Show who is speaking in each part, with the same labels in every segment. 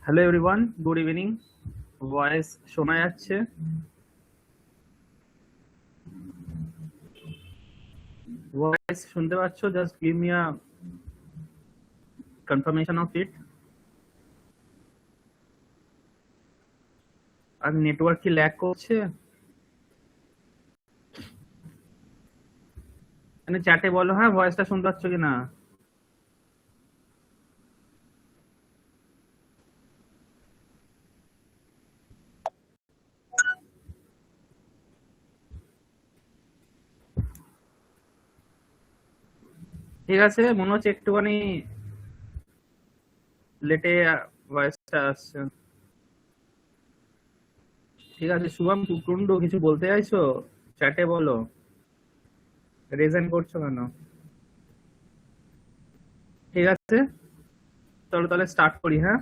Speaker 1: Hello everyone, good evening. Voice শোনা যাচ্ছে? Voice শুনতে পাচ্ছ? Just give me a confirmation of it. আর নেটওয়ার্ক কি ল্যাগ করছে? মানে চ্যাটে বলো হ্যাঁ ভয়েসটা শুনতে পাচ্ছ কিনা। ঠিক আছে, মনে হচ্ছে একটুখানি লেটে ভয়েসটা আসছে। ঠিক আছে, শুভম টুন্ডু কিছু বলতে চাইছো? চ্যাটে বলো, রেজেন্ট করছো কেন? ঠিক আছে, চলো তাহলে স্টার্ট করি। হ্যাঁ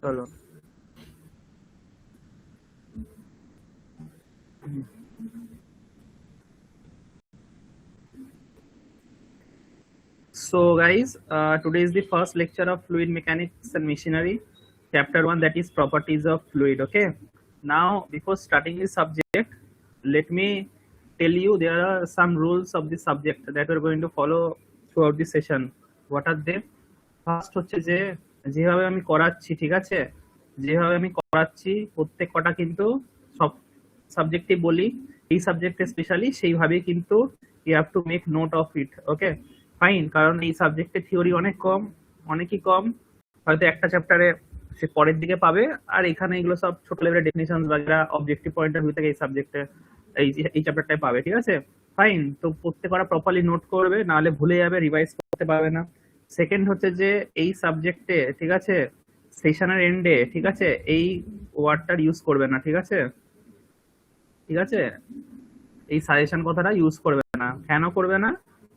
Speaker 1: চলো। So, guys, today is the first lecture of fluid mechanics and machinery, chapter 1, that is properties of fluid. Okay, now before starting the subject, let me tell you there are some rules of the subject that we're going to follow throughout the session. What are they? First হচ্ছে যে যেভাবে আমি করাচ্ছি, ঠিক আছে, যেভাবে আমি করাচ্ছি প্রত্যেক কটা কিন্তু সব সাবজেক্টে বলি, এই সাবজেক্টে স্পেশালি সেইভাবেই কিন্তু you have to make note of it. Okay fine, কারণ এই সাবজেক্টে থিওরি অনেক কম, অনেকই কম, হয়তো একটা চ্যাপ্টারে সে পরের দিকে পাবে, আর এখানে এগুলো সব ছোট লেভেলের ডেফিনিশন বাগেরা অবজেক্টিভ পয়েন্ট অফ ভিউ থেকে এই সাবজেক্টে এই চ্যাপ্টারটাই পাবে। ঠিক আছে ফাইন, তো প্রত্যেক কটা প্রপারলি নোট করবে, নাহলে ভুলে যাবে, রিভাইজ করতে পারবে না। সেকেন্ড হচ্ছে যে এই সাবজেক্টে, ঠিক আছে, সেশনের এন্ডে, ঠিক আছে, এই ওয়ার্ডটার ইউজ করবে না। ঠিক আছে, ঠিক আছে, এই সাজেশন কথাটা ইউজ করবে না। কেন করবে না?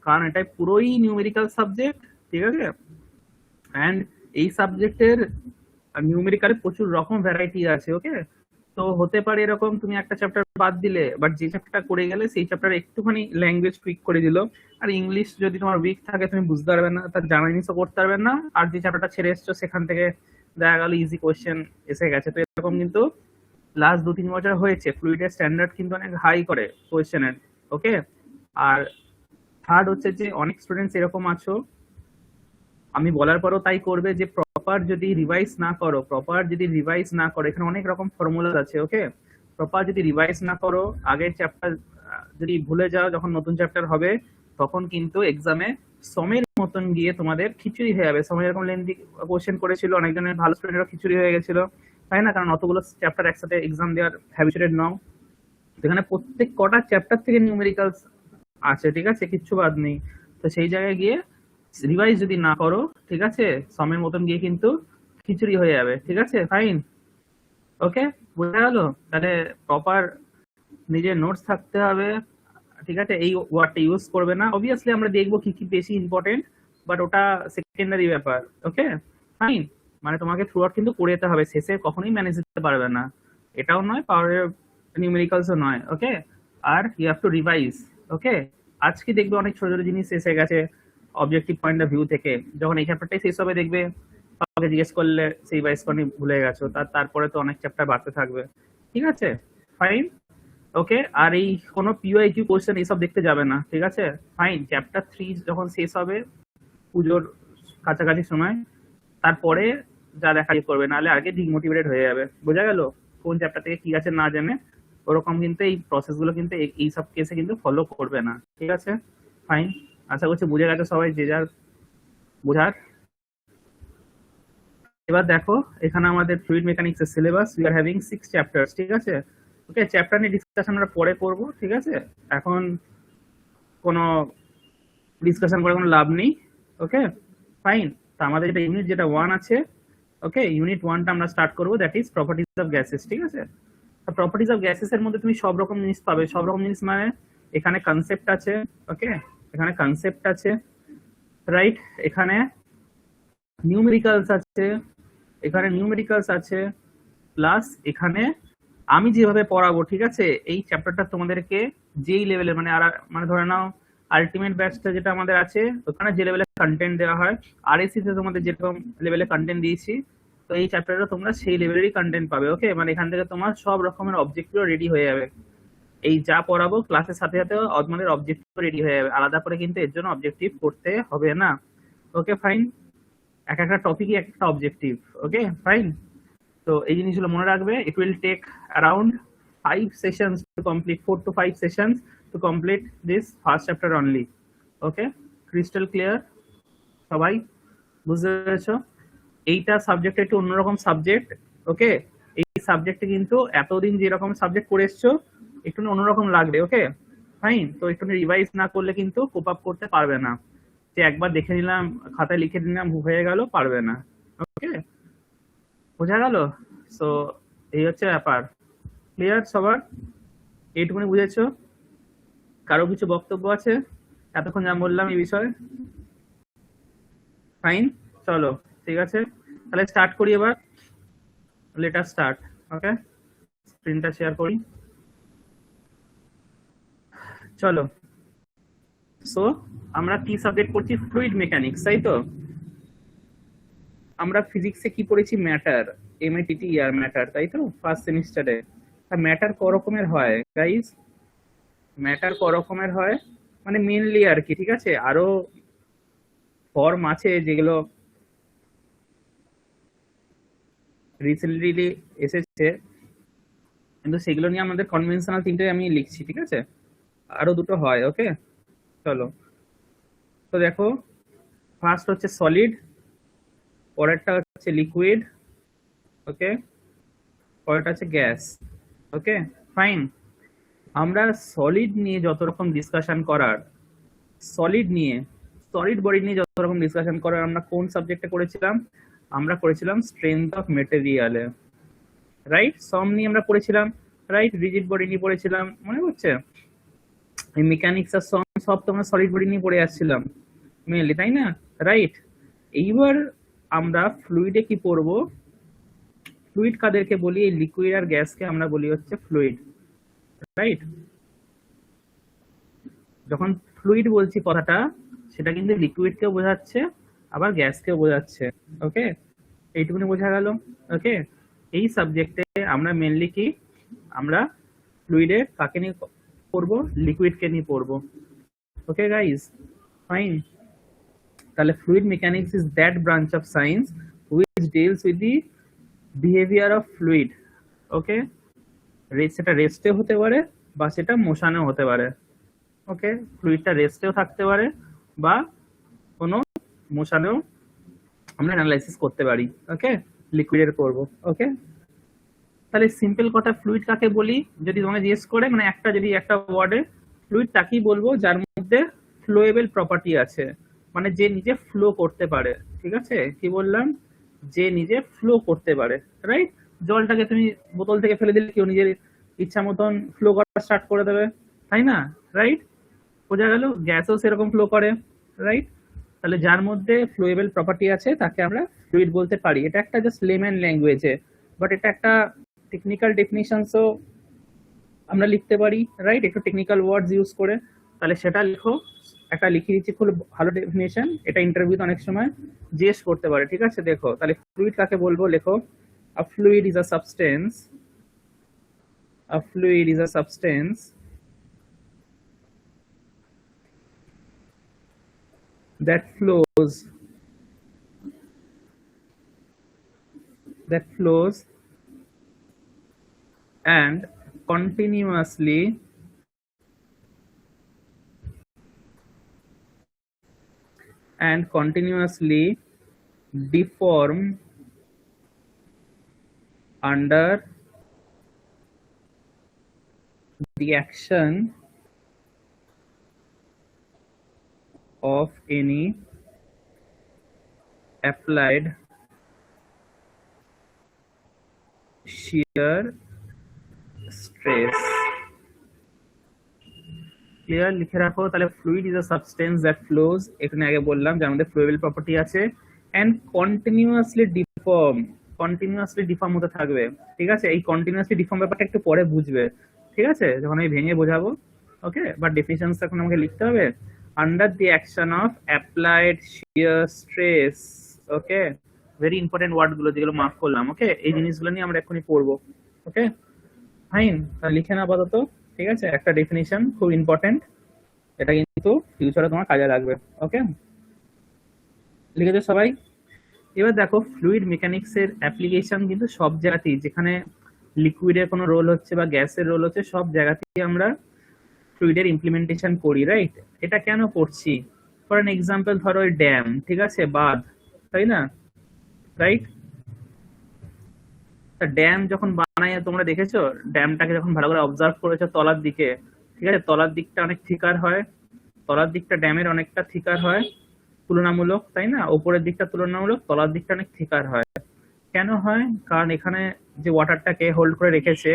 Speaker 1: কারণ এটা পুরোই নিউমেরিক্যাল সাবজেক্ট, ঠিক আছে, অ্যান্ড এই সাবজেক্টের নিউমেরিক্যালে প্রচুর রকম ভ্যারাইটি আছে। ওকে, তো হতে পারে এরকম তুমি একটা চ্যাপ্টার বাদ দিলে, বাট যে চ্যাপ্টারটা করে গেলে সেই চ্যাপ্টারে একটুখানি ল্যাঙ্গুয়েজ টুইক করে দিল, আর ইংলিশ যদি তোমার উইক থাকে তুমি বুঝতে পারবে না, তার জার্নালিজও করতে পারবে না, আর যে চ্যাপ্টারটা ছেড়ে এসছো সেখান থেকে দেখা গেল ইজি কোয়েশ্চেন এসে গেছে। তো এরকম কিন্তু লাস্ট 2-3 বছর হয়েছে, ফ্লুইডের স্ট্যান্ডার্ড কিন্তু অনেক হাই করে কোয়েশ্চেনের। ওকে, আর থার্ড হচ্ছে যে অনেক স্টুডেন্টস এরকম আছো, আমি বলার পরও তাই করবে, যে প্রপার যদি রিভাইজ না করো, এখানে অনেক রকম ফর্মুলা আছে। ওকে, প্রপার যদি রিভাইজ না করো, আগের চ্যাপ্টার যদি ভুলে যাও, যখন নতুন চ্যাপ্টার হবে তখন কিন্তু এক্সামে সমের মতন গিয়ে তোমাদের খিচুড়ি হয়ে যাবে। সময় এরকম লেন্দি কোশ্চেন করেছিল, অনেকজনের ভালো স্টুডেন্টরা খিচুড়ি হয়ে গেছিল, তাই না? কারণ অতগুলো চ্যাপ্টার একসাথে এক্সাম দেওয়ার হ্যাবিচুয়েটেড নাও। এখানে প্রত্যেক কটা চ্যাপ্টার থেকে নিউমেরিক্যালস আছে, ঠিক আছে, কিচ্ছু বাদ নেই। তো সেই জায়গায় গিয়ে রিভাইজ যদি না করো, ঠিক আছে, সমের মতন গিয়ে কিন্তু খিচুড়ি হয়ে যাবে। ঠিক আছে ফাইন, ওকে, বোঝা গেল? তাহলে প্রপার নিজের নোটস থাকতে হবে, ঠিক আছে, এই ওয়ার্ডটা ইউজ করবে না। অবভিয়াসলি আমরা দেখবো কি কি বেশি ইম্পর্টেন্ট, বাট ওটা সেকেন্ডারি ব্যাপার। ওকে ফাইন, মানে তোমাকে থ্রু আউট কিন্তু করে যেতে হবে, শেষে কখনোই ম্যানেজ দিতে পারবে না, এটাও নয়, পাওয়ারের নিউমেরিক্যালসও নয়। ওকে, আর you have to revise. Okay, আজকে দেখবে অনেক ছোট ছোট জিনিস এসে গেছে অবজেক্টিভ পয়েন্ট অফ ভিউ থেকে, যখন এই চ্যাপ্টারটাই শেষ হবে দেখবে কাউকে জিজ্ঞেস করলে সেই বাইস কনি ভুলে গেছো, তারপরে তো অনেক চ্যাপ্টার বাড়তে থাকবে। ঠিক আছে ফাইন, ওকে, আর এই কোনো পিওআইকিউ কোশ্চেন এইসব দেখতে যাবে না। ঠিক আছে ফাইন, চ্যাপ্টার 3 যখন শেষ হবে পুজোর কাছাকাছি সময়, তারপরে যা দেখা করবে, নাহলে আগে ডিমোটিভেটেড হয়ে যাবে। বোঝা গেল? কোন চ্যাপ্টার থেকে কি আছে না জেনে ওরকম কিন্তু এই প্রসেসগুলো কিন্তু এই সব কেসে কিন্তু ফলো করবে না। ঠিক আছে ফাইন, আশা করছি বুঝে গেছে সবাই যে যার বোঝার। এবার দেখো, এখানে আমাদের ফ্লুইড মেকানিক্স এর syllabus, we are having 6 chapters. ঠিক আছে, ওকে, চ্যাপ্টার নিয়ে ডিসকাশন আমরা পরে করব। ঠিক আছে, এখন কোনো ডিসকাশন করে কোনো লাভ নেই। ওকে ফাইন, তো আমাদের যেটা ইউনিট যেটা 1 আছে, ওকে, ইউনিট 1টা আমরা স্টার্ট করব, that is properties of gases. ঠিক আছে, তো প্রপার্টিজ অফ গ্যাসেস এর মধ্যে তুমি সব রকম জিনিস পাবে। সব রকম জিনিস মানে এখানে কনসেপ্ট আছে, ওকে, এখানে কনসেপ্ট আছে, রাইট, এখানে নিউমেরিক্যালস আছে, প্লাস এখানে আমি যেভাবে পড়াবো, ঠিক আছে, এই চ্যাপ্টারটা তোমাদেরকে যেই লেভেলের মানে আর মানে ধরে নাও আলটিমেট ব্যাচটা যেটা আমাদের আছে ওখানে যে লেভেলে কন্টেন্ট দেওয়া হয়, আরএসসি তে তোমাদের যেরকম লেভেলে কন্টেন্ট দিয়েছি, তো এই চ্যাপ্টারে তোমরা সেই লেভেলেরই কন্টেন্ট পাবে। ওকে, মানে এখান থেকে তোমার সব রকমের অবজেক্টিভ রেডি হয়ে যাবে। এই যা পড়াবো ক্লাসের সাথে সাথে আমাদের অবজেক্টিভ রেডি হয়ে যাবে, আলাদা করে কিন্তু এর জন্য অবজেক্টিভ করতে হবে না। ওকে ফাইন, এক একটা টপিকই একটা অবজেক্টিভ। ওকে ফাইন, তো এই জিনিসগুলো মনে রাখবে। It will take around 5 sessions to complete, 4 to 5 sessions to complete this first chapter only. Okay, crystal clear? সবাই বুঝতে পেরেছো? এইটা সাবজেক্ট একটু অন্যরকম সাবজেক্ট। ওকে, এই সাবজেক্টে কিন্তু এতদিন যেরকম সাবজেক্ট করে এসছো একটু অন্যরকম লাগবে। ওকে ফাইন, তো একটু রিভাইজ না করলে কিন্তু কোপ আপ করতে পারবে না, যে একবার দেখে নিলাম খাতায় লিখে নিলাম হয়ে গেল, পারবে না। ওকে, বোঝা গেল? সো এই হচ্ছে ব্যাপার। ক্লিয়ার সবার? এইটুকুনি বুঝেছো? কারো কিছু বক্তব্য আছে এতক্ষণ যা বললাম এই বিষয়ে? ফাইন, চলো ঠিক আছে, তাহলে স্টার্ট করি এবার। Letter start. ওকে, স্ক্রিনটা শেয়ার করি। চলো, সো আমরা কি সাবজেক্ট করছি? ফ্লুইড মেকানিক্স, তাই তো? আমরা ফিজিক্সে কি পড়েছি? ম্যাটার, MATTER, ম্যাটার, তাই তো ফার্স্ট সেমিস্টারে। ম্যাটার ক রকমের হয় গাইস? ম্যাটার ক রকমের হয় মানে মেইনলি আর কি, ঠিক আছে? আরো ফর্ম আছে যেগুলো রিসেন্টলি এসেছে, কিন্তু সেগুলো নিয়ে আমাদের কনভেনশনাল তিনটে আমি লিখছি, ঠিক আছে? আরো দুটো হয়। ওকে চলো, তো দেখো, ফার্স্ট হচ্ছে সলিড, পরেরটা হচ্ছে লিকুইড, ওকে, পরেরটা হচ্ছে গ্যাস। ওকে ফাইন, আমরা সলিড নিয়ে যত রকম ডিসকাশন করার, সলিড নিয়ে, সলিড বডি নিয়ে যত রকম ডিসকাশন করার আমরা কোন সাবজেক্টে করেছিলাম? আমরা করেছিলাম স্ট্রেংথ অফ মেটেরিয়ালে, রাইট? সম নিয়ে আমরা পড়েছিলাম, রাইট? রিজিড বডি নিয়ে পড়েছিলাম, মনে হচ্ছে? এই মেকানিক্স আর সম সব তো আমরা সলিড বডি নিয়ে পড়ে আসছিলাম মেনলি, তাই না? রাইট, এইবার আমরা ফ্লুইডে কি পড়বো? ফ্লুইড কাদেরকে বলি? এই লিকুইড আর গ্যাসকে আমরা বলি হচ্ছে ফ্লুইড, রাইট? যখন ফ্লুইড বলছি কথাটা, সেটা কিন্তু লিকুইডকেও বোঝাচ্ছে আবার গ্যাসকেও বোঝাচ্ছে। ওকে, এইটুকুনি বোঝা গেল? ওকে, এই সাবজেক্টে আমরা মেনলি কি, আমরা ফ্লুইডে কাকে নিয়ে পড়বো? লিকুইডকে নিয়ে পড়বো। Okay guys, fine. তাহলে fluid mechanics is that branch of science which deals with the behaviour of fluid. Okay, সেটা রেস্টে হতে পারে বা সেটা মোশনেও হতে পারে। ওকে, ফ্লুইডটা রেস্টেও থাকতে পারে বা কোনো মোশনেও আমরা অ্যানালাইসিস করতে পারি। ওকে, লিকুইডের করব। ওকে, তাহলে সিম্পল কথা, ফ্লুইড কাকে বলি যদি তোমাকে জিজ্ঞেস করে, মানে একটা যদি একটা ওয়ার্ডে, ফ্লুইড তাকেই বলবো যার মধ্যে ফ্লোয়েবল প্রপার্টি আছে, মানে যে নিজে ফ্লো করতে পারে। ঠিক আছে, কি বললাম? যে নিজে ফ্লো করতে পারে, রাইট? জলটাকে তুমি বোতল থেকে ফেলে দিলে কেউ নিজের ইচ্ছা মতন ফ্লো করা স্টার্ট করে দেবে, তাই না? রাইট, বোঝা গেল? গ্যাসও সেরকম ফ্লো করে, রাইট? তাহলে যার মধ্যে ফ্লোয়েবল প্রপার্টি আছে তাকে আমরা ফ্লুইড বলতে পারি। এটা একটা জাস্ট লেম্যান ল্যাঙ্গুয়েজে, বাট এটা একটা টেকনিক্যাল ডেফিনিশনসও আমরা লিখতে পারি, রাইট? একটু টেকনিক্যাল ওয়ার্ডস ইউজ করে। তাহলে সেটা লিখো, একটা লিখে দিচ্ছি খুব ভালো ডেফিনেশন, এটা ইন্টারভিউতে অনেক সময় জিজ্ঞেস করতে পারে। ঠিক আছে, দেখো তাহলে ফ্লুইড কাকে বলবো, লেখো, a fluid is a substance, a fluid is a substance that flows and continuously deform under the action of any applied shear stress. Clear? লিখে রাখো তাহলে, fluid is a substance that flows, এখানে আগে বললাম যার মধ্যে ফ্লোয়েবল প্রপার্টি আছে, and continuously deform হতে থাকবে। ঠিক আছে, এই কন্টিনিউয়াসলি ডিফর্ম ব্যাপারটা একটু পরে বুঝবে, ঠিক আছে, যখন আমি ভেঙে বোঝাবো। ওকে, বাট ডেফিনিশনস এখন আমাকে লিখতে হবে। under the action of applied shear stress. Okay, very important word গুলো যেগুলো মার্ক করলাম। ওকে, এই জিনিসগুলো নিয়ে আমরা এখনই পড়বো। ওকে ফাইন, লিখে না আপাতত, ঠিক আছে? একটা ডেফিনিশন খুব ইম্পর্টেন্ট, এটা কিন্তু ফিউচারে তোমার কাজে লাগবে। ওকে, লিখেছো সবাই? এবার দেখো, ফ্লুইড মেকানিক্স এর অ্যাপ্লিকেশন কিন্তু সব জায়গাতেই, যেখানে লিকুইডের কোনো রোল হচ্ছে বা গ্যাসের রোল হচ্ছে, সব জায়গাতেই আমরা ফ্লুইডের ইমপ্লিমেন্টেশন করি, রাইট? এটা কেন করছি? ফর অ্যান এক্সাম্পল ধরো ওই ড্যাম, ঠিক আছে, বাঁধ, তাই না? রাইট, ড্যাম যখন বানায় তোমরা দেখেছো, ড্যামটাকে যখন ভালো করে অবজার্ভ করেছো তলার দিকে, ঠিক আছে, তলার দিকটা অনেক থিকার হয়, তলার দিকটা ড্যামের অনেকটা থিকার হয় তুলনামূলক, তাই না? উপরের দিকটা তুলনামূলক তলার দিকটা অনেক থিকার হয়। কেন হয়? কারণ এখানে যে ওয়াটারটাকে হোল্ড করে রেখেছে,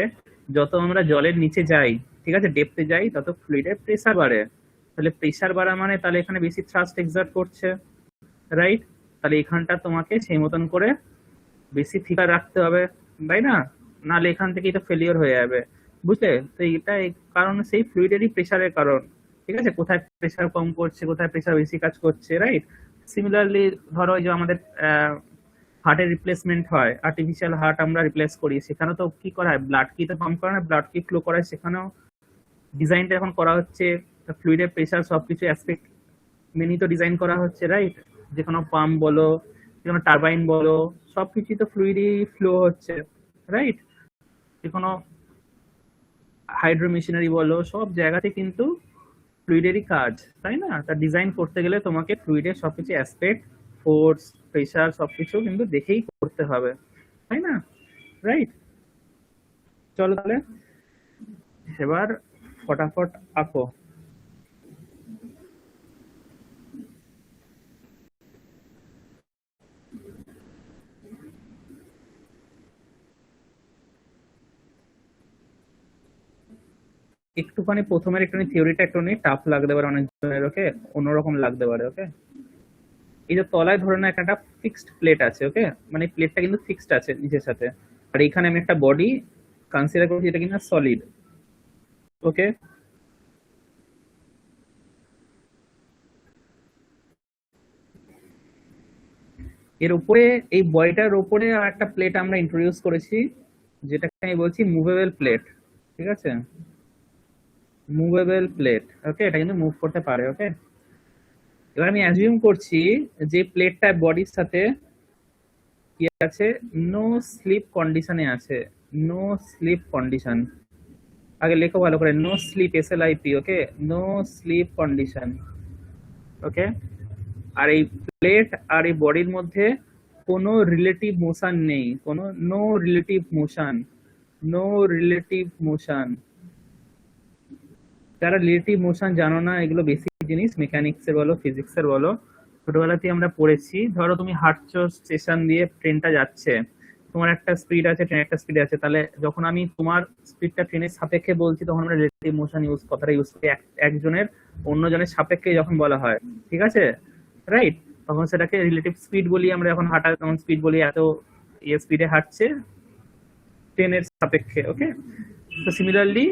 Speaker 1: যত আমরা জলের নিচে যাই, ঠিক আছে, ডেপথে যাই, তত ফ্লুইডের প্রেসার বাড়ে। তাহলে প্রেসার বাড়া মানে তাহলে এখানে বেশি থ্রাস্ট এক্সার্ট করছে, রাইট? তাহলে এখানটা তোমাকে সেই মতন করে বেশি থিকার রাখতে হবে, তাই না? নাহলে এখান থেকেই তো ফেলিওর হয়ে যাবে, বুঝলে? তো এটা কারণ সেই ফ্লুইডেরই প্রেসারের কারণ, ঠিক আছে? কোথায় প্রেসার কম করছে, কোথায় প্রেসার বেশি কাজ করছে, রাইট? সিমিলারলি ধরো যে আমাদের হার্টের রিপ্লেসমেন্ট হয়, আর্টিফিশিয়াল হার্ট আমরা রিপ্লেস করি, সেখানে তো কি করা হয়, ব্লাড কি তো পাম্প করে না, ব্লাড কি ফ্লো করায়, সেখানেও ডিজাইনটা এখন করা হচ্ছে ফ্লুইডের প্রেসার সবকিছু অ্যাসপেক্ট মেনি তো ডিজাইন করা হচ্ছে, রাইট? যে কোনো পাম্প বলো, যে কোনো টারবাইন বলো, সবকিছু তো ফ্লুইডই ফ্লো হচ্ছে, রাইট? যে কোনো হাইড্রো মেশিনারি বলো, সব জায়গাতে কিন্তু ফ্লুইডেরই কাজ, তাই না? তা ডিজাইন করতে গেলে তোমাকে ফ্লুইডের সবকিছু অ্যাসপেক্ট, ফোর্স, প্রেসার সবকিছু কিন্তু দেখেই করতে হবে, তাই না? রাইট, চলো তাহলে এবার ফটাফট আঁকো। একটুখানি প্রথমের একটুখানি থিওরিটা একটুখানি টাফ লাগতে পারে অনেকজনের, ওকে, অন্যরকম লাগতে পারে। ওকে, এই যে তলায় ধরে না একটা ফিক্সড প্লেট আছে, ওকে, মানে প্লেটটা কিন্তু ফিক্সড আছে নিচের সাথে, আর এখানে আমি একটা বডি কনসিডার করছি যেটা কিনা সলিড। ওকে, এর উপরে, এই বডিটার উপরে আর একটা প্লেট আমরা ইন্ট্রোডিউস করেছি, যেটাকে আমি বলছি মুভেবল প্লেট, ঠিক আছে? মুভেবল প্লেট, ওকে, এটা কিন্তু মুভ করতে পারে। ওকে, এবার আমি অ্যাজিউম করছি যে প্লেটটা বডির সাথে কি আছে, নো স্লিপ কন্ডিশনে আছে, নো স্লিপ কন্ডিশন। আগে লেখো ভালো করে, নো স্লিপ, SLIP, ওকে, নো স্লিপ কন্ডিশন। ওকে, আর এই প্লেট আর এই বডির মধ্যে কোনো রিলেটিভ মোশন নেই, কোনো no relative motion, no relative motion. যারা রিলেটিভ মোশন জানো না, এগুলো বেসিক জিনিস, মেকানিক্সের বলো, ফিজিক্সের বলো, ছোটবেলাতেই আমরা পড়েছি। ধরো তুমি হাঁটছো, স্টেশন দিয়ে ট্রেনটা যাচ্ছে, তোমার একটা স্পিড আছে, ট্রেনের একটা স্পিড আছে, তাহলে যখন আমি তোমার স্পিডটা ট্রেনের সাপেক্ষে বলছি, তখন আমরা রিলেটিভ মোশন কথাটা ইউজ করি, একজনের অন্যজনের সাপেক্ষে যখন বলা হয়, ঠিক আছে, রাইট? তখন সেটাকে রিলেটিভ স্পিড বলি আমরা, যখন হাঁটা তখন স্পিড বলি, এত স্পিডে হাঁটছে ট্রেনের সাপেক্ষে। ওকে, তো সিমিলারলি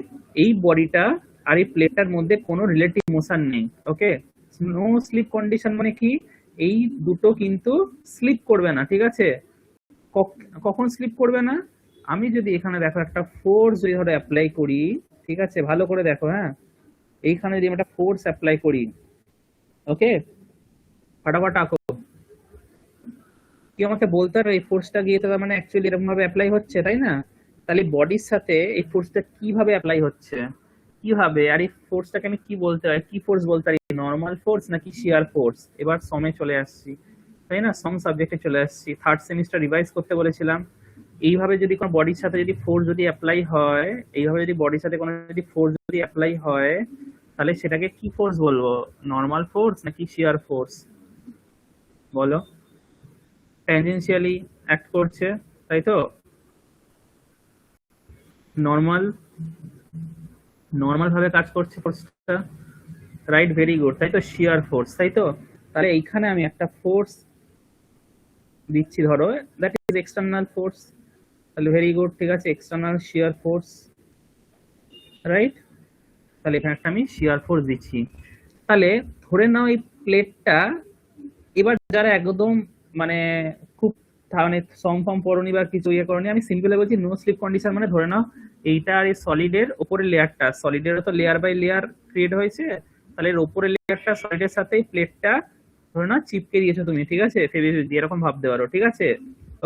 Speaker 1: এই বডিটা আর এই প্লেটটার মধ্যে কোনো রিলেটিভ মোশন নেই। ওকে, নো স্লিপ কন্ডিশন মানে কি, এই দুটো কিন্তু স্লিপ করবে না, ঠিক আছে? কখন স্লিপ করবে না? আমি যদি এখানে দেখো একটা ফোর্স যদি ধরো অ্যাপ্লাই করি, ঠিক আছে, ভালো করে দেখো, হ্যাঁ, এইখানে যদি আমি একটা ফোর্স অ্যাপ্লাই করি, ওকে, ফাটাফাট আঁকো। কি আমাকে বলতে হবে এই ফোর্সটা গিয়ে তো তার মানে অ্যাকচুয়ালি এরকম ভাবে অ্যাপ্লাই হচ্ছে, তাই না? তাহলে বডির সাথে এই ফোর্সটা কিভাবে অ্যাপ্লাই হচ্ছে, কিভাবে, আর এই ফোর্সটাকে আমি কি বলতে পারি, কি ফোর্স বলতে পারি, নর্মাল ফোর্স নাকি শিয়ার ফোর্স? এবার সমে চলে আসছি, তাই না? সম সাবজেক্টে চলে আসছি, থার্ড সেমিস্টার রিভাইজ করতে বলেছিলাম। এইভাবে যদি কোনো বডির সাথে যদি ফোর্স যদি অ্যাপ্লাই হয়, এইভাবে যদি বডির সাথে কোনো যদি ফোর্স যদি অ্যাপ্লাই হয়, তাহলে সেটাকে কি ফোর্স বলবো, নর্মাল ফোর্স নাকি শিয়ার ফোর্স? বলো, ট্যানজেনশিয়ালি অ্যাক্ট করছে, তাই তো? নর্মাল, নর্মাল ভাবে কাজ করছে ফোর্সটা, রাইট, ভেরি গুড, তাই তো, শিয়ার ফোর্স, তাই তো? তাহলে এইখানে আমি একটা ফোর্স দিচ্ছি, ধরো দ্যাট ইজ এক্সটার্নাল ফোর্স, তাহলে ভেরি গুড, ঠিক আছে, এক্সটার্নাল শিয়ার ফোর্স, রাইট? তাহলে এখানে একটা আমি শিয়ার ফোর্স দিচ্ছি। তাহলে ধরে নাও এই প্লেটটা, এবার যারা একদম মানে খুব মানে সম ফর্ম পড়নি বা কিছু ইয়ে করনি, আমি সিম্পলি বলছি নো স্লিপ কন্ডিশন মানে ধরে নাও এইটা আর এই সলিডের উপরের লেয়ারটা, সলিডের তো লেয়ার বাই লেয়ার ক্রিয়েট হয়েছে, তাহলে এর উপরের লেয়ারটা সলিডের সাথে প্লেটটা ধরে নাও চিপকে দিয়েছো তুমি, ঠিক আছে, ফেভিকুইক দিয়ে এরকম ভাবতে পারো, ঠিক আছে,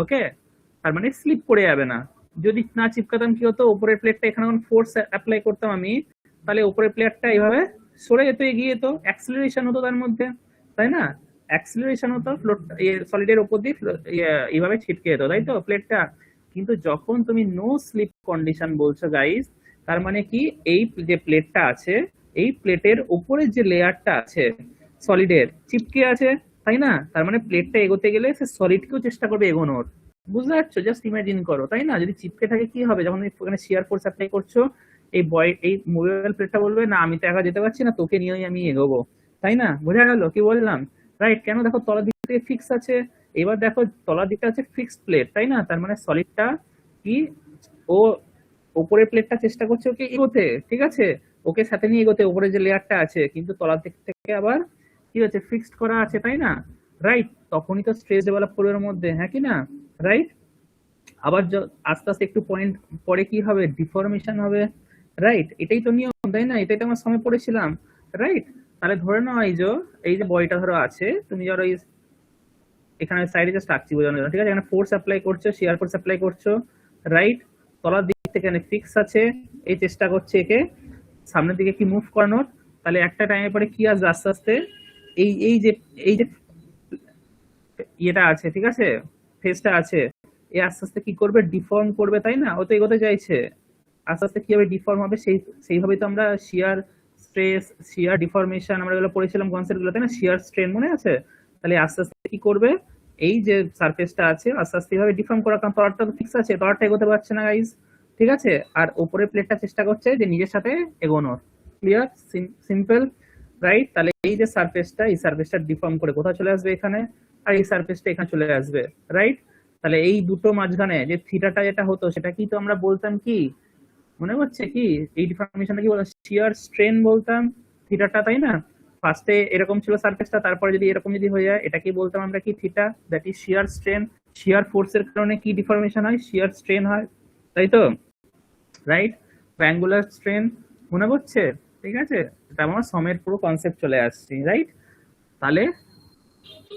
Speaker 1: ওকে। তার মানে স্লিপ করে যাবে না। যদি না চিপকাতাম কি হতো, উপরের প্লেটটা এখানে ফোর্স অ্যাপ্লাই করতাম আমি, তাহলে উপরের প্লেটটা এইভাবে সরে যেত, এগিয়ে যেত, অ্যাক্সিলারেশন হতো তার মধ্যে, তাই না, অ্যাক্সিলারেশন হতো, সলিডের উপর দিয়ে এইভাবে ছিটকে যেত, তাই তো প্লেটটা। কিন্তু যখন তুমি নো স্লিপ কন্ডিশন বলছো গাইস, তার মানে কি এই যে প্লেটটা আছে, এই প্লেটের উপরে যে লেয়ারটা আছে সলিডের চিপকে আছে, তাই না, তার মানে প্লেটটা এগোতে গেলে সে সলিডকেও চেষ্টা করবে এগোনোর, বুঝতে পারছো, জাস্ট ইমাজিন করো, তাই না, যদি চিপকে থাকে কি হবে, যখন এখানে শিয়ার ফোর্স অ্যাপ্লাই করছো, এই মুভেবল প্লেটটা বলবে না আমি তো একা যেতে পারছি না, তোকে নিয়েই আমি এগোবো, তাই না, বোঝা গেল কি বললাম, রাইট। কেন, দেখো তলার দিক থেকে ফিক্স আছে, এবার দেখো তলার দিকটা আছে ফিক্সড প্লেট, তাই না, তার মানে সলিডটা কি, ও উপরের প্লেটটা চেষ্টা করছে ওকে এগোতে, ঠিক আছে, ওকে সাথে নিয়ে এগোতে, উপরে যে লেয়ারটা আছে, কিন্তু তলার দিক থেকে আবার কি হচ্ছে, ফিক্সড করা আছে, তাই না, রাইট। তখনই তো স্ট্রেস ডেভেলপ করবে ওর মধ্যে, হ্যাঁ কি না, রাইট। আবার আস্তে আস্তে একটু পয়েন্ট পরে কি হবে, ডিফরমেশন হবে, রাইট, এটাই তো নিয়ম, তাই না, এটাই তো আমার সময় পড়েছিলাম, রাইট। তাহলে ধরে নাও এই যে বডিটা ধরো আছে, তুমি ধরো এখানে সাইডে জাস্ট আঁকছি বোঝানোর জন্য, ঠিক আছে, এখানে ফোর্স অ্যাপ্লাই করছো, শিয়ার ফোর্স অ্যাপ্লাই করছো, রাইট, তলার দিক থেকে এখানে ফিক্স আছে, এই চেষ্টা করছে একে সামনের দিকে কি মুভ করানোর, তাহলে একটা টাইমের পরে কি আসবে আস্তে আস্তে, এই যে ইয়েটা আছে, ঠিক আছে, ফেসটা আছে, এ আস্তে আস্তে কি করবে, ডিফর্ম করবে, তাই না, ও তো এগোতে চাইছে, আস্তে আস্তে কি হবে, ডিফর্ম হবে, সেইভাবেই তো আমরা শিয়ার স্ট্রেস, শিয়ার ডিফরমেশন আমরা এগুলো পড়েছিলাম কনসেপ্ট গুলো, তাই না, শিয়ার স্ট্রেন মনে আছে, তাহলে আস্তে আস্তে কি করবে, এই যে সারফেসটা আছে আস্তে আস্তে এইভাবে ডিফর্ম করার, কারণ তলারটা তো ফিক্স আছে, তলারটা এগোতে পারছে না গাইজ, ঠিক আছে, আর উপরের প্লেটটা চেষ্টা করছে যে নিজের সাথে এগোনোর, ক্লিয়ার, সিম্পল, রাইট। তাহলে এই যে সারফেসটা, এই সারফেসটা ডিফর্ম করে কোথাও চলে আসবে এখানে, আর এই সারফেসটা এখানে চলে আসবে, রাইট। তাহলে এই দুটো মাঝখানে যে থিটাটা যেটা হতো, সেটা কি তো আমরা বলতাম কি, মনে হচ্ছে কি, এই ডিফরমেশনটা কি বলতাম, শিয়ার স্ট্রেন বলতাম থিটাটা, তাই না, ফার্স্টে এরকম ছিল সারফেসটা, তারপরে যদি এরকম যদি হয়ে যায়, এটা কি বলতাম আমরা কি, theta, that is shear strain, shear ফোর্সের কারণে কি ডিফরমেশন হয়, শিয়ার স্ট্রেন হয়, তাই তো, রাইট, ট্রায়াঙ্গুলার স্ট্রেন, মনে পড়ছে, ঠিক আছে, এটা আমার সমের পুরো কনসেপ্ট চলে আসছে, রাইট। তাহলে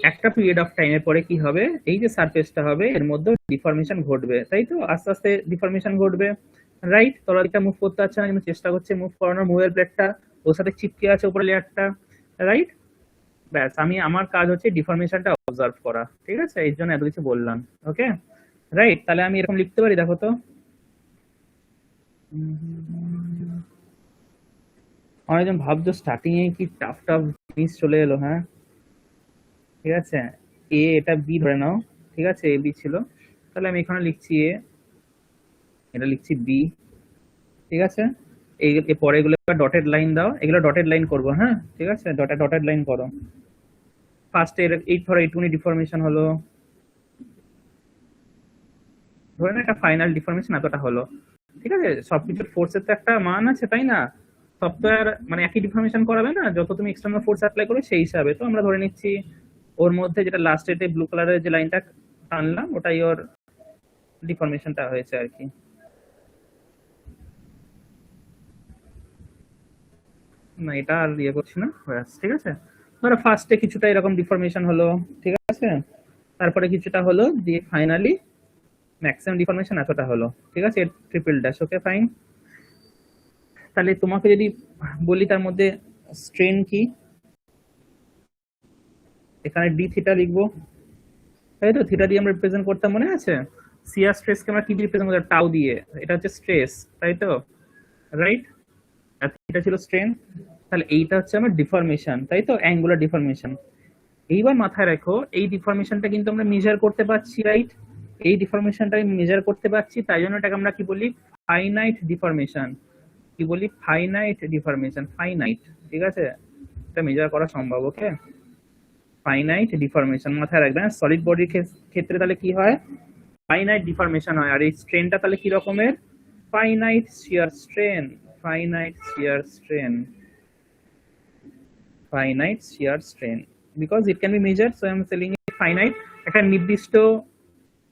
Speaker 1: একটা পিরিয়ড অফ টাইমের পরে কি হবে, এই যে সারফেসটা হবে এর মধ্যে ডিফরমেশন ঘটবে, তাই তো, আস্তে আস্তে ডিফরমেশন ঘটবে, রাইট। তলাদিকটা মুভ করতে পারছে না, কিন্তু চেষ্টা করছে মুভ করানোর, মুভের প্লেটটা ওর সাথে চিপকে আছে উপরে লেয়ারটা, রাইট। ব্যাস, আমি আমার কাজ হচ্ছে ডিফরমেশনটা অবজার্ভ করা, ঠিক আছে, এই জন্য এত কিছু বললাম, ওকে, রাইট। তাহলে আমি এরকম লিখতে পারি, দেখো তো, অনেকজন ভাবছো স্টার্টিং এ কি টাফ টাফ জিনিস চলে এলো, হ্যাঁ, ঠিক আছে, এটা বি ধরে নাও, ঠিক আছে, এ বি ছিল, তাহলে আমি এখানে লিখছি এ, এটা লিখছি বি, ঠিক আছে, এই পরে এগুলো ডটেড লাইন দাও, এগুলো ডটেড লাইন করবো, হ্যাঁ, ঠিক আছে, ডটেড লাইন করো, ফার্স্টে এই ধরো এইটুকুনি ডিফরমেশন হলো, ধরে না একটা ফাইনাল ডিফরমেশন এতটা হলো, ঠিক আছে, সবকিছুর ফোর্সের তো একটা মান আছে, তাই না, সব তো আর মানে একই ডিফরমেশন করাবে না, যত তুমি এক্সটার্নাল ফোর্স অ্যাপ্লাই করো সেই হিসাবে, তো আমরা ধরে নিচ্ছি ওর মধ্যে যেটা লাস্টে ব্লু কালারের যে লাইনটা টানলাম, ওটাই ওর ডিফরমেশনটা হয়েছে আর কি, না এটা আর ইয়ে করছি না, ব্যাস, ঠিক আছে। ধরো ফার্স্টে কিছুটা এরকম ডিফরমেশন হলো, ঠিক আছে, তারপরে কিছুটা হলো, দিয়ে ফাইনালি ম্যাক্সিমাম ডিফরমেশন এতটা হলো, ঠিক আছে, ট্রিপল ড্যাশ, ওকে ফাইন। তাহলে তোমাকে যদি বলি তার মধ্যে স্ট্রেন কি, এখানে ডি থিটা লিখবো, তাই তো, থিটা দিয়ে আমরা রিপ্রেজেন্ট করতাম, মনে আছে, শিয়ার স্ট্রেসকে আমরা কি দিয়ে রিপ্রেজেন্ট করতাম, টাউ দিয়ে, এটা হচ্ছে স্ট্রেস, তাই তো, রাইট, আর থিটা ছিল স্ট্রেন, তাহলে এইটা হচ্ছে আমার ডিফরমেশন, তাই তো, অ্যাঙ্গুলার ডিফরমেশন। এইবার মাথায় রাখো এই ডিফরমেশনটা কিন্তু আমরা মেজার করতে পারছি, রাইট, এই ডিফরমেশনটা আমি মেজার করতে পারছি, তাই জন্য এটাকে আমরা কি বলি, ফাইনাইট ডিফরমেশন, কি বলি, ফাইনাইট ডিফরমেশন, ফাইনাইট, ঠিক আছে, এটা মেজার করা সম্ভব, ওকে, ফাইনাইট ডিফরমেশন মাথায় রাখবেন। সলিড বডির ক্ষেত্রে তাহলে কি হয়, ফাইনাইট ডিফরমেশন হয়, আর এই স্ট্রেনটা তাহলে কি রকমের, finite shear strain, finite shear strain, finite shear strain because it can be measured, so I am telling it finite, একটা নির্দিষ্ট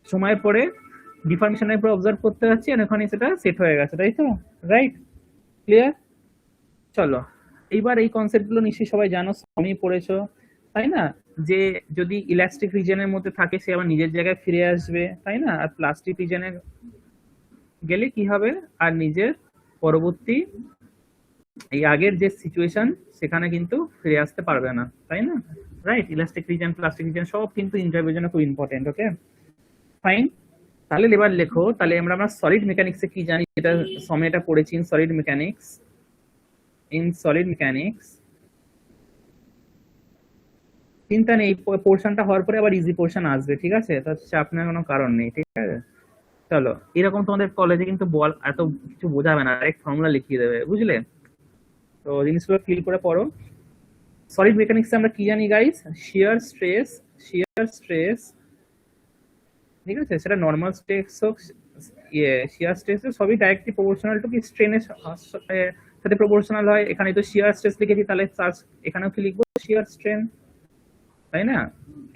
Speaker 1: সময় পরে ডিফর্মেশনের উপর অবজার্ভ করতে যাচ্ছি আর ওখানে সেটা সেট হয়ে গেছে, তাই তো? Right, clear? চলো এইবার এই কনসেপ্টগুলো নিশ্চয়ই সবাই জানো, আমি পড়েছো, তাই না? যে যদি ইলাস্টিক রিজনের মধ্যে থাকে সে আবার নিজের জায়গায় ফিরে আসবে, তাই না? আর প্লাস্টিক রিজনে গেলে কি হবে, আর নিজের পরবর্তী এই আগের যে সিচুয়েশন সেখানে কিন্তু ফিরে আসতে পারবে না, তাই না? Right, elastic reason plastic reason সব কিন্তু ইন্টারভিউর জন্য খুব ইম্পর্টেন্ট। ওকে ফাইন, তাহলে এবার লেখো, তাহলে আমরা সলিড মেকানিক্সে কি জানি, যেটা সময়টা পড়েছি in solid mechanics. In solid mechanics চিন্তা নেই, পোর্শনটা হওয়ার পরে আবার ইজি পোর্শন আসবে, ঠিক আছে? তার চাপ নেওয়ার কোনো কারণ নেই, ঠিক আছে? চলো, এরকম তোমাদের কলেজে কিন্তু বল এত কিছু বোঝাবে না, ডাইরেক্ট ফর্মুলা লিখিয়ে দেবে, বুঝলে? তো জিনিসগুলো ফিল করে পড়ো। সলিড মেকানিক্সে আমরা কি জানি গাইস? শিয়ার স্ট্রেস, ঠিক আছে? সেটা নরমাল স্ট্রেস হোক, শিয়ার স্ট্রেস সবই ডাইরেক্টলি প্রপোর্শনাল টু কি স্ট্রেনের সাথে প্রপোর্শনাল হয়। এখানে তো শিয়ার স্ট্রেস লিখেছি, তাহলে এখানেও কি লিখবো? শিয়ার স্ট্রেন, তাই না?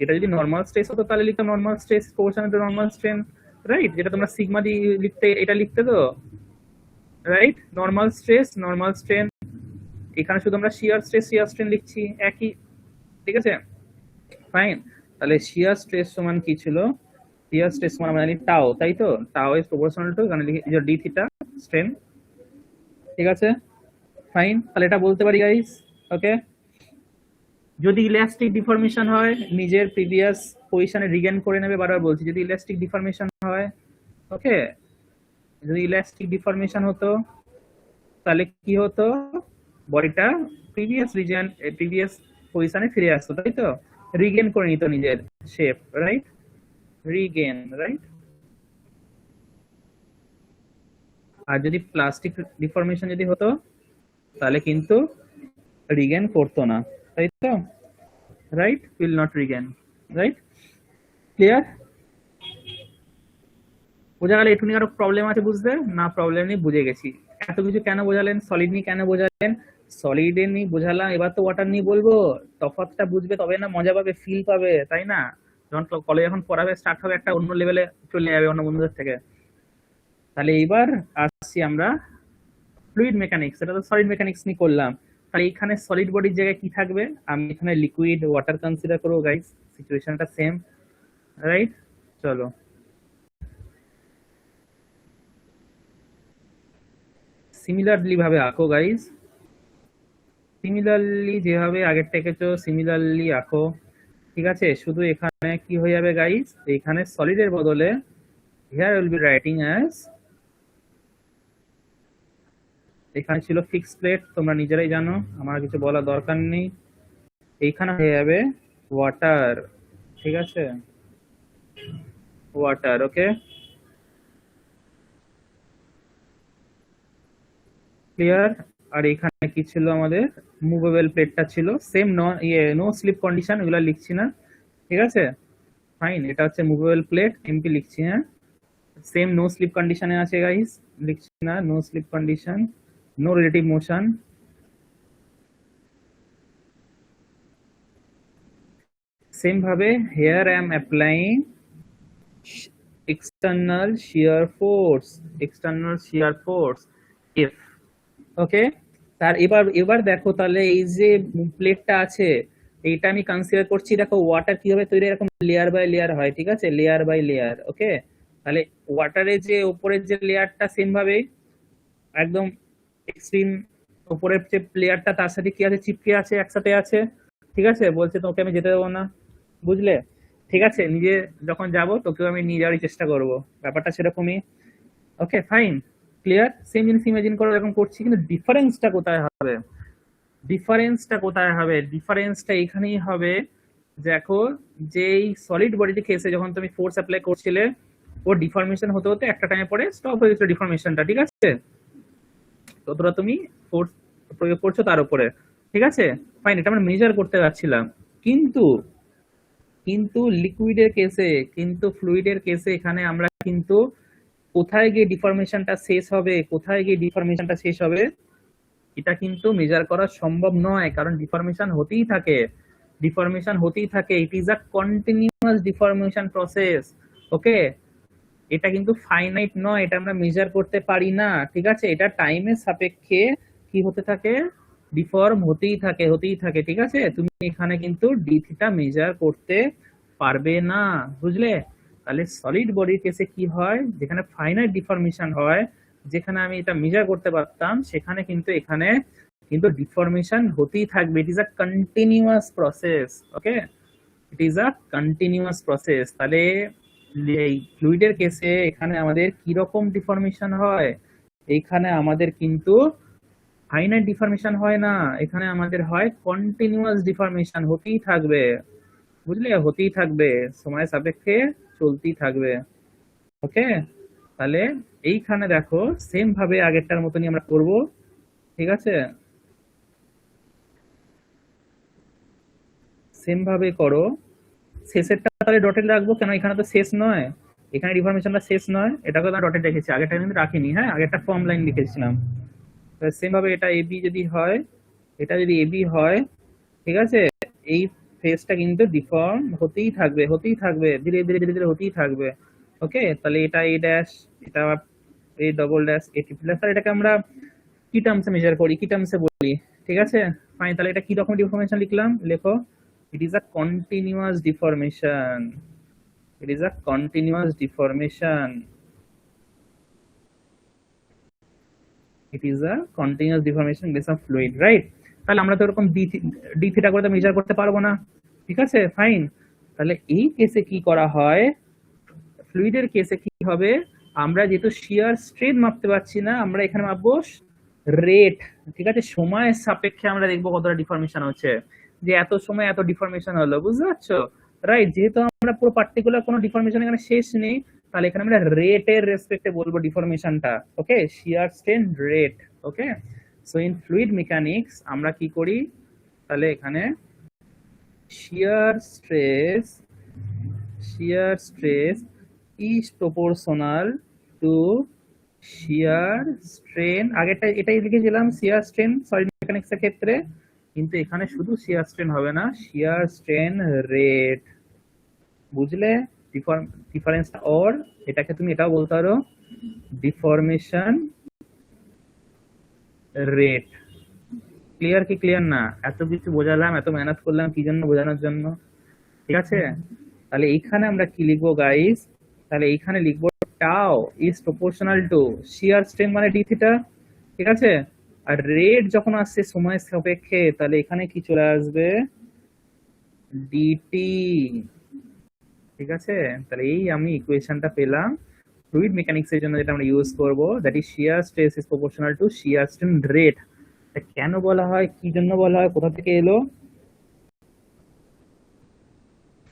Speaker 1: এটা যদি নরমাল স্ট্রেস হতো তাহলে লিখতাম normal stress proportional to normal strain, right? যেটা তোমরা সিগমা দিয়ে লিখতে, এটা লিখতে তো, right? Normal stress normal strain, এখানে শুধু আমরা শিয়ার স্ট্রেস শিয়ার স্ট্রেন লিখছি একই, ঠিক আছে? ফাইন, তাহলে শিয়ার স্ট্রেস সমান কি ছিল? শিয়ার স্ট্রেস সমান আমরা জানি টাও, তাই তো? টাও ইজ প্রপোর্শনাল টু, এখানে লিখি ডি থিটা স্ট্রেন, ঠিক আছে? ফাইন, তাহলে এটা বলতে পারি গাইস। ওকে, যদি ইলাস্টিক ডিফরমেশন হয় নিজের প্রিভিয়াস পজিশনে রিগেন করে নেবে, বারবার বলছি যদি ইলাস্টিক ডিফরমেশন হয়, ওকে, যদি ইলাস্টিক ডিফরমেশন হতো তাহলে কি হতো? বডিটা প্রিভিয়াস রিজন প্রিভিয়াস পজিশনে ফিরে আসতো, তাই তো? রিগেন করে নিত নিজের শেপ, রাইট? Regain, right? আর যদি প্লাস্টিক ডিফরমেশন যদি হতো তাহলে কিন্তু রিগেন করতো না, তাই তো? Right, will not regain, right? Clear? বোঝা গেল? একটু আরো প্রবলেম আছে বুঝতে? না প্রবলেম নেই, বুঝে গেছি। এত কিছু কেন বোঝালেন? সলিড নিয়ে কেন বোঝালেন? সলিডের নিয়ে বোঝালাম, এবার তো ওয়াটার নিয়ে বলবো। তফাৎটা বুঝবে তবে না মজা পাবে, ফিল পাবে, তাই না? যখন কলেজ যখন পড়াবে স্টার্ট হবে একটা অন্য লেভেলে চলে যাবে অন্য বন্ধুদের থেকে। তাহলে এইবার আসছি আমরা ফ্লুইড মেকানিক্স, এটা তো সলিড মেকানিক্স নিয়ে করলাম। তাহলে এখানে সলিড বডির জায়গায় কি থাকবে? আমি এখানে লিকুইড ওয়াটার কনসিডার করবো গাইস, সিচুয়েশনটা সেম, রাইট? চলো সিমিলারলি ভাবে আঁকো গাইস, সিমিলারলি যেভাবে আগেরটা এঁকেছো সিমিলারলি আঁকো, ঠিক আছে? শুধু এখানে কি হয়ে যাবে গাইস, এখানে সলিডের বদলে here will be writing as, এখানে ছিল ফিক্সড প্লেট, তোমরা নিজেরাই জানো, আমার কিছু বলার দরকার নেই। এইখানে হয়ে যাবে ওয়াটার, ঠিক আছে? ওয়াটার, ওকে, ক্লিয়ার? আর এখানে কি ছিল আমাদের? মুভেবল প্লেটটা ছিল, সেম নো স্লিপ কন্ডিশন, ওগুলো লিখছি না, ঠিক আছে? ফাইন, এটা হচ্ছে মুভেবল প্লেট, এমপি লিখছি, হ্যাঁ? সেম নো স্লিপ কন্ডিশনে আছে গাইস, লিখছি না, no slip condition, no relative motion. Same ভাবে here I am applying external shear force, external shear force F, ওকে? তার এবার এবার দেখো, তাহলে এই যে প্লেটটা আছে এইটা আমি কনসিডার করছি, দেখো ওয়াটার কিভাবে তৈরি, এরকম লেয়ার বাই লেয়ার হয়, ঠিক আছে? লেয়ার বাই লেয়ার, ওকে? তাহলে ওয়াটারের যে উপরের যে লেয়ারটা সেম ভাবে একদম এক্সট্রিম উপরের যে লেয়ারটা তার সাথে কি আছে? চিপকে আছে, একসাথে আছে, ঠিক আছে? বলছে তোকে আমি যেতে দেবো না, বুঝলে? ঠিক আছে, নিজে যখন যাব তোকেও আমি নিয়ে যাওয়ার চেষ্টা করব, ব্যাপারটা সেরকমই। Okay fine, clear? সেম জিনিস ইমাজিন করে এরকম করছি, কিন্তু ডিফারেন্সটা কোথায় হবে? ডিফারেন্সটা কোথায় হবে? ডিফারেন্সটা এখানেই হবে, দেখো যেই সলিড বডিতে কেসে যখন তুমি ফোর্স অ্যাপ্লাই করছিলে ওর ডিফরমেশন হতে হতে একটা টাইমে পরে স্টপ হয়ে গেছিল ডিফরমেশনটা, ঠিক আছে? ততটা তুমি ফোর্স প্রয়োগ করছো তার উপরে, ঠিক আছে? ফাইন, এটা আমরা মেজার করতে যাচ্ছিলাম, কিন্তু কিন্তু লিকুইডের কেসে, কিন্তু ফ্লুইডের কেসে এখানে আমরা কিন্তু কোথায় গিয়ে ডিফরমেশনটা শেষ হবে, কোথায় গিয়ে ডিফরমেশনটা শেষ হবে এটা কিন্তু মেজার করা সম্ভব নয়, কারণ ডিফরমেশন হতেই থাকে, ডিফরমেশন হতেই থাকে। It is a continuous deformation process. Okay, এটা কিন্তু ফাইনাইট নয়, এটা আমরা মেজার করতে পারি না, ঠিক আছে? এটা টাইমের সাপেক্ষে কি হতে থাকে, ডিফর্ম হতেই থাকে, হতেই থাকে, ঠিক আছে? তুমি এখানে কিন্তু ডি থিটা মেজার করতে পারবে না, বুঝলে? তাহলে সলিড বডির কেসে কি হয়, যেখানে ফাইনাইট ডিফরমেশন হয়, যেখানে আমি এটা মেজার করতে পারতাম, সেখানে কিন্তু এখানে কিন্তু ডিফরমেশন হতেই থাকবে। ইট is a continuous process. Okay, it is a continuous process. তাহলে এই ফ্লুইডের কেসে এখানে আমাদের কি রকম ডিফরমেশন হয়, এইখানে আমাদের কিন্তু ফাইনাইট ডিফরমেশন হয় না, এখানে আমাদের হয় কন্টিনিউয়াস ডিফরমেশন, হতেই থাকবে, বুঝলে? হতেই থাকবে, সময় সাপেক্ষে চলতেই থাকবে। ওকে, তাহলে এইখানে দেখো সেম ভাবে আগেরটার মতনই আমরা করব, ঠিক আছে? সেম ভাবে করো। শেষেরটা তাহলে ডটেড রাখবো, কেন এখানে তো শেষ নয়, এখানে ডিফরমেশনটা শেষ নয়, এটাকে তো ডটেড রেখেছি, আগেরটা কিন্তু রাখিনি। হ্যাঁ, আগেরটা ফর্ম লাইন লিখেছিলাম। সেম ভাবে এটা এবি যদি হয়, এটা যদি এবি হয়, ঠিক আছে, এই ফেসটা কিন্তু ডিফর্ম হতেই থাকবে, হতেই থাকবে, ধীরে ধীরে ধীরে ধীরে হতেই থাকবে। ওকে, তাহলে এটা এ ড্যাশ, এটা এ ডবল ড্যাশ, এ ট্রিপল ড্যাশ। তাহলে এটাকে আমরা কি টার্মসে মেজার করি, কি টার্মসে বলি, ঠিক আছে? ফাইন, তাহলে এটা কি রকম ডিফরমেশন লিখলাম, লেখো, it is a continuous deformation, it is a continuous deformation, it is a continuous deformation in case of fluid, right? তাহলে আমরা তো এরকম ডি থিটা করে তো মেজার করতে পারবো না, ঠিক আছে? ফাইন, তাহলে এই কেসে কি করা হয়, ফ্লুইডের কেসে কি হবে, আমরা যেহেতু শিয়ার স্ট্রেন মাপতে পারছি না, আমরা এখানে মাপবো রেট, ঠিক আছে? সময়ের সাপেক্ষে আমরা দেখবো কতটা ডিফরমেশন হচ্ছে, যে এত সময় এত ডিফরমেশন হলো, বুঝতে পারছো? রাইট, যেহেতু আমরা পুরো পার্টিকুলার কোনো ডিফরমেশন এখানে শেষ নেই, তাহলে এখানে আমরা রেটের রেসপেক্টে বলবো ডিফরমেশনটা। Okay, shear strain rate. Okay, so in fluid mechanics আমরা কি করি, তাহলে এখানে shear stress is proportional to shear strain। আগেরটা এটাই লিখেছিলাম শিয়ার স্ট্রেন সলিড মেকানিক্স এর ক্ষেত্রে, কিন্তু এখানে শুধু শিয়ার স্ট্রেন হবে না, শিয়ার স্ট্রেন রেট, বুঝলে ডিফারেন্সটা? ওর এটাকে তুমি এটাও বলতে পারো ডিফরমেশন রেট। ক্লিয়ার কি ক্লিয়ার না? এত কিছু বোঝালাম, এত মেহনত করলাম কি জন্য, বোঝানোর জন্য, ঠিক আছে? তাহলে এইখানে আমরা কি লিখবো গাইস, তাহলে এইখানে লিখবো টাও is proportional two shear strain মানে ডি থিটা, ঠিক আছে? আর রেট যখন আসছে সময় সাপেক্ষে, তাহলে এখানে কি চলে আসবে, ডিটি, ঠিক আছে? তাহলে এই আমি ইকুয়েশনটা পেলাম ফ্লুইড মেকানিক্স এর জন্য, যেটা আমরা ইউজ করব, that is shear stress is proportional two shear strain rate. কেন বলা হয়, কি জন্য বলা হয়, কোথা থেকে এলো,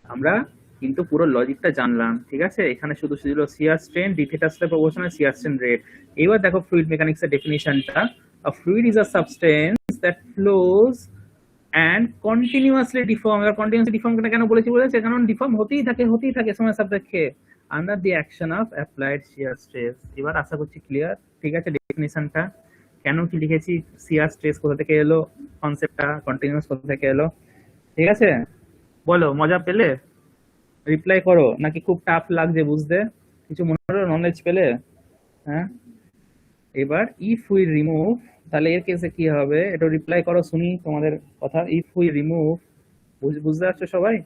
Speaker 1: আমরা কিন্তু পুরো লজিকটা জানলাম, ঠিক আছে? এখানে শুধু ছিল shear strain d theta square proportional shear strain rate. এবার দেখো ফ্লুইড মেকানিক্স এর ডেফিনিশনটা, a fluid is a substance that flows and continuously deform. এবার কন্টিনিউয়াসলি ডিফর্ম কেন বলেছে, কারণ ডিফর্ম হতেই থাকে সময় সাপেক্ষে, under the action of applied shear stress. এবার আশা করছি ক্লিয়ার, ঠিক আছে? ডেফিনিশনটা কেন কি লিখেছি, শিয়ার স্ট্রেস কোথা থেকে এলো, কনসেপ্টটা কন্টিনিউয়াস কোথা থেকে এলো, ঠিক আছে? বলো, মজা পেলে? রিপ্লাই করো, নাকি খুব টাফ লাগছে বুঝতে, কিছু মনে হলো নলেজ পেলে? হ্যাঁ, এবার ইফ উই রিমুভ, তাহলে এর কেসে কি হবে, এটা রিপ্লাই করো শুনি তোমাদের কথা। ইফ উই রিমুভ, বুঝতে পারছো সবাই?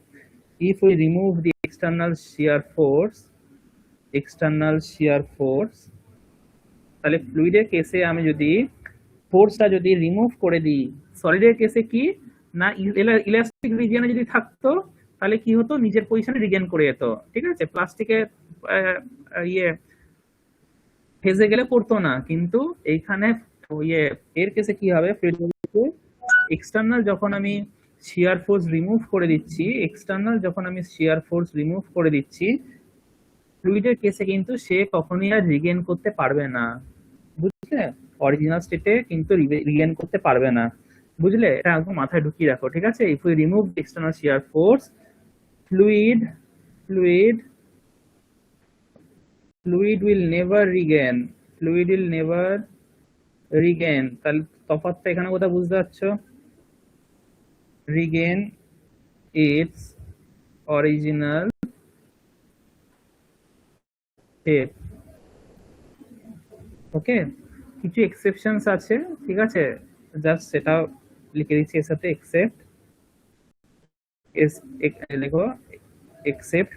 Speaker 1: If we remove the external shear force, তাহলে ফ্লুইডের কেসে আমি যদি ফোর্সটা যদি রিমুভ করে দিই, সলিডের কেসে কি না, ইলাস্টিক রিজিয়নে যদি থাকতো, তাহলে কি হতো, নিজের পজিশনে রিগেন করে যেত, ঠিক আছে? প্লাস্টিকে ইয়ে ফেজে গেলে পড়তো না, কিন্তু এইখানে ইয়ে এর কেসে কি হবে, এক্সটার্নাল যখন আমি শিয়ার ফোর্স রিমুভ করে দিচ্ছি, ফ্লুইডের কেসে কিন্তু সে কখনোই আর রিগেন করতে পারবে না, বুঝলে? অরিজিনাল স্টেটে কিন্তু রিগেন করতে পারবে না, বুঝলে? এটা একদম মাথায় ঢুকিয়ে রাখো, ঠিক আছে? If we remove the external shear force, fluid will never regain, regain, তাহলে তফাৎটা এখানে কোথাও বুঝতে পারছো? Regain its original shape. Okay, কিছু এক্সেপশনস আছে, ঠিক আছে, জাস্ট সেটা লিখে দিচ্ছি এর সাথে, এক্সেপ্ট লেখো, এক্সেপ্ট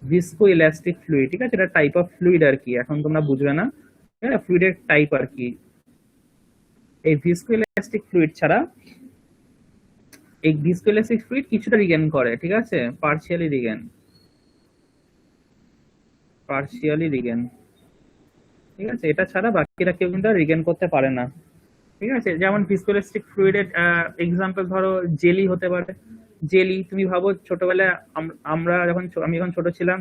Speaker 1: ভিসকো ইলাস্টিক ফ্লুইড, ঠিক আছে, এটা টাইপ অফ ফ্লুইড আর কি, এখন তোমরা বুঝবে না, ফ্লুইডের টাইপ আর কি। এই ভিসকো ইলাস্টিক ফ্লুইড ছাড়া এই ভিসকো ইলাস্টিক ফ্লুইড কিছুটা রিগেন করে, ঠিক আছে, পার্শিয়ালি রিগেন, ঠিক আছে, এটা ছাড়া বাকিরা কেউ কিন্তু রিগেন করতে পারে না, ঠিক আছে। যেমন ভিসকোইলাস্টিক ফ্লুইডের এক্সাম্পল ধরো জেলি হতে পারে। জেলি তুমি ভাবো ছোটবেলায় আমরা যখন আমি যখন ছোট ছিলাম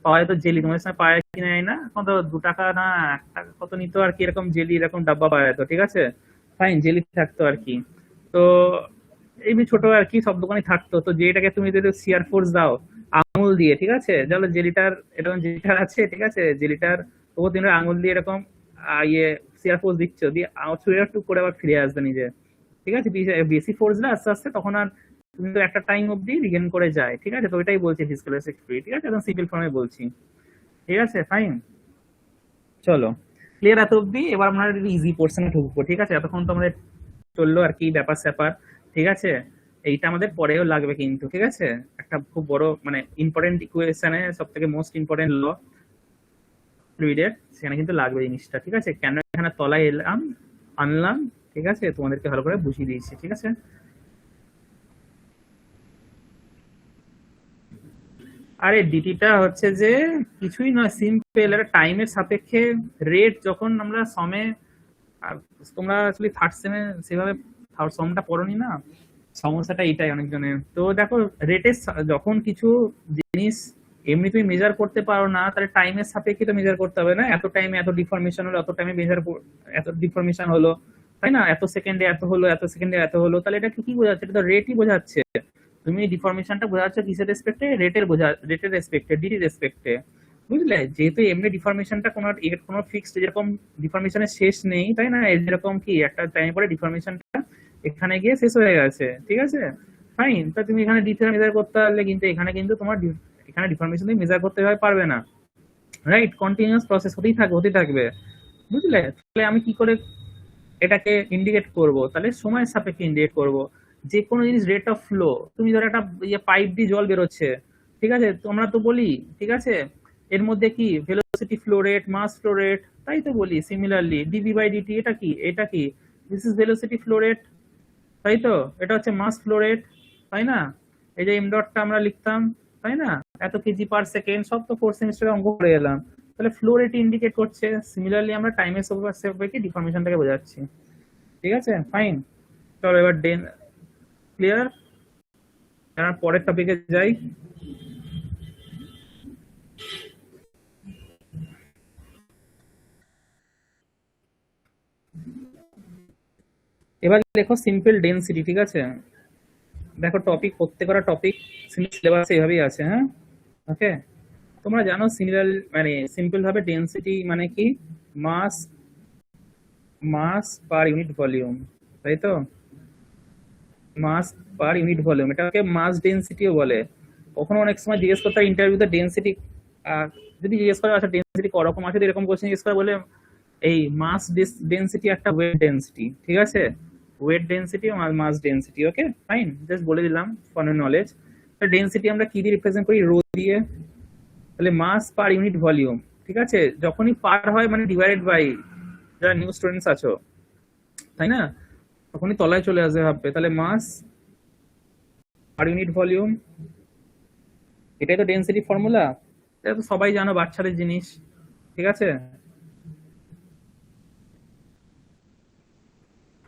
Speaker 1: পাওয়া যেত জেলি, তোমাদের সময় পাওয়া যায় কিনা না, এখন তো 2 টাকা না 1 টাকা কত নিত আর কি, এরকম জেলি এরকম ডাব্বা পাওয়া যেত, ঠিক আছে, ফাইন, জেলি থাকতো আর কি। তো এমনি ছোট আর কি সব দোকানে থাকতো, তো যেটাকে তুমি যদি সিয়ার ফোর্স দাও আঙুল দিয়ে, ঠিক আছে, তাহলে জেলিটার এরকম জেলিটার আছে, ঠিক আছে, জেলিটার তবু তুমি আঙুল দিয়ে এরকম ইয়ে সিয়ার ফোর্স দিচ্ছ, দিয়ে ছুঁড়ে একটু করে আবার ফিরে আসবে নিজে, ঠিক আছে, বেশি ফোর্স না, আস্তে আস্তে তখন আর কিন্তু একটা টাইম অবধি রিগেন করে যায়, ঠিক আছে। তো ওইটাই বলছি ভিসকোইলাস্টিক ফ্লুইড, ঠিক আছে, একদম সিম্পল ফর্মে বলছি, ঠিক আছে, ফাইন। চলো, ক্লিয়ার এত অব্দি? এবার আমরা ইজি পোর্শনে ঢুকবো, ঠিক আছে, এতক্ষণ তো আমাদের চললো আর কি ব্যাপার স্যাপার, ঠিক আছে, এইটা আমাদের পরেও লাগবে কিন্তু, ঠিক আছে, একটা খুব বড় মানে ইম্পর্টেন্ট ইকুয়েশনে সব থেকে মোস্ট ইম্পর্টেন্ট ল ফ্লুইডের, সেখানে কিন্তু লাগবে জিনিসটা, ঠিক আছে। কেন এখানে তলায় এলাম আনলাম, ঠিক আছে, তোমাদেরকে ভালো করে বুঝিয়ে দিয়েছি, ঠিক আছে। আরে ডিটিটা হচ্ছে যে কিছুই নয়, সিম্পল, এটা টাইমের সাপেক্ষে রেট, যখন আমরা সমে, তোমরা আসলে থার্ড সেমে সেভাবে সমটা পড়নি না, সমস্যাটা এটাই অনেকজনের। তো দেখো রেটের যখন কিছু জিনিস এমনি তুমি মেজার করতে পারো না, তাহলে টাইমের সাপেক্ষে তো মেজার করতে হবে না, এত টাইমে এত ডিফরমেশন হলো, এত টাইমে মেজার, এত ডিফরমেশন হলো, তাই না, এত সেকেন্ডে এত হলো, এত সেকেন্ডে এত হলো, তাহলে এটা কি বোঝাচ্ছে? এটা তো রেটই বোঝাচ্ছে। তুমি ডিফরমেশনটা বোঝাচ্ছ কিসের রেসপেক্টে? রেটের রেসপেক্টে, ডিটি রেসপেক্টে, বুঝলে, যেহেতু এমনি ডিফরমেশনটা কোনো ফিক্সড যেরকম ডিফরমেশনের শেষ নেই, তাই না, যেরকম কি একটা টাইম পরে ডিফরমেশনটা এখানে গিয়ে শেষ হয়ে গেছে, ঠিক আছে, ফাইন। তো তুমি এখানে ডিতে মেজার করতে পারলে, কিন্তু এখানে কিন্তু তোমার এখানে ডিফরমেশন তুমি মেজার করতে পারবে না, রাইট, কন্টিনিউয়াস প্রসেস হতেই থাকবে, বুঝলে। তাহলে আমি কি করে এটাকে ইন্ডিকেট করব? তাহলে সময়ের সাপেক্ষে ইন্ডিকেট করব। যে কোনো জিনিস রেট অফ ফ্লো, তুমি ধরো একটা পাইপ দিয়ে জল বেরোচ্ছে, ঠিক আছে, তোমরা তো বলি, ঠিক আছে, এর মধ্যে কি velocity flow rate, mass flow rate, তাই তো বলি। সিমিলারলি ডিভি বাই ডিটি, এটা কি this is velocity flow rate, তাই তো, এটা হচ্ছে মাস ফ্লো রেট, তাই না, এই যে এম ডটটা আমরা লিখতাম, তাই না, এত কেজি পার সেকেন্ড, সব তো ফোর্থ সেমিস্টারে অঙ্ক করে এলাম, তাহলে ফ্লো রেট ইন্ডিকেট করছে। সিমিলারলি আমরা টাইমের সাপেক্ষে ডিফরমেশনটাকে বোঝাচ্ছি, ঠিক আছে, ফাইন। চলো এবার ক্লিয়ার, আমরা পরের টপিকে যাই। এবার দেখো সিম্পল ডেন্সিটি, ঠিক আছে, দেখো টপিক, প্রত্যেকটা টপিক সিলেবাসে এভাবেই আছে, হ্যাঁ, ওকে। তোমরা জানো সিমিলার মানে সিম্পল ভাবে ডেন্সিটি মানে কি? মাস মাস পার ইউনিট ভলিউম, তাই তো, মাস পার ইউনিট ভলিউম, এটাকে মাস ডেন্সিটিও বলে। কখনো অনেক সময় জিজ্ঞেস করতে হয় ইন্টারভিউতে ডেন্সিটি, যদি জিজ্ঞেস করে আচ্ছা ডেন্সিটি করকম আছে, এরকম কোশ্চেন জিজ্ঞেস করে বলে এই মাস ডেন্সিটি একটা ওয়েট ডেন্সিটি, ঠিক আছে, ওয়েট ডেন্সিটি মাস ডেন্সিটি, ওকে, ফাইন, জাস্ট বলে দিলাম ফর নলেজ। ডেন্সিটি আমরা কি দিয়ে রিপ্রেজেন্ট করি? রো দিয়ে। তাহলে মাস পার ইউনিট ভলিউম, ঠিক আছে, যখনই পার হয় মানে ডিভাইডেড বাই, যারা নিউ স্টুডেন্টস আছো, তাই না, তখনই তলায় চলে আসবে ভাববে, তাহলে মাস পার ইউনিট ভলিউম, এটাই তো ডেন্সিটি ফর্মুলা, এটা তো সবাই জানো, বাচ্চাদের জিনিস, ঠিক আছে,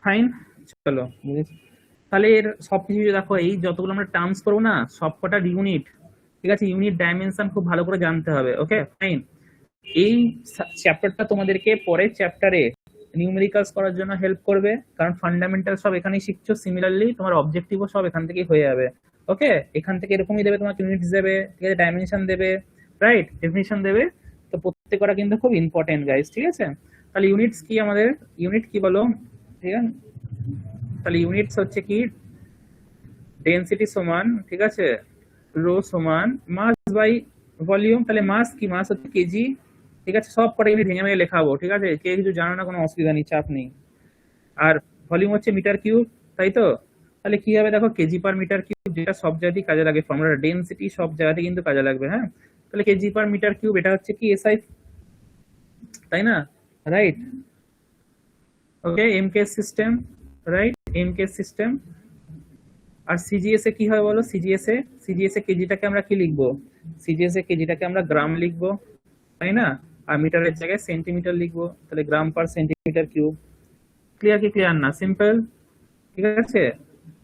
Speaker 1: ফাইন। চলো বুঝেছি। তাহলে এর সবকিছু দেখো, এই যতগুলো আমরা টার্মস করবো না, সবকটার ইউনিট, ঠিক আছে, ইউনিট ডাইমেনশন খুব ভালো করে জানতে হবে, ওকে, ফাইন। এই চ্যাপ্টারটা তোমাদেরকে পরের চ্যাপ্টারে নিউমেরিক্যালস করার জন্য হেল্প করবে, কারণ ফান্ডামেন্টাল সব এখানেই শিখছো, সিমিলারলি তোমার অবজেক্টিভও সব এখান থেকেই হয়ে যাবে, ওকে। এখান থেকে এরকমই দেবে, তোমাকে ইউনিটস দেবে, ঠিক আছে, ডাইমেনশন দেবে, রাইট, ডেফিনিশন দেবে, তো প্রত্যেকটা কিন্তু খুব ইম্পর্টেন্ট গাইস, ঠিক আছে। তাহলে ইউনিটস কি আমাদের, ইউনিট কি বলো, ঠিক আছে, তাহলে ইউনিটস হচ্ছে কি ডেনসিটি সমান, ঠিক আছে, রো সমান মাস বাই ভলিউম। তাহলে মাস কি, মাস হচ্ছে কেজি, ঠিক আছে, সব কটা ইউনিট ভেঙে ভেঙে লেখাবো, ঠিক আছে, কে কিছু জানো না কোনো অসুবিধা নেই, চাপ নেই। আর ভলিউম হচ্ছে মিটার কিউব, তাই তো। তাহলে কি হবে দেখো, কেজি পার মিটার কিউব, যেটা সব জায়গাতেই কাজে লাগে ফর্মুলাটা, ডেনসিটি সব জায়গাতে কিন্তু কাজে লাগবে, হ্যাঁ। তাহলে কেজি পার মিটার কিউব এটা হচ্ছে কি এসআই, তাই না, right. Okay, MKS system, right, MKS system. আর সিজিএস এ কি হয় বলো, সিজিএস এ কেজিটাকে আমরা কি লিখবো, সিজিএস এ কেজিটাকে আমরা গ্রাম লিখবো, তাই না, আর মিটারের জায়গায় সেন্টিমিটার লিখবো, তাহলে গ্রাম পার সেন্টিমিটার কিউব। ক্লিয়ার কি ক্লিয়ার না, সিম্পল, ঠিক আছে।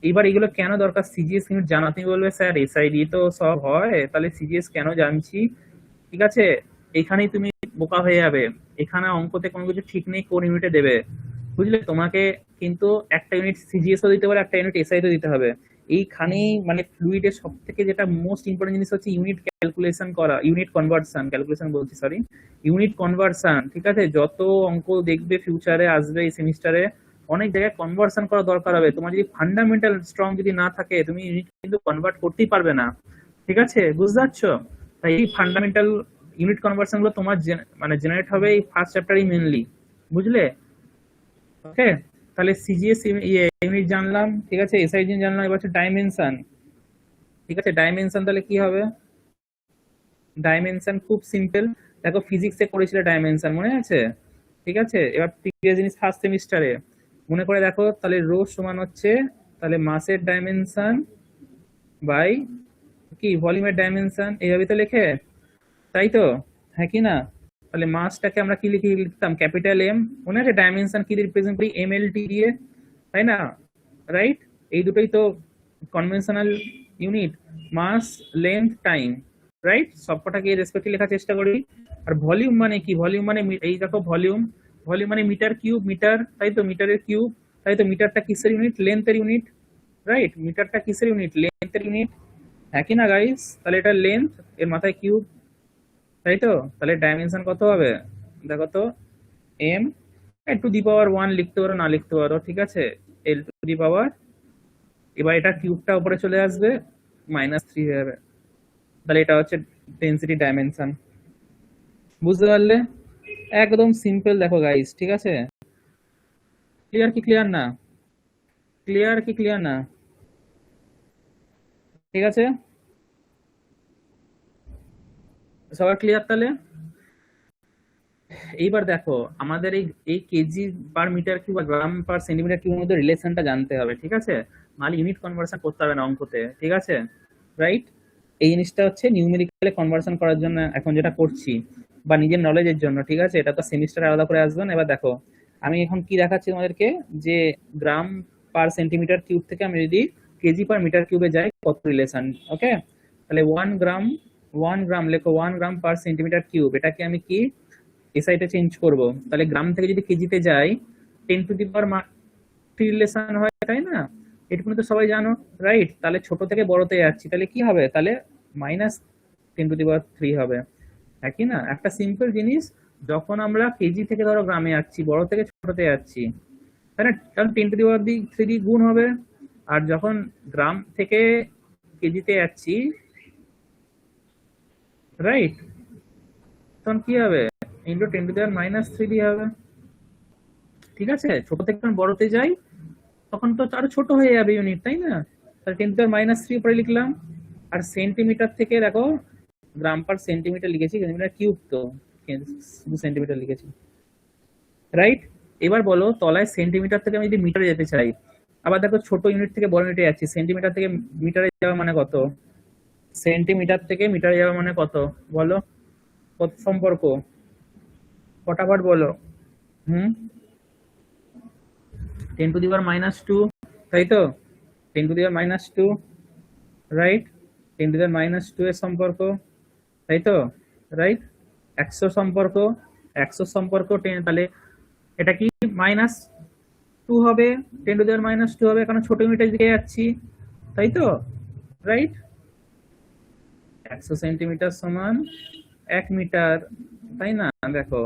Speaker 1: এবার এগুলো কেন দরকার, সিজিএস ইউনিট জানা, তুমি বলবে স্যার এসআইডি তো সব হয়, তাহলে সিজিএস কেন জানছি, ঠিক আছে। এখানেই তুমি বোকা হয়ে যাবে, এখানে অঙ্কতে কোনো কিছু ঠিক নেই কোন ইউনিটে দেবে, বুঝলে। তোমাকে কিন্তু একটা ইউনিট সিজিএসও দিতে পারে, একটা ইউনিট এসআই তো দিতে হবে। এইখানেই মানে ফ্লুইডের সব থেকে যেটা মোস্ট ইম্পর্টেন্ট জিনিস হচ্ছে ইউনিট ক্যালকুলেশন করা, ইউনিট কনভার্সন, ক্যালকুলেশন বলছি সরি, ইউনিট কনভার্সন, ঠিক আছে। যত অঙ্ক দেখবে ফিউচারে আসবে এই সেমিস্টারে, অনেক জায়গায় কনভার্সন করা দরকার হবে। তোমার যদি ফান্ডামেন্টাল স্ট্রং যদি না থাকে, তুমি ইউনিট কিন্তু কনভার্ট করতেই পারবে না, ঠিক আছে, বুঝতে পারছো। তাই এই ফান্ডামেন্টাল ইউনিট কনভার্সন গুলো তোমার মানে জেনারেট হবে এই ফার্স্ট চ্যাপ্টারই মেনলি, বুঝলে। ওকে, তাহলে সিজিএস ইউনিট জানলাম, ঠিক আছে, এসআই জানলাম, এবার হচ্ছে ডাইমেনশন, ঠিক আছে। ডাইমেনশন তাহলে কি হবে, ডাইমেনশন খুব সিম্পল, দেখো ফিজিক্সে করেছিল ডাইমেনশন, মনে আছে, ঠিক আছে। এবার প্রিভিয়াস জিনিস ফার্স্ট সেমিস্টারে মনে করে দেখো, তাহলে রো সমান হচ্ছে তাহলে মাসের ডাইমেনশন বাই কি ভলিউমের ডাইমেনশন, এইভাবে তো লেখে, তাই তো, হ্যাঁ কি না। তাহলে মাসটাকে আমরা কি লিখতাম ক্যাপিটাল এম, মনে আছে ডাইমেনশন কি রিপ্রেজেন্ট করি এমএলটি দিয়ে, তাই না, রাইট। এই দুটোই তো কনভেনশনাল ইউনিট, মাস লেন্থ টাইম, রাইট, সবকটাকে রেসপেক্টলি লেখার চেষ্টা করি। আর ভলিউম মানে কি, ভলিউম মানে এই দেখো ভলিউম, ভলিউম মানে মিটার কিউব, মিটার, তাই তো, মিটারের কিউব, তাই তো। মিটারটা কিসের ইউনিট, লেন্থের ইউনিট, রাইট, মিটারটা কিসের ইউনিট, লেন্থের ইউনিট, হ্যাঁ কি না গাইস। তাহলে এটা লেন্থ, এর মাথায় কিউব, তাই তো। তাহলে ডাইমেনশন কত হবে দেখো তো, এম টু দি পাওয়ার 1 লিখতে পারো, না লিখতে পারো, ঠিক আছে, এল টু দি পাওয়ার, এবার এটা কিউবটা উপরে চলে আসবে, -3 হয়ে যাবে। তাহলে এটা হচ্ছে ডেনসিটি ডাইমেনশন, বুঝতে পারলে, একদম সিম্পল দেখো গাইস, ঠিক আছে। ক্লিয়ার কি ক্লিয়ার না, ক্লিয়ার কি ক্লিয়ার না, ঠিক আছে, সবার ক্লিয়ার তাহলে। এইবার দেখো আমাদের এই কেজি পার মিটার কিউব বা গ্রাম পার সেন্টিমিটার কিউবের মধ্যে রিলেশনটা জানতে হবে, ঠিক আছে, নাহলে ইউনিট কনভার্সন করতে হবে না অঙ্কতে, ঠিক আছে, রাইট। এই জিনিসটা হচ্ছে নিউমেরিক্যালে কনভার্সন করার জন্য এখন যেটা করছি, বা নিজের নলেজের জন্য, ঠিক আছে, এটা তো সেমিস্টারে আলাদা করে আসবে না। এবার দেখো আমি এখন কি দেখাচ্ছি তোমাদেরকে, যে গ্রাম পার সেন্টিমিটার কিউব থেকে আমি যদি কেজি পার মিটার কিউবে যাই কত রিলেশন, ওকে। তাহলে 1 গ্রাম লেখো, 1 গ্রাম পার সেন্টিমিটার কিউব, এটাকে আমি কি এসআইটা চেঞ্জ করব, তাহলে গ্রাম থেকে যদি কেজিতে যাই 10 টু দি পাওয়ার 3 রিলেশন হয়, তাই না, এটুকু তো সবাই জানো, রাইট। তাহলে ছোট থেকে বড়তে যাচ্ছি, তাহলে কি হবে, তাহলে -10 টু দি পাওয়ার 3 হবে, হ্যাঁ কি না। একটা সিম্পল জিনিস, যখন আমরা কেজি থেকে ধরো গ্রামে যাচ্ছি, বড় থেকে ছোটতে যাচ্ছি, তাই না, কারণ 10 টু দি পাওয়ার 3 গুণ হবে। আর যখন গ্রাম থেকে কেজিতে যাচ্ছি, রাইট, তখন কি হবে, ইন্টু 10 টু দি পাওয়ার -3 হবে, ঠিক আছে। ছোট থেকে যখন বড়তে যাই তখন তো আরো ছোট হয়ে যাবে ইউনিট, তাই না। তাহলে 10 টু দি পাওয়ার -3 উপরে লিখলাম। আর সেন্টিমিটার থেকে দেখো, গ্রাম পার সেন্টিমিটার লিখেছি, সেন্টিমিটার কিউব তো শুধু সেন্টিমিটার লিখেছি, রাইট। এবার বলো তলায় সেন্টিমিটার থেকে আমি যদি মিটারে যেতে চাই, আবার দেখো ছোট ইউনিট থেকে বড় ইউনিটে যাচ্ছি, সেন্টিমিটার থেকে মিটারে যাওয়া মানে কত, সেন্টিমিটার থেকে মিটারে যাওয়া মানে কত বলো, কত সম্পর্ক, ফটাফট বলো। 10 টু দি পাওয়ার -2, তাই তো, 10 to the power -2, right, 10 to the power -2 এর সম্পর্ক, তাই তো, রাইট। 100 সম্পর্ক, 100 সম্পর্ক 10, তাহলে এটা কি -2 হবে, 10 টু দি পাওয়ার -2 হবে, কারণ ছোট ইউনিটের দিকে যাচ্ছি, তাই তো, রাইট। 100 সেন্টিমিটার সমান 1 মিটার, তাই না, দেখো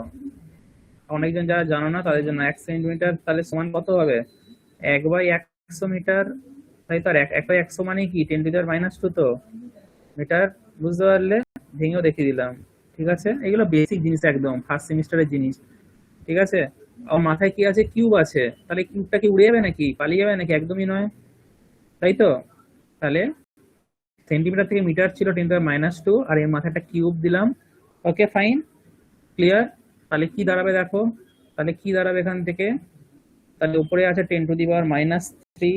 Speaker 1: অনেকজন যারা জানো না তাদের জন্য 1 সেন্টিমিটার তাহলে সমান কত হবে? 1/100 মিটার, তাই তো। আর 1/100 মানে কি 10⁻², তো মিটার। বুঝতে পারলে? ভেঙেও দেখিয়ে দিলাম। ঠিক আছে, এগুলো বেসিক জিনিস, একদম ফার্স্ট সেমিস্টারের জিনিস। ঠিক আছে, আর মাথায় কি আছে? কিউব আছে। তাহলে কিউবটা কি উড়ে যাবে নাকি, পালিয়ে যাবে নাকি? একদমই নয়, তাই তো। তাহলে সেন্টিমিটার থেকে মিটার ছিল 10⁻², আর এর মাথায় একটা কিউব দিলাম। ওকে, ফাইন, ক্লিয়ার। তাহলে কি দাঁড়াবে দেখো, তাহলে কি দাঁড়াবে এখান থেকে? তাহলে উপরে আছে 10⁻³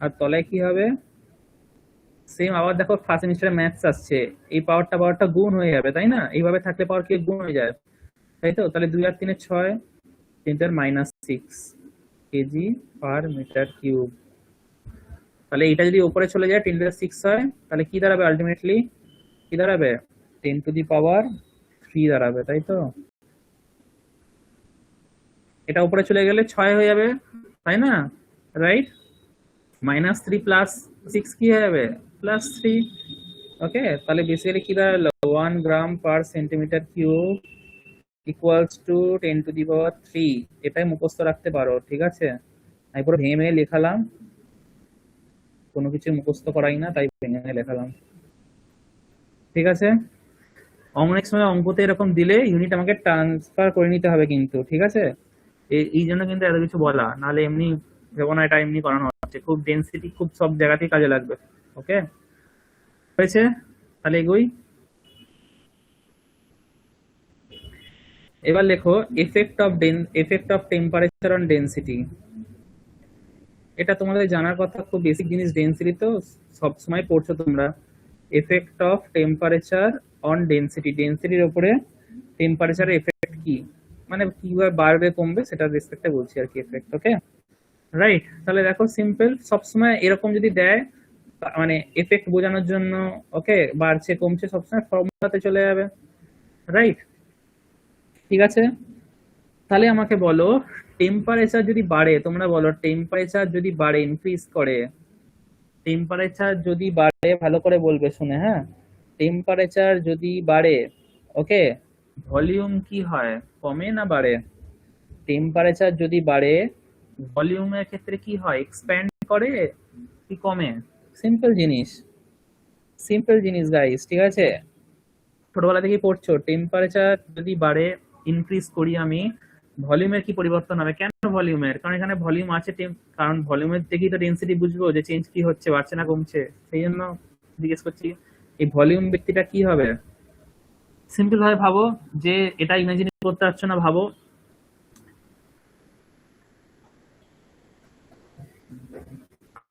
Speaker 1: আর তলায় কি হবে? সেম। আবার দেখো ফার্স্ট সেমিস্টারে ম্যাথস আসছে, এই পাওয়ারটা গুণ হয়ে যাবে, তাই না? এইভাবে থাকলে পাওয়ার কি গুণ হয়ে যায়, তাই তো। তাহলে 2 আর 3 6, 10⁻6 কেজি পার মিটার কিউব। তাহলে এটা যদি উপরে চলে যায় 10⁻6 হয়, তাহলে কি দাঁড়াবে আলটিমেটলি? কি দাঁড়াবে? 10⁻³ দাঁড়াবে, তাই তো। এটা উপরে চলে গেলে 6 হয়ে যাবে, তাই না? রাইট। -3 + 6 কি হয়ে যাবে? +3। ওকে, তাহলে বেসিক্যালি কি দাঁড়ালো? 1 gram per centimetre cube equals to 10⁻³ এটাই মুখস্থ রাখতে পারো, ঠিক আছে। আমি পুরো ভেঙে ভেঙে লেখালাম, কোনো কিছু মুখস্থ করাই না, তাই ভেঙে ভেঙে লেখালাম। ঠিক আছে, অনেক সময় অঙ্কতে এরকম দিলে ইউনিট আমাকে ট্রান্সফার করে নিতে হবে কিন্তু, ঠিক আছে। এই জন্য কিন্তু এত কিছু বলা, নাহলে এমনি ভেবো না এটা এমনি করানো হচ্ছে। খুব ডেন্সিটি খুব সব জায়গাতেই কাজে লাগবে। ওকে, হয়েছে? তাহলে এগোই। এবার লেখো effect of temperature on density. এটা তোমাদের জানার কথা, খুব বেসিক জিনিস। ডেন্সিটি তো সবসময় পড়ছো তোমরা। Effect of temperature on density, ডেন্সিটির উপরে টেম্পারেচারের এফেক্ট কি, মানে কিভাবে বাড়বে কমবে সেটার রেসপেক্টে বলছি আর কি, এফেক্ট। ওকে, রাইট। তাহলে দেখো সিম্পল, সবসময় এরকম যদি দেয় মানে এফেক্ট বোঝানোর জন্য, ওকে, বাড়ছে কমছে সবসময় ফর্মুলাতে চলে যাবে, রাইট। ঠিক আছে, তাহলে আমাকে বলো টেম্পারেচার যদি বাড়ে, তোমরা বলো টেম্পারেচার যদি বাড়ে, ইনক্রিজ করে, টেম্পারেচার যদি বাড়ে, ভালো করে বলবে শুনে, হ্যাঁ। টেম্পারেচার যদি বাড়ে, ওকে, ভলিউম কি হয়, কমে না বাড়ে? টেম্পারেচার যদি বাড়ে, ভলিউমের ক্ষেত্রে কি হয়, এক্সপ্যান্ড করে কি কমে? সিম্পল জিনিস, সিম্পল জিনিস গাইস, ঠিক আছে। ছোটবেলা থেকেই পড়ছো, টেম্পারেচার যদি বাড়ে, ইনক্রিজ করি আমি, ভলিউমের কি পরিবর্তন হবে? কেন ভলিউমের? কারণ এখানে ভলিউম আছে, কারণ ভলিউমের দেখেই তো ডেন্সিটি বুঝবো যে চেঞ্জ কি হচ্ছে, বাড়ছে না কমছে, সেই জন্য জিজ্ঞেস করছি। এই ভলিউম ব্যক্তিটা কি হবে? সিম্পল ভাবে ভাবো, যে এটা ইমাজিন করতে পারছো না, ভাবো।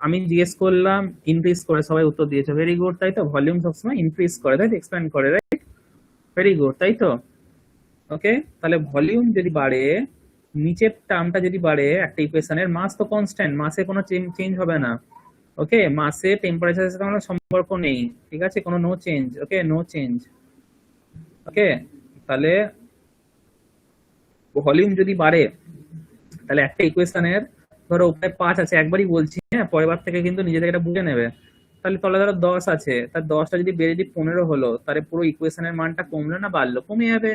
Speaker 1: আমি জিজ্ঞেস করলাম, ইনক্রিজ করে, সবাই উত্তর দিয়েছে, ভেরি গুড, তাই তো। ভলিউম সবসময় ইনক্রিজ করে, তাই তো, এক্সপ্যান্ড করে, রাইট। ভেরি গুড, তাই তো। ওকে, তাহলে ভলিউম যদি বাড়ে, নিচের টার্মটা যদি বাড়ে, একটা ইকুয়েশনের মাস তো কনস্ট্যান্ট, মাসে কোনো চেঞ্জ হবে না। ওকে, মাসে টেম্পারেচারের সাথে কোনো সম্পর্ক নেই, ঠিক আছে, কোনো নো চেঞ্জ। ওকে, নো চেঞ্জ। ওকে, তাহলে ভলিউম যদি বাড়ে, তাহলে একটা ইকুয়েশনের ধরো উপরে 5 আছে, একবারই বলছি, হ্যাঁ, পরের বার থেকে কিন্তু নিজে থেকে এটা বুঝে নেবে। তাহলে তলে ধরো 10 আছে, তার 10টা যদি বেড়ে যদি 15 হলো, তাহলে পুরো ইকুয়েশনের মানটা কমলো না বাড়লো? কমে যাবে।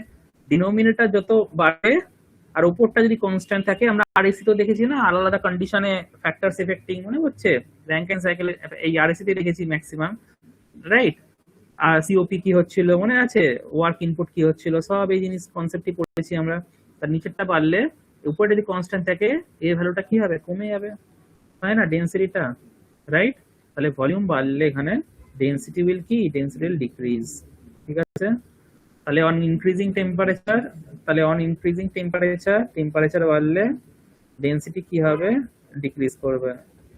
Speaker 1: ডিনোমিনেটর যত বাড়ে আর উপরটা যদি কনস্ট্যান্ট থাকে, আমরা আরএসি তো দেখেছি না, আলাদা আলাদা কন্ডিশনে ফ্যাক্টরস এফেক্টিং, মনে হচ্ছে র্যাঙ্কিন সাইকেল, এই আরএসি তে দেখেছি ম্যাক্সিমাম, রাইট। আর সিওপি কি হচ্ছিল মনে আছে, ওয়ার্ক ইনপুট কি হচ্ছিল, সব এই জিনিস কনসেপ্টই পড়েছি আমরা। তার নিচেরটা বাড়লে, উপরে যদি কনস্ট্যান্ট থাকে, এর ভ্যালুটা কি হবে, কমে যাবে, তাই না, ডেন্সিটিটা, রাইট। তাহলে ভলিউম বাড়লে এখানে ডেন্সিটি উইল কি, ডেন্সিটি উইল ডিক্রিজ, ঠিক আছে। তাহলে অন ইনক্রিজিং টেম্পারেচার, তাহলে অন ইনক্রিজিং টেম্পারেচার বাড়লে ডেন্সিটি কি হবে, ডিক্রিজ করবে,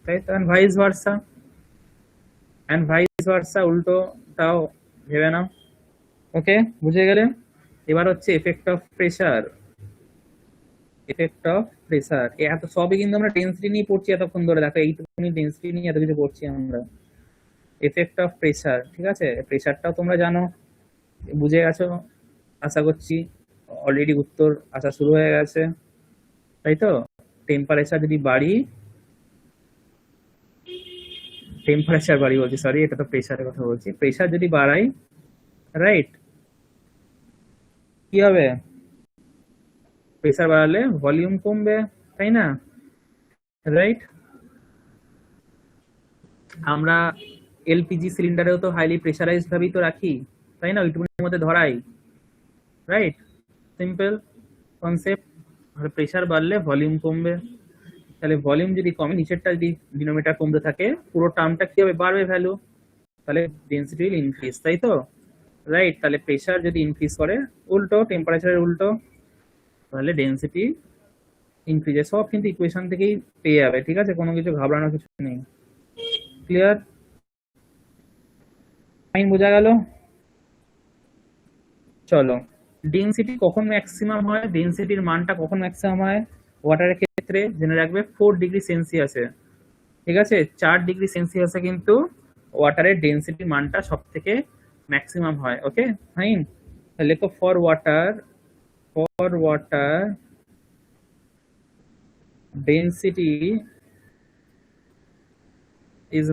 Speaker 1: তাই তো। এন্ড ভাইস ভার্সা উল্টোটাও ভেবে নাও। ওকে, বুঝে গেলে? এবার হচ্ছে effect of pressure. Effect of pressure, এত সবই কিন্তু আমরা ডেন্সিটি নিয়ে পড়ছি এতক্ষণ ধরে, দেখো এইটুকুনি ডেন্সিটি নিয়ে এত কিছু পড়ছি আমরা। এফেক্ট অফ প্রেসার, ঠিক আছে। প্রেসারটাও তোমরা জানো, বুঝে গেছো আশা করছি, অলরেডি উত্তর আসা শুরু হয়ে গেছে, তাই তো। টেম্পারেচার যদি বাড়ি, বলছি, সরি, এটা তো প্রেসারের কথা বলছি। প্রেসার যদি বাড়াই, রাইট, কি হবে? প্রেসার বাড়ালে ভলিউম কমবে, তাই না? রাইট। আমরা এলপিজি সিলিন্ডারেও তো হাইলি প্রেসারাইজড ভাবেই তো রাখি, তাই না? ওইটুকুর মধ্যে ধরাই, রাইট? Simple concept. প্রেসার বাড়লে ভলিউম কমবে, তাহলে ভলিউম যদি কমে, নিচেরটা যদি ডিনোমিনেটর কমতে থাকে, পুরো টার্মটা কি হবে? বাড়বে ভ্যালু, তাহলে ডেন্সিটি উইল ইনক্রিজ, তাই তো? রাইট। তাহলে প্রেসার যদি ইনক্রিজ করে, উল্টো টেম্পারেচারের উল্টো, তাহলে ডেন্সিটি ইনক্রিজে। সব কিন্তু ইকুয়েশন থেকেই পেয়ে যাবে, ঠিক আছে? কোনো কিছু ঘাবড়ানোর কিছু নেই। ক্লিয়ার? ফাইন, বোঝা গেল? চলো, ডেন্সিটি কখন ম্যাক্সিমাম হয়, ডেন্সিটির মানটা কখন ম্যাক্সিমাম হয় ওয়াটারের ক্ষেত্রে? জেনে রাখবে 4 ডিগ্রি সেলসিয়াসে, ঠিক আছে? 4 ডিগ্রি সেলসিয়াসে কিন্তু ওয়াটারের ডেন্সিটির মানটা সব থেকে ম্যাক্সিমাম হয়। ওকে ফাইন, লেখো for water density is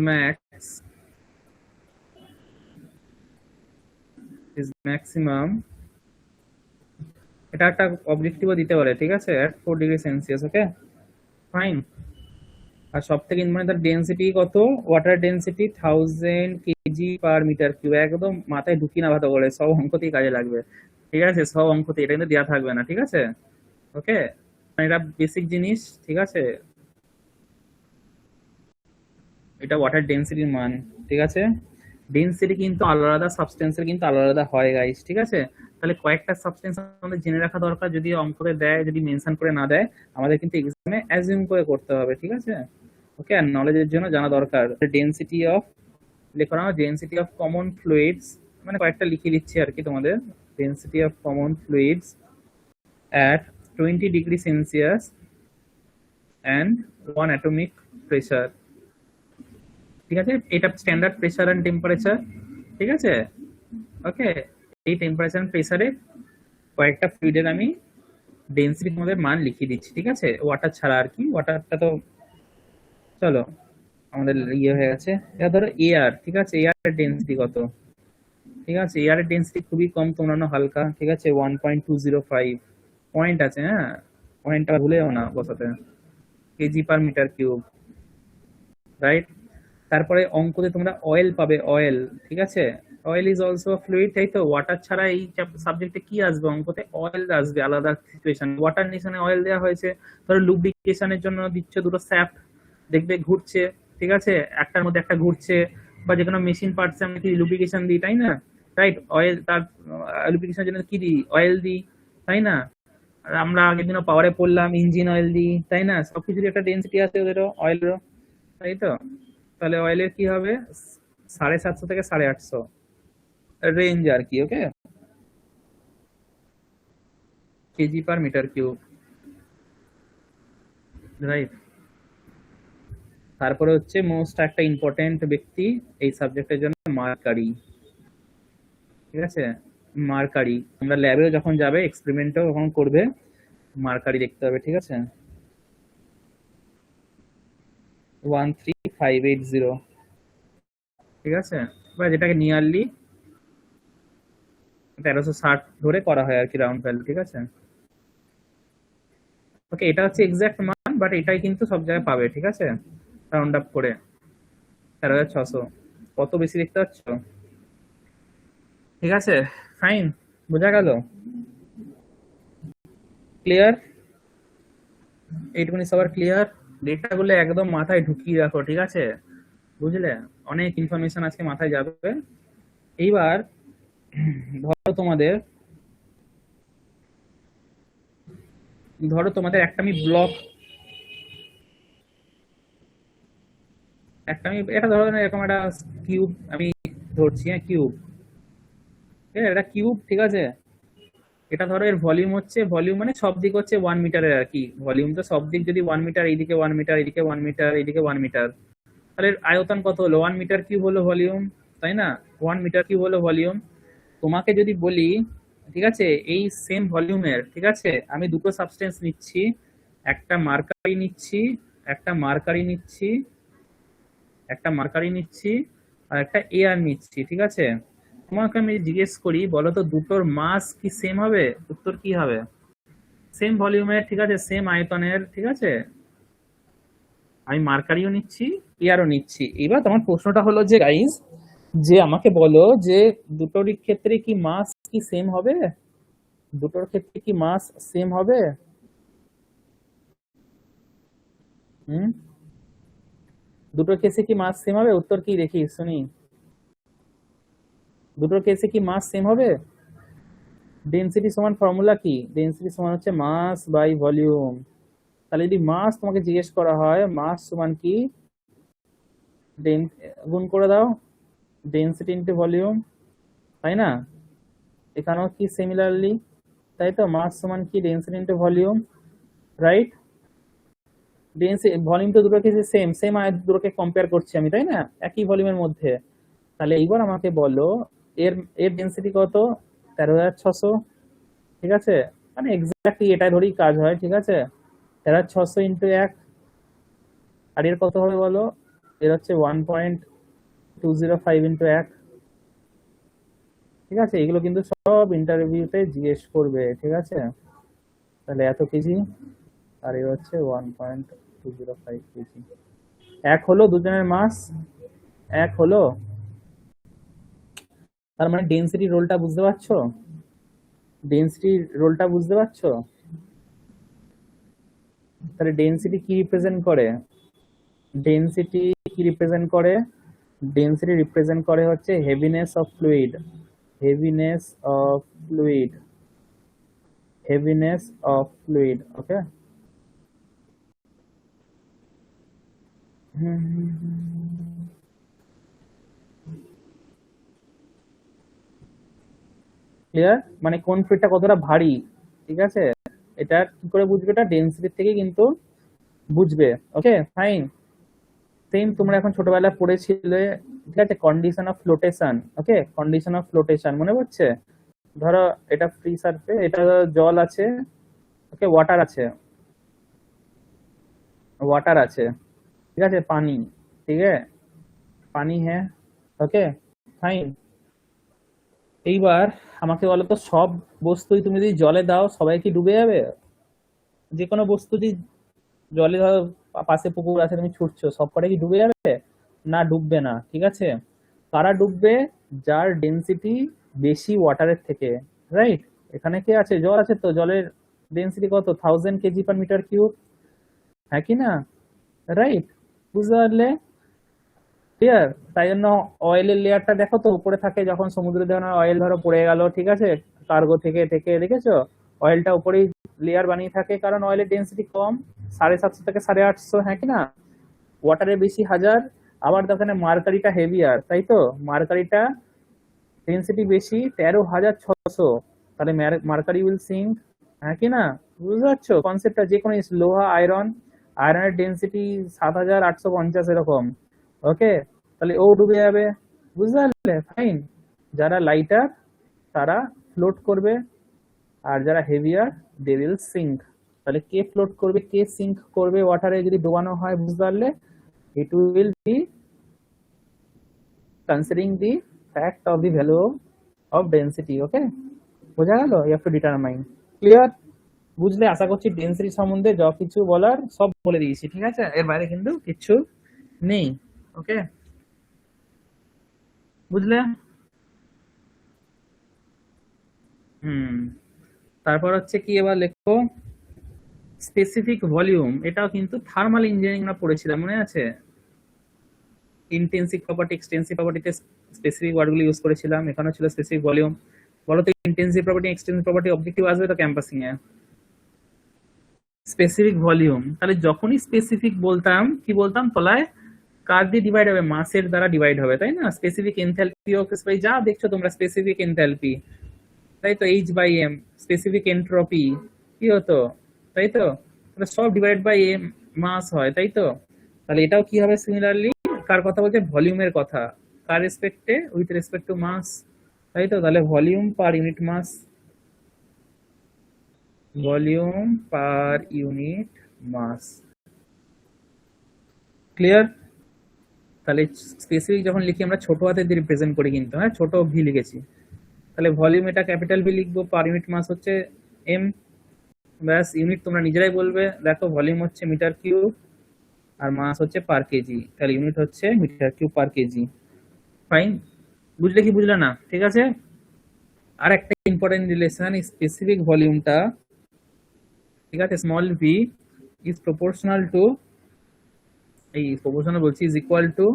Speaker 1: maximum. এটা একটা অবজেক্টিভও দিতে পারে, ঠিক আছে? At 4 degree Celsius. Okay fine. আর সব থেকে ইম্পর্টেন্ট, ডেন্সিটি কত? Water density 1000 kg per metre cube. একদম মাথায় ঢুকি না ভালো করে, সব অঙ্কতেই কাজে লাগবে, ঠিক আছে? সব অঙ্কতে, এটা কিন্তু দেওয়া থাকবে না, ঠিক আছে? ওকে, এটা বেসিক জিনিস, ঠিক আছে? এটা ওয়াটার ডেন্সিটির মান, ঠিক আছে? ডেন্সিটি কিন্তু আলাদা আলাদা সাবস্টেন্সের কিন্তু আলাদা আলাদা হয় গাইস, ঠিক আছে? তাহলে কয়েকটা সাবস্টেন্স আমাদের জেনে রাখা দরকার, যদি অঙ্কতে দেয়, যদি মেনশন করে না দেয়, আমাদের কিন্তু এক্সামে অ্যাজিউম করে করতে হবে, ঠিক আছে? ওকে, আর নলেজের জন্য জানা দরকার। ডেন্সিটি অফ, লেখো না, ডেন্সিটি অফ কমন ফ্লুইডস, মানে কয়েকটা লিখে দিচ্ছি আর কি তোমাদের। Density of common fluids at 20 degree Celsius and 1 atomic pressure, ঠিক আছে? এটা স্ট্যান্ডার্ড প্রেসার এন্ড টেম্পারেচার, ঠিক আছে? ওকে, এই টেম্পারেচার এন্ড প্রেসারে কয়েকটা ফ্লুইডের আমি ডেন্সিটি তোমাদের মান লিখিয়ে দিচ্ছি, ঠিক আছে? ওয়াটার ছাড়া আর কি, ওয়াটারটা তো চলো আমাদের ইয়ে হয়ে গেছে। এটা ধরো এয়ার, ঠিক আছে? এয়ারের ডেন্সিটি কত? ঠিক আছে, এয়ারের ডেন্সিটি খুবই কম, তোমরা না হালকা, ঠিক আছে? 1.205 পয়েন্ট আছে, হ্যাঁ? পয়েন্টটা ভুলে যাও না বসাতে, kg per metre cube, right? তারপরে অঙ্কতে তোমরা অয়েল পাবে, অয়েল, ঠিক আছে? অয়েল ইজ অলসো ফ্লুইড, তাই তো? ওয়াটার ছাড়া এই সাবজেক্টে কি আসবে অঙ্কতে? অয়েল আসবে, আলাদা সিচুয়েশন। ওয়াটার নিশনে অয়েল দেওয়া হয়েছে, ধরো লুব্রিকেশনের জন্য দিচ্ছ দুটো স্যাপ, দেখবে ঘুরছে, ঠিক আছে? একটার মধ্যে একটা ঘুরছে, বা যে কোনো মেশিন পার্টসে আমরা কি লুব্রিকেশন দিই, তাই না? রাইট, অয়েল, তার লুব্রিকেশনের জন্য কি দিই? অয়েল দিই, তাই না? আর আমরা আগের দিনও পাওয়ারে পড়লাম, ইঞ্জিন অয়েল দিই, তাই না? সবকিছুরই একটা ডেন্সিটি আছে ওদেরও, অয়েলেরও, তাই তো? তাহলে অয়েলের কি হবে? 750 থেকে 850 রেঞ্জ আর কি। Okay, kg per metre cube, right? তারপরে হচ্ছে মোস্ট একটা ইম্পর্টেন্ট ব্যক্তি এই সাবজেক্টের জন্য, মার্কারি, ঠিক আছে? মার্কারি, তোমরা ল্যাবেও যখন যাবে, এক্সপেরিমেন্টও যখন করবে, মার্কারি দেখতে হবে, ঠিক আছে? 13580, ঠিক আছে? বা যেটাকে নিয়ারলি 1360 ধরে করা হয় আর কি, রাউন্ড ভ্যালু, ঠিক আছে? ওকে, এটা হচ্ছে এক্সাক্ট মান, বাট এটাই কিন্তু সব জায়গায় পাবে, ঠিক আছে? রাউন্ড আপ করে 13,600, কত বেশি দেখতে পাচ্ছ? ঠিক আছে, ফাইন, বোঝা গেল? ক্লিয়ার? এইটুকুনি সবার ক্লিয়ার? ডেটাগুলো একদম মাথায় ঢুকিয়ে রাখো, ঠিক আছে? বুঝলে, অনেক ইনফরমেশন আজকে মাথায় যাবে। এইবার ধরো তোমাদের একটা আমি ব্লক, এটা ধরো এরকম একটা কিউব আমি ধরছি, হ্যাঁ? কিউব, এটা কিউব, ঠিক আছে? এটা ধরো এর ভলিউম হচ্ছে, ভলিউম মানে সব দিক হচ্ছে 1 মিটারের আর কি। ভলিউম তো সব দিক যদি 1 মিটার, এইদিকে 1 মিটার, এদিকে 1 মিটার, এইদিকে 1 মিটার, তাহলে আয়তন কত হলো? 1 মিটার কিউব হলো ভলিউম, তাই না? 1 মিটার কিউব হলো ভলিউম। তোমাকে যদি বলি, ঠিক আছে, এই সেম ভলিউমের, ঠিক আছে, আমি দুটো সাবস্টেন্স নিচ্ছি, একটা মার্কারি নিচ্ছি, একটা মার্কারি নিচ্ছি, একটা মার্কারি নিচ্ছি, আর একটা এয়ার নিচ্ছি, ঠিক আছে? তোমাকে আমি জিজ্ঞেস করি, বলো তো দুটোর মাস কি সেম হবে? উত্তর কি হবে? সেম ভলিউমের, ঠিক আছে, সেম আয়তনের, ঠিক আছে, আমি মার্কারিও নিচ্ছি, এয়ারও নিচ্ছি। এবার তোমার প্রশ্নটা হলো যে গাইস, যে আমাকে বলো যে দুটোরই ক্ষেত্রে কি মাস কি সেম হবে, দুটোর ক্ষেত্রে কি মাস সেম হবে? হুম, দুটোর কেসে কি মাস সেম হবে? উত্তর কি দেখি শুনি। দুটোর কেসে কি মাস সেম হবে? ডেনসিটি সমান ফর্মুলা কি? ডেনসিটি সমান হচ্ছে মাস বাই ভলিউম। তাহলে যদি মাস তোমাকে জিজ্ঞেস করা হয়, মাস সমান কি, গুণ করে দাও ডেনসিটি ইনটু ভলিউম, তাই না? এখানেও কি সিমিলারলি, তাই তো, মাস সমান কি density into volume, right? Density volume তো দুটো কেসে সেম সেম, দুটোকে কম্পেয়ার করছি আমি, তাই না, একই ভলিউমের মধ্যে। তাহলে এইবার আমাকে বলো এর এর ডেনসিটি কত? 13,600, ঠিক আছে, মানে এক্স্যাক্টলি এটা ধরেই কাজ হয়, ঠিক আছে। 13,600 ইন্টু 1, আর এর কত হবে বলো? এর হচ্ছে 1.205 ইন্টু 1, ঠিক আছে। এগুলো কিন্তু সব ইন্টারভিউতে জিজ্ঞেস করবে, ঠিক আছে। তাহলে এত কেজি, আর এর হচ্ছে 1.205 কেজি। এক হলো দুজনের মাস, এক হলো। তার মানে ডেনসিটি রোলটা বুঝতে পারছো? ডেনসিটি রোলটা বুঝতে পারছো? তাহলে ডেনসিটি কি রিপ্রেজেন্ট করে? ডেনসিটি কি রিপ্রেজেন্ট করে? ডেনসিটি রিপ্রেজেন্ট করে হচ্ছে heaviness of fluid, heaviness of fluid, heaviness of fluid, okay. Clear? মানে কোন ফ্লুইডটা কতটা ভারী, ঠিক আছে, এটা কি করে বুঝবে? এটা ডেনসিটি থেকে কিন্তু বুঝবে, ওকে ফাইন। সেম তোমরা এখন ছোটবেলায় পড়েছিলে, ঠিক আছে, condition of flotation, okay, condition of flotation মনে পড়ছে? ধরো এটা ফ্রি সারফেস, এটা জল আছে, ওকে, ওয়াটার আছে, ওয়াটার আছে, ঠিক আছে, পানি, ঠিক আছে, পানি হ্যাঁ, ওকে ফাইন। এইবার আমাকে বলো তো, সব বস্তুই তুমি যদি জলে দাও সবাই কি ডুবে যাবে? যে কোনো বস্তু যদি জলে, ধরো পাশে পুকুর আছে, তুমি ছুটছো, সব কটা কি ডুবে যাবে? না, ডুববে না, ঠিক আছে। কারা ডুববে? যার ডেনসিটি বেশি ওয়াটারের থেকে, রাইট। এখানে কি আছে? জল আছে, তো জলের ডেনসিটি কত? 1000 kg/m3, হ্যাঁ কি না, রাইট? বুঝতে পারলে? ক্লিয়ার? তাই জন্য অয়েলের লেয়ারটা দেখো তো উপরে থাকে, যখন সমুদ্রে যখন অয়েল ধরো পড়ে গেল, ঠিক আছে, কার্গো থেকে থেকে, দেখেছো অয়েলটা উপরেই লেয়ার বানিয়ে থাকে, কারণ অয়েলের ডেন্সিটি কম, 750 থেকে 850, হ্যাঁ কি না, ওয়াটারে বেশি 1000। আবার দোকানে মার্কারিটা হেভিয়ার, তাই তো, মার্কারিটা ডেন্সিটি বেশি 13,600, তাহলে মার্কারি উইল সিঙ্ক, হ্যাঁ কি না। বুঝতে পারছো কনসেপ্টটা? যে কোনো লোহা, আয়রন, আয়রনের ডেন্সিটি 7,850 এরকম, ওকে, তাহলে ও ডুবে যাবে। বুঝতে পারলে? ফাইন। যারা লাইটার তারা ফ্লোট করবে, আর যারা হেভিয়ার দে উইল সিঙ্ক। তাহলে কে ফ্লোট করবে, কে সিঙ্ক করবে ওয়াটারে যদি ডোবানো হয়? বুঝতে পারলে? It will be considering the fact of the value of density, okay. বোঝা গেল? You have to determine. Clear? বুঝলে? আশা করছি ডেন্সিটি সম্বন্ধে যা কিছু বলার সব বলে দিয়েছি, ঠিক আছে, এর বাইরে কিন্তু কিছু নেই, ওকে। বুঝলে? হুম। তারপর হচ্ছে কি, এবার লেখো স্পেসিফিক ভলিউম। এটাও কিন্তু থার্মাল ইঞ্জিনিয়ারিং আমরা পড়েছিলাম, মনে আছে? ইন্টেন্সিভ প্রপার্টি, এক্সটেন্সিভ প্রপার্টিতে স্পেসিফিক ওয়ার্ডগুলো ইউজ করেছিলাম, এখানেও ছিল স্পেসিফিক ভলিউম। বলো তো intensive property, extensive property objective আসবে তো ক্যাম্পাসিং এ। স্পেসিফিক ভলিউম, তাহলে যখনই স্পেসিফিক বলতাম কি বলতাম? তলায় কার দিয়ে ডিভাইড হবে? মাসের দ্বারা ডিভাইড হবে, তাই না। স্পেসিফিক এনথালপি যা দেখছো তোমরা, স্পেসিফিক এনথালপি, তাই তো, H/m। স্পেসিফিক এন্ট্রপি কি হতো? তাই তো, তাহলে সব ডিভাইড বাই এম, মাস হয়, তাই তো। তাহলে এটাও কি হবে সিমিলারলি? কার কথা বলছে? ভলিউমের কথা। কার রেসপেক্টে? উইথ রেসপেক্ট টু মাস, তাই তো। তাহলে ভলিউম পার ইউনিট মাস, ভলিউম পার ইউনিট মাস। ক্লিয়ার? তাহলে স্পেসিফিক যখন লিখি আমরা ছোট হাতে দিয়ে রিপ্রেজেন্ট করি কিন্তু, হ্যাঁ, ছোট ভি লিখেছি। তাহলে ভলিউম এটা ক্যাপিটাল ভি লিখবো, পার ইউনিট মাস হচ্ছে এম, ব্যাস, ইউনিট তোমরা নিজেরাই বলবে। দেখো ভলিউম হচ্ছে মিটার কিউব আর মাস হচ্ছে পার কেজি, তাহলে ইউনিট হচ্ছে metre cube per kg. Fine, বুঝলে কি বুঝলে না? ঠিক আছে। আর একটা ইম্পর্টেন্ট রিলেশন, স্পেসিফিক ভলিউমটা, ঠিক আছে, small v is proportional to, এই প্রপোর্শনাল বলছি, is equal to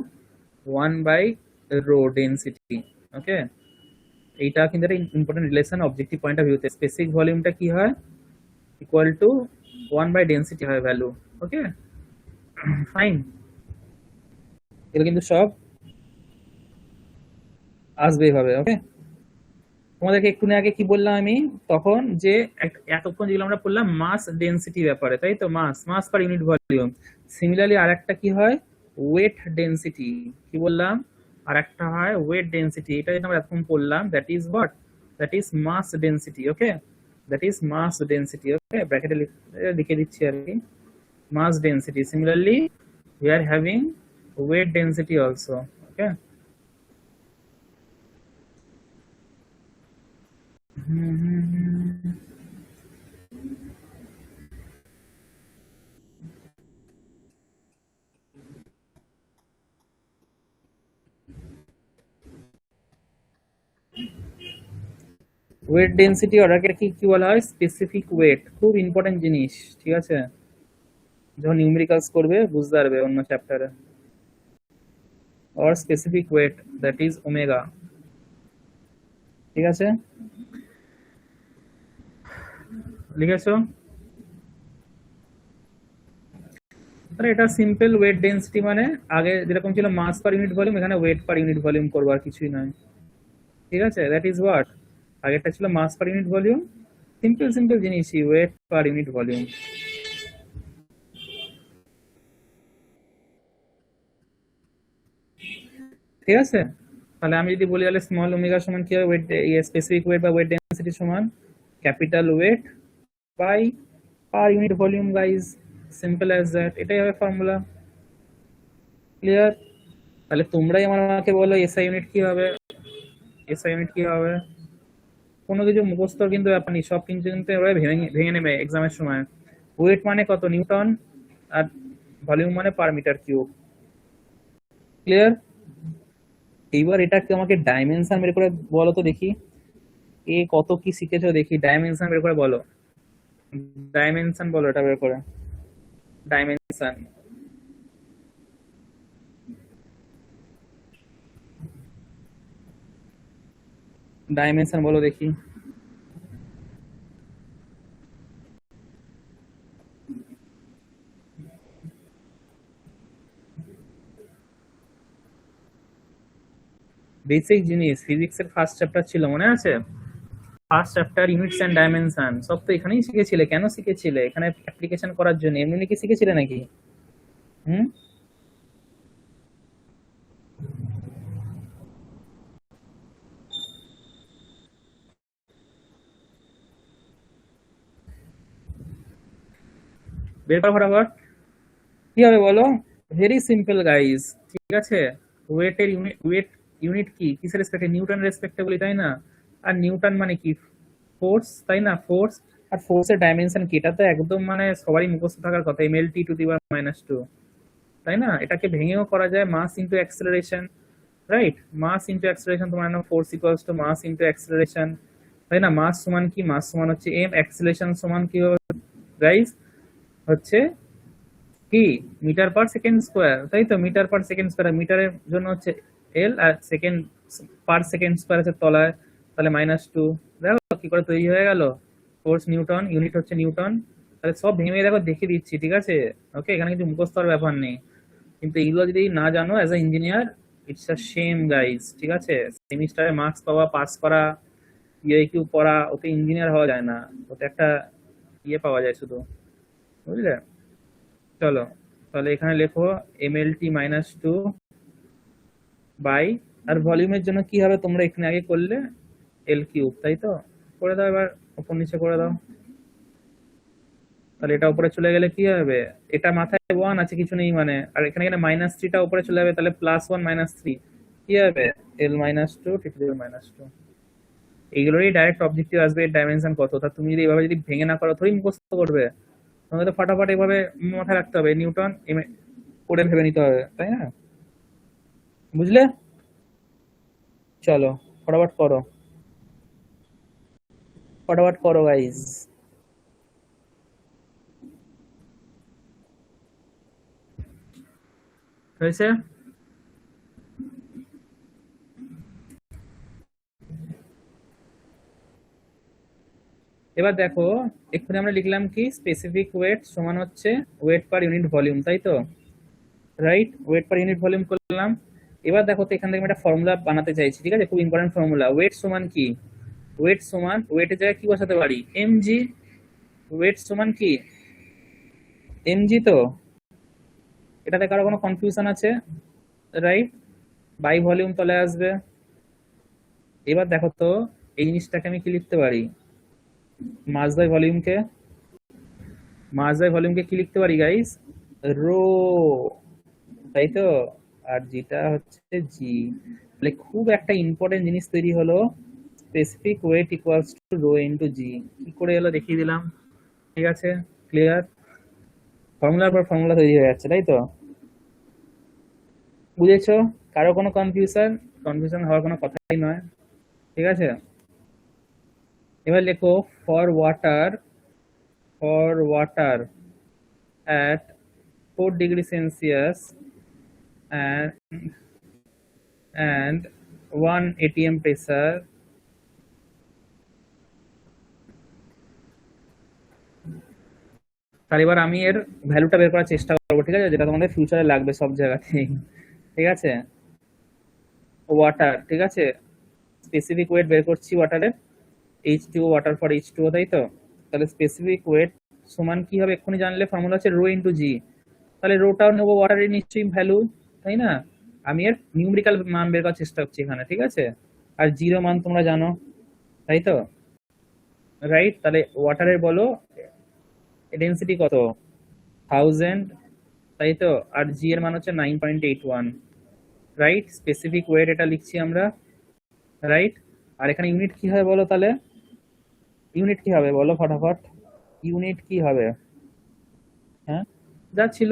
Speaker 1: 1 by rho density. Okay, এইটা কিন্তু একটা important relation objective point of ভিউতে। স্পেসিফিক ভলিউমটা কি হয়, ইকুয়াল টু 1 বাই ডেনসিটি হয় ভ্যালু। ওকে ফাইন, এটা কিন্তু সব আসবে এভাবে। ওকে, তোমাদেরকে একটু আগে কি বললাম আমি তখন, যে এতক্ষণ যেগুলো আমরা পড়লাম মাস ডেনসিটি ব্যাপারে, তাই তো, মাস মাস পার ইউনিট ভলিউম। সিমিলারলি আরেকটা কি হয়, ওয়েট ডেনসিটি। কি বললাম, আরেকটা হয় ওয়েট ডেনসিটি। এটা যেটা আমরা এতক্ষণ পড়লাম, that is what, that is mass density. Okay, that is mass density. Okay, ব্র্যাকেটে লিখে দিচ্ছি আর কি, mass density. Similarly, we are having weight density also. Okay. Weight density ওটাকে কি বলা হয়, স্পেসিফিক ওয়েট। খুব ইম্পর্টেন্ট জিনিস, ঠিক আছে, যখন নিউমেরিক্যালস করবে বুঝতে পারবে অন্য চ্যাপ্টারে। or specific weight, that is omega। ঠিক আছে, লিখেছো? তাহলে এটা সিম্পল ওয়েট ডেনসিটি, মানে আগে যেরকম ছিল মাস পার ইউনিট ভলিউম, এখানে ওয়েট পার ইউনিট ভলিউম করবো, আর কিছুই নয়। ঠিক আছে, দ্যাট ইজ হোয়াট, আগেরটা ছিল mass per unit volume, simple simple জিনিসই, ওয়েট পার ইউনিট ভলিউম। ঠিক আছে, তাহলে আমি যদি বলি তাহলে স্মল ওমেগা সমান কি হবে, ওয়েট, স্পেসিফিক ওয়েট বা ওয়েট ডেনসিটি সমান capital weight by per unit volume guys, simple as that, এটাই হবে ফর্মুলা। ক্লিয়ার? তাহলে তোমরাই আমাকে বলো এসআই ইউনিট কি হবে, এসআই ইউনিট কি হবে। কোনো কিছু মুখস্থ কিন্তু ব্যাপার নেই, সব কিন্তু কিন্তু এভাবে ভেঙে নেবে এক্সামের সময়। ওয়েট মানে কত, নিউটন, আর ভলিউম মানে পার মিটার কিউব। ক্লিয়ার? এইবার এটাকে আমাকে ডাইমেনশন বের করে বলো তো দেখি, এ কত কি শিখেছো দেখি, ডাইমেনশন বের করে বলো, ডাইমেনশন বলো এটা বের করে, ডাইমেনশন। ডাইমেনশন বলো দেখি। বেসিক জিনিস, ফিজিক্সের ফার্স্ট চ্যাপ্টার ছিল, মনে আছে? First chapter units and dimension, সব তো এখানেই শিখেছিলে। কেন শিখেছিলে? এখানে অ্যাপ্লিকেশন করার জন্য, এমনি কি শিখেছিলে নাকি? হুম, বের করা ফটাফট। কি হবে বলো? ভেরি সিম্পল গাইজ, ঠিক আছে। ওয়েটের ইউনিট, ওয়েট ইউনিট কি, কিসের রেসপেক্টে, নিউটন রেসপেক্টে বলি, তাই না? আর নিউটন মানে কি, ফোর্স, তাই না, ফোর্স। আর ফোর্সের ডাইমেনশন কি, এটা তো একদম মানে সবারই মুখস্থ থাকার কথা, mlt⁻², তাই না? এটাকে ভেঙেও করা যায়, mass into acceleration, right? Mass into acceleration, তোমার নাম force equals to mass into acceleration, তাই না? মাস সমান কি, মাস সমান হচ্ছে এম, অ্যাক্সেলারেশন সমান কি গাইজ, হচ্ছে কি, মিটার পার সেকেন্ড স্কোয়ার, তাই তো, মিটার পার সেকেন্ড স্কোয়ার, মিটারের জন্য হচ্ছে এল, আর সেকেন্ড পার সেকেন্ড স্কোয়ার আছে তলায়, তাহলে -2। দেখো কি করে তৈরি হয়ে গেল, ফোর্স নিউটন, ইউনিট হচ্ছে নিউটন। তাহলে সব ভেঙে দেখো, দেখিয়ে দিচ্ছি, ঠিক আছে। ওকে, এখানে কিছু মুখস্থ হওয়ার ব্যাপার নেই, কিন্তু এগুলো যদি না জানো as a engineer, it's a shame guys, ঠিক আছে। সেমিস্টারে মার্কস পাওয়া, পাস করা, ইউ পড়া, ওতে ইঞ্জিনিয়ার হওয়া যায় না, ওতে একটা পাওয়া যায় শুধু, বুঝলে? চলো, তাহলে এখানে লেখো mlt-2 বাই, আর ভলিউমের জন্য কি হবে, তোমরা এখানে আগে করলে এল কিউব, তাই তো, করে দাও এবার, উপর নিচে করে দাও। তাহলে এটা উপরে চলে গেলে কি হবে, এটা মাথায় 1 আছে, কিছু নেই মানে, আর এখানে এখানে -3টা উপরে চলে যাবে, তাহলে +1 -3 কি হবে, l-2 t⁻²। এইগুলোরই ডাইরেক্ট অবজেক্টিভ আসবে, এর ডাইমেনশন কত। তা তুমি যদি এভাবে যদি ভেঙে না করো থোড়ি মুখস্থ করবে, তোমাকে তো ফাটাফাট এভাবে মাথায় রাখতে হবে, নিউটন করে ভেবে নিতে হবে, তাই না? বুঝলে? চলো ফটাফট করো, ফটাফট করো গাইজ। হয়েছে? এবার দেখো, এক্ষুনি আমরা লিখলাম কি স্পেসিফিক ওয়েট সমান হচ্ছে ওয়েট পার ইউনিট ভলিউম, তাই তো? Right, wait per unit volume করলাম। এবার দেখো তো এখান থেকে আমি একটা ফর্মুলা বানাতে চাইছি, ঠিক আছে? খুব ইম্পর্টেন্ট ফর্মুলা। ওয়েট সমান কি? ওয়েট সমান, ওয়েটের জায়গায় কি বসাতে পারি? এমজি। ওয়েট সমান কি? এমজি। তো এটাতে কারো কোনো কনফিউশন আছে? রাইট, বাই ভলিউম তলে আসবে। এবার দেখো তো এই জিনিসটাকে আমি কি লিখতে পারি? মাস বাই ভলিউমকে, মাস বাই ভলিউমকে কি লিখতে পারি গাইস? রো, তাই তো? আর যেটা হচ্ছে জি। তাহলে খুব একটা ইম্পর্টেন্ট জিনিস তৈরি হলো, specific weight equals to rho into g. কি করে এলো দেখিয়ে দিলাম, ঠিক আছে? ক্লিয়ার? ফর্মুলার পর ফর্মুলা তৈরি হয়ে যাচ্ছে, তাই তো? বুঝেছো? কারো কোনো কনফিউশন? কনফিউশন হওয়ার কোনো কথাই নয়, ঠিক আছে? এবার লেখো for water, for water at 4 degree Celsius and 1 atm pressure, তাহলে এবার আমি এর ভ্যালুটা বের করার চেষ্টা করবো, ঠিক আছে? যেটা তোমাদের ফিউচারে লাগবে সব জায়গাতেই, ঠিক আছে? ওয়াটার, ঠিক আছে? স্পেসিফিক ওয়েট বের করছি ওয়াটারের, H2O, ওয়াটার ফর H2O, তাই তো? তাহলে স্পেসিফিক ওয়েট সমান কি হবে এক্ষুনি জানলে, ফর্মুলা হচ্ছে রো ইন্টু জি। তাহলে রোটাও নেবো, ওয়াটারের নিশ্চয়ই ভ্যালু, তাই না? আমি এর নিউমেরিক্যাল মান বের করার চেষ্টা করছি এখানে, ঠিক আছে? আর জিরো মান তোমরা জানো, তাই তো? রাইট, তাহলে ওয়াটারের বলো ডেন্সিটি কত? 1000, তাই তো? আর জি এর মান হচ্ছে 9.81। রাইট, স্পেসিফিক ওয়েট এটা লিখছি আমরা, রাইট? আর এখানে ইউনিট কি হবে বলো তাহলে? ইউনিট কি হবে বলো ফটাফট, ইউনিট কি হবে? হ্যাঁ, যা ছিল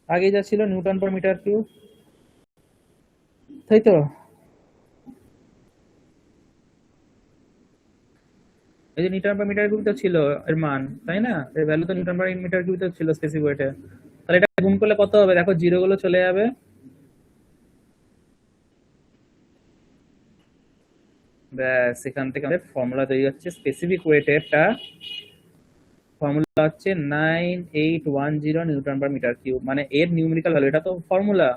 Speaker 1: আগে, যা ছিল নিউটন পার মিটার কিউব, তাই তো? এই যে নিউটন পার মিটার কিউব তো ছিল এর মান, তাই না? এর ভ্যালু তো নিউটন পার মিটার কিউব তো ছিল স্পেসিফিক ওয়েটে। তাহলে এটা গুণ করলে কত হবে দেখো, জিরো গুলো চলে যাবে, ব্যাস এখান থেকে আমাদের ফর্মুলা তৈরি হচ্ছে স্পেসিফিক ওয়েটেরটা। ফর্মুলা হচ্ছে 9810 নিউটন পার মিটার কিউব, মানে এর নিউমেরিক্যাল ভ্যালু। এটা তো ফর্মুলা,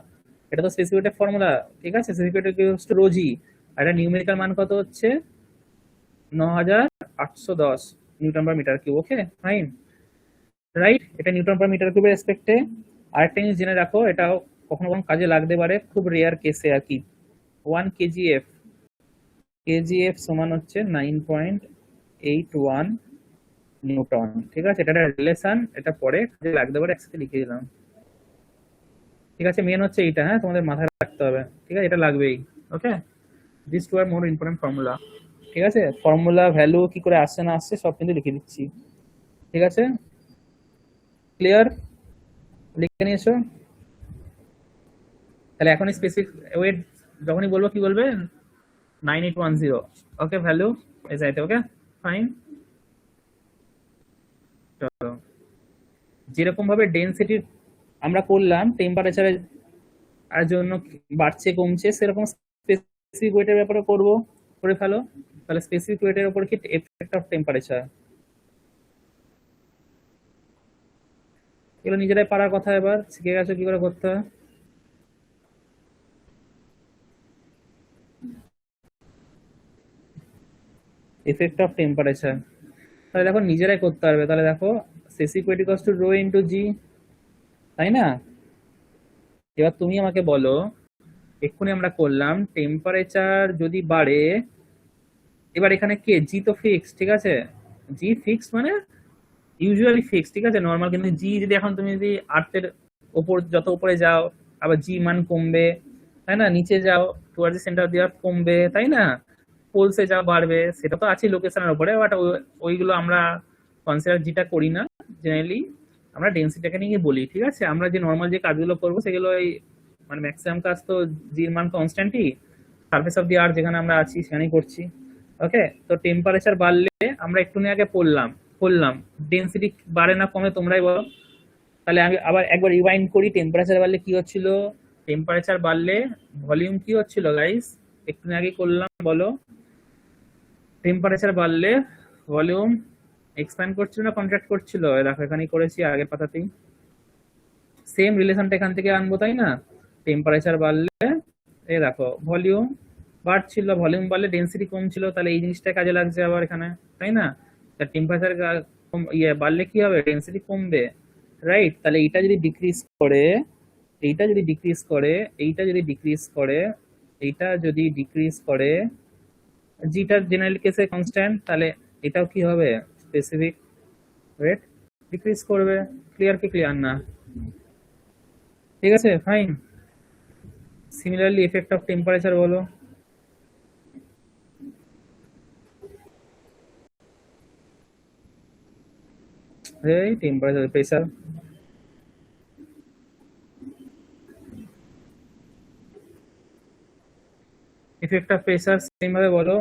Speaker 1: এটা তো স্পেসিফিক ওয়েটের ফর্মুলা, ঠিক আছে? Specific weight equals to rho g, আর এটা নিউমেরিক্যাল মান কত হচ্ছে? 9810 newton per metre cube. Okay fine, right? এটা নিউটন পার মিটার কিউবের রেসপেক্টে। আরেকটা জিনিস জেনে রাখো, এটাও কখনো কখনো কাজে লাগতে পারে, খুব রেয়ার কেসে আর কি। 1 kgf, কেজিএফ সমান হচ্ছে 9.81 নিউটন, ঠিক আছে? এটা রিলেশন, এটা পরে কাজে লাগতে পারে, একসাথে লিখে দিলাম, ঠিক আছে? মেন হচ্ছে এইটা, হ্যাঁ, তোমাদের মাথায় রাখতে হবে, ঠিক আছে? এটা লাগবেই। Okay, this two are more important formula, ঠিক আছে? ফর্মুলা ভ্যালু কি করে আসছে না আসছে সব কিন্তু লিখে দিচ্ছি, ঠিক আছে? ক্লিয়ার? লিখে নিয়েছো? তাহলে এখন স্পেসিফিক ওয়েট যখনই বলবো কি বলবে? 9810। ওকে, ভ্যালু এই যাইতে, ওকে ফাইন। চলো, যেরকম ভাবে ডেনসিটি আমরা করলাম টেম্পারেচারের জন্য বাড়ছে কমছে, সেরকম স্পেসিফিক ওয়েটের ব্যাপারে করবো, করে ফেলো। তাহলে স্পেসিফিক ওয়েটের উপর কি এফেক্ট অফ টেম্পারেচার, এগুলো নিজেরাই পারার কথা, এবার শিখে গেছো কি করে করতে হয়। এফেক্ট অফ টেম্পারেচার, তাহলে দেখো নিজেরাই করতে পারবে। তাহলে দেখো specific weight equals to rho into g, তাই না? এবার তুমি আমাকে বলো, এক্ষুনি আমরা করলাম টেম্পারেচার যদি বাড়ে, এবার এখানে কে জি তো ফিক্স, ঠিক আছে? জি ফিক্স মানে ইউজুয়ালি ফিক্স, ঠিক আছে, নর্মাল। কিন্তু জি যদি এখন তুমি যদি আর্থের ওপর যত উপরে যাও, আবার জি মান কমবে, তাই না? নিচে যাও towards the centre of the earth কমবে, তাই না? পোলসে যা বাড়বে সেটা তো আছে লোকেশনের উপরে, বাট ওইগুলো আমরা কনসিডার যেটা করি না জেনারেলি, আমরা ডেন্সিটিটাকে নিয়ে বলি। ঠিক আছে, আমরা যে নর্মাল যে কাজগুলো করবো সেগুলো এই মানে ম্যাক্সিমাম কাজ তো জির মান কনস্ট্যান্টই, সারফেস অফ দি আর্থ যেখানে আমরা আছি সেখানেই করছি। ওকে, তো টেম্পারেচার বাড়লে আমরা একটু আগে পড়লাম ডেন্সিটি বাড়ে না কমে তোমরাই বলো। তাহলে আমি আবার একবার রিওয়াইন্ড করি, টেম্পারেচার বাড়লে কি হচ্ছিল, টেম্পারেচার বাড়লে ভলিউম কি হচ্ছিল গাইস, একটু আগে করলাম, বলো। টেম্পারেচার বাড়লে ভলিউম এক্সপ্যান্ড করছিল না কন্ট্রাক্ট করছিল? দেখো এখানেই করেছি আগের পাতাতেই, সেম রিলেশনটা এখান থেকে আনবো, তাই না? টেম্পারেচার বাড়লে এই দেখো ভলিউম বাড়ছিল, ভলিউম বাড়লে ডেন্সিটি কমছিল, তাহলে এই জিনিসটা কাজে লাগছে আবার এখানে, তাই না? টেম্পারেচার বাড়লে কি হবে, ডেন্সিটি কমবে, রাইট? তাহলে এইটা যদি ডিক্রিজ করে, এইটা যদি ডিক্রিজ করে, এইটা যদি ডিক্রিজ করে, এইটা যদি ডিক্রিজ করে, জিটা জেনারেল কেসে কনস্ট্যান্ট, তাহলে এটাও কি হবে, স্পেসিফিক রেট ডিক্রিজ করবে। ক্লিয়ার কি ক্লিয়ার না? ঠিক আছে, fine. Similarly effect of temperature বলো। এই temperature pressure, effect of pressure same ভাবে বলো।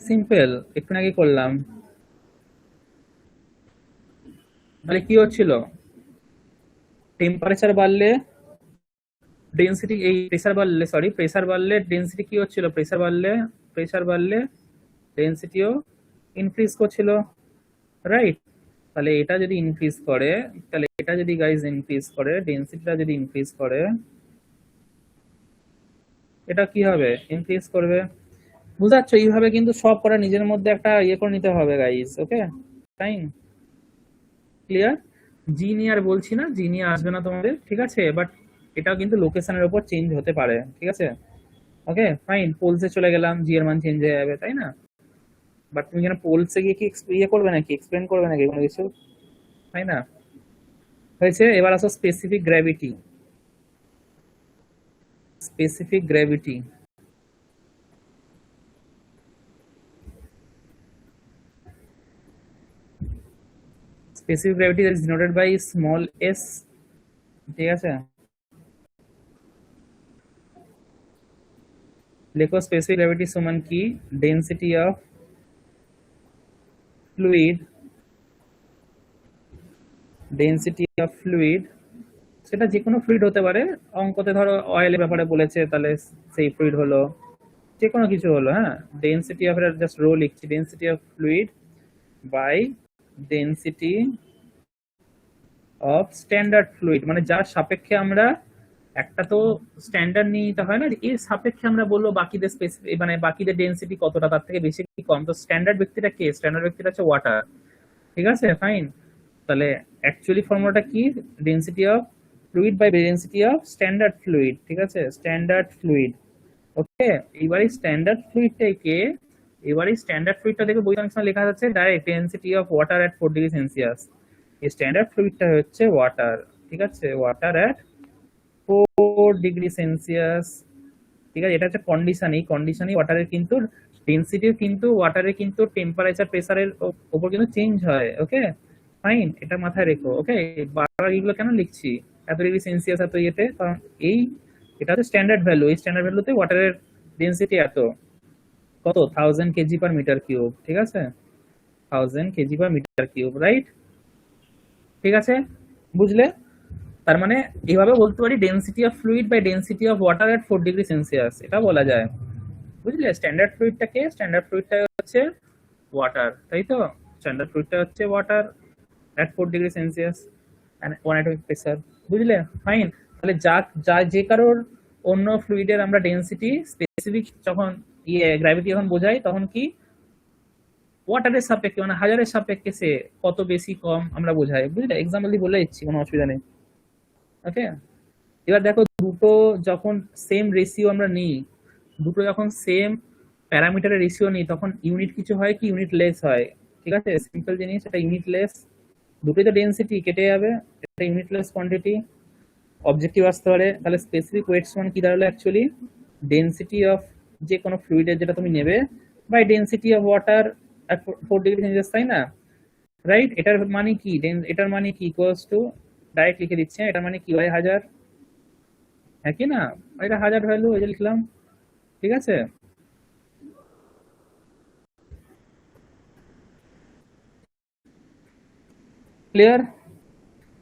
Speaker 1: সিম্পল, একটু আগে করলাম। তাহলে কি হচ্ছিল, টেম্পারেচার বাড়লে ডেন্সিটি, এই প্রেসার বাড়লে, সরি প্রেসার বাড়লে ডেন্সিটি কি হচ্ছিল, প্রেসার বাড়লে ডেন্সিটিও ইনক্রিজ করছিল, রাইট? তাহলে এটা যদি ইনক্রিজ করে, তাহলে এটা যদি গাইজ ইনক্রিজ করে, ডেন্সিটিটা যদি ইনক্রিজ করে, এটা কি হবে, ইনক্রিজ করবে। বুঝতে পারছো? এইভাবে কিন্তু সব করা নিজের মধ্যে একটা ইয়ে করে নিতে হবে গাইজ। ওকে, ফাইন, ক্লিয়ার? জি নিয়ে আর বলছি না, জি নিয়ে আসবে না তোমাদের, ঠিক আছে? বাট এটাও কিন্তু লোকেশনের উপর চেঞ্জ হতে পারে, ঠিক আছে? ওকে, ফাইন। পোলসে চলে গেলাম, জি এর মান চেঞ্জ হয়ে যাবে, তাই না? বাট তুমি যেন পোলসে গিয়ে কি ইয়ে করবে নাকি, এক্সপ্লেন করবে নাকি কোনো কিছু, তাই না? হয়েছে। এবার আসো specific gravity. Specific gravity, specific gravity is denoted by small s, ঠিক আছে? লেখো স্পেসিফিক গ্র্যাভিটি সমান কি, density of fluid, density of fluid, সেটা যে কোনো ফ্লুইড হতে পারে। অঙ্কতে ধরো অয়েলের ব্যাপারে বলেছে, তাহলে সেই ফ্লুইড হলো, যে কোনো কিছু হলো, হ্যাঁ। ডেন্সিটি অফ, জাস্ট রো লিখছি, density of fluid by density of standard fluid, মানে যার সাপেক্ষে আমরা একটা তো স্ট্যান্ডার্ড নিয়ে নিতে হয় না, এর সাপেক্ষে আমরা বলবো বাকিদের স্পেসিফিক, মানে বাকিদের ডেন্সিটি কতটা, তার থেকে বেশি কি কম। তো স্ট্যান্ডার্ড ব্যক্তিটা কে, স্ট্যান্ডার্ড ব্যক্তিটা হচ্ছে ওয়াটার, ঠিক আছে, ফাইন। তাহলে অ্যাকচুয়ালি ফর্মুলাটা কি, density of fluid by density of standard fluid, ঠিক আছে, স্ট্যান্ডার্ড ফ্লুইড। ওকে, এবারে স্ট্যান্ডার্ড ফ্লুইডটাকে, এবারে স্ট্যান্ডার্ড ফ্লুইডটা দেখে বই অনেক সময় লেখা যাচ্ছে direct density of water at 4 degree Celsius. এই স্ট্যান্ডার্ড ফ্লুইডটা হচ্ছে ওয়াটার, ঠিক আছে, ওয়াটার এট 4 ডিগ্রি সেলসিয়াস, ঠিক আছে। এটা হচ্ছে কন্ডিশন, এই কন্ডিশনে ওয়াটারের কিন্তু ডেন্সিটিও কিন্তু ওয়াটারের কিন্তু টেম্পারেচার প্রেসারের উপর কিন্তু চেঞ্জ হয়। ওকে, ফাইন, এটা মাথায় রেখো। ওকে, বারবার এগুলো কেন লিখছি, এত ডিগ্রি সেলসিয়াস এত ইয়েতে, কারণ এই এটা হচ্ছে স্ট্যান্ডার্ড ভ্যালু, এই স্ট্যান্ডার্ড ভ্যালুতে ওয়াটারের ডেন্সিটি এত, কত, 1000 কেজি পার মিটার কিউব, ঠিক আছে, 1000 kg per metre cube, right? ঠিক আছে, বুঝলে? তার মানে এইভাবে বলতে পারি density of fluid by density of water at 4 degree Celsius, এটা বলা যায়, বুঝলে? স্ট্যান্ডার্ড ফ্লুইডটাকে, স্ট্যান্ডার্ড ফ্লুইডটা হচ্ছে ওয়াটার, তাই তো, স্ট্যান্ডার্ড ফ্লুইডটা হচ্ছে water at 4 degree Celsius and 1 atomic pressure, বুঝলে? ফাইন। তাহলে যা যে কারোর অন্য ফ্লুইডের আমরা ডেন্সিটি স্পেসিফিক যখন গ্র্যাভিটি যখন বোঝাই, তখন কি ওয়াটারের সাপেক্ষে, মানে হাজারের সাপেক্ষে সে কত বেশি কম আমরা বোঝাই, বুঝলে? এক্সাম্পল দিয়ে বলে দিচ্ছি, কোনো অসুবিধা নেই। ওকে, এবার দেখো দুটো যখন সেম রেশিও আমরা নিই, দুটো যখন সেম প্যারামিটারের রেশিও নিই, তখন ইউনিট কিছু হয় কি, ইউনিট লেস হয়, ঠিক আছে, সিম্পল জিনিস, এটা ইউনিট লেস। দুটোই তো ডেন্সিটি, কেটে যাবে, এটা ইউনিট লেস কোয়ান্টিটি, অবজেক্টিভ আসতে পারে। তাহলে স্পেসিফিক ওয়েটস মান কি দাঁড়ালো, অ্যাকচুয়ালি ডেন্সিটি অফ যে কোনো ফ্লুইডের যেটা তুমি নেবে, by density of water at 4 degree Celsius, তাই না? রাইট, এটার মানে কি, এটার মানে কি ইকুয়ালস টু, ডাইরেক্ট লিখে দিচ্ছে, এটার মানে কি হয় 1000, হ্যাঁ কি না? এটা 1000 ভ্যালু এই যে লিখলাম, ঠিক আছে? ক্লিয়ার?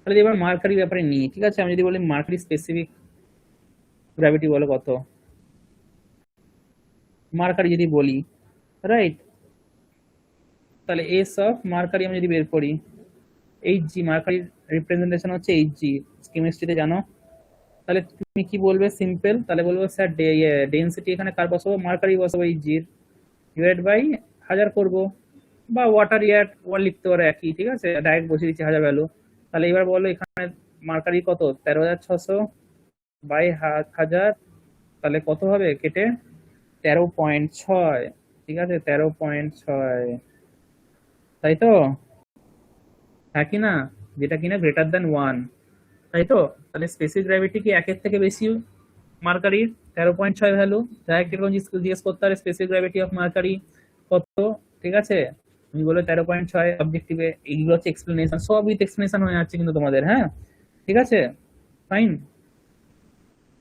Speaker 1: তাহলে এবার মার্কারি ব্যাপারে নিয়ে, ঠিক আছে, আমি যদি বলি মার্কারি স্পেসিফিক গ্র্যাভিটি বলো কত, মার্কারি যদি বলি, রাইট, তাহলে এস অফ মার্কারি আমি যদি বের করি, এইচ জি, মার্কারির রিপ্রেজেন্টেশন হচ্ছে এইচ জি, কেমিস্ট্রিতে জানো। তাহলে তুমি কি বলবে, সিম্পল, তাহলে বলবো স্যার ডেনসিটি এখানে কার বসাবো, মার্কারি বসাবো, এইচ জির ডিভাইড বাই 1000 করবো, বা ওয়াটার ইয়ার ওয়ান লিখতে পারো একই, ঠিক আছে, ডাইরেক্ট বসিয়ে দিচ্ছি 1000 ভ্যালু। তাহলে এবার বলো এখানে মার্কারি কত, 13600 বাই 1000, তাহলে কত হবে কেটে, 13.6, ঠিক আছে, 13.6, তাই তো, হ্যাঁ কি না, যেটা কিনা গ্রেটার দেন 1, তাই তো। তাহলে স্পেসিফিক গ্র্যাভিটি কি একের থেকে বেশি মার্কারির, 13.6 ভ্যালু, ডাইরেক্ট এরকম জিজ্ঞেস করতে পারে স্পেসিফিক গ্র্যাভিটি অফ মার্কারি কত, ঠিক আছে, তুমি বলে 13.6 অবজেক্টিভে, এইগুলো হচ্ছে এক্সপ্লেনেশন, সব উইথ এক্সপ্লেনেশন হয়ে যাচ্ছে কিন্তু তোমাদের, হ্যাঁ, ঠিক আছে, ফাইন,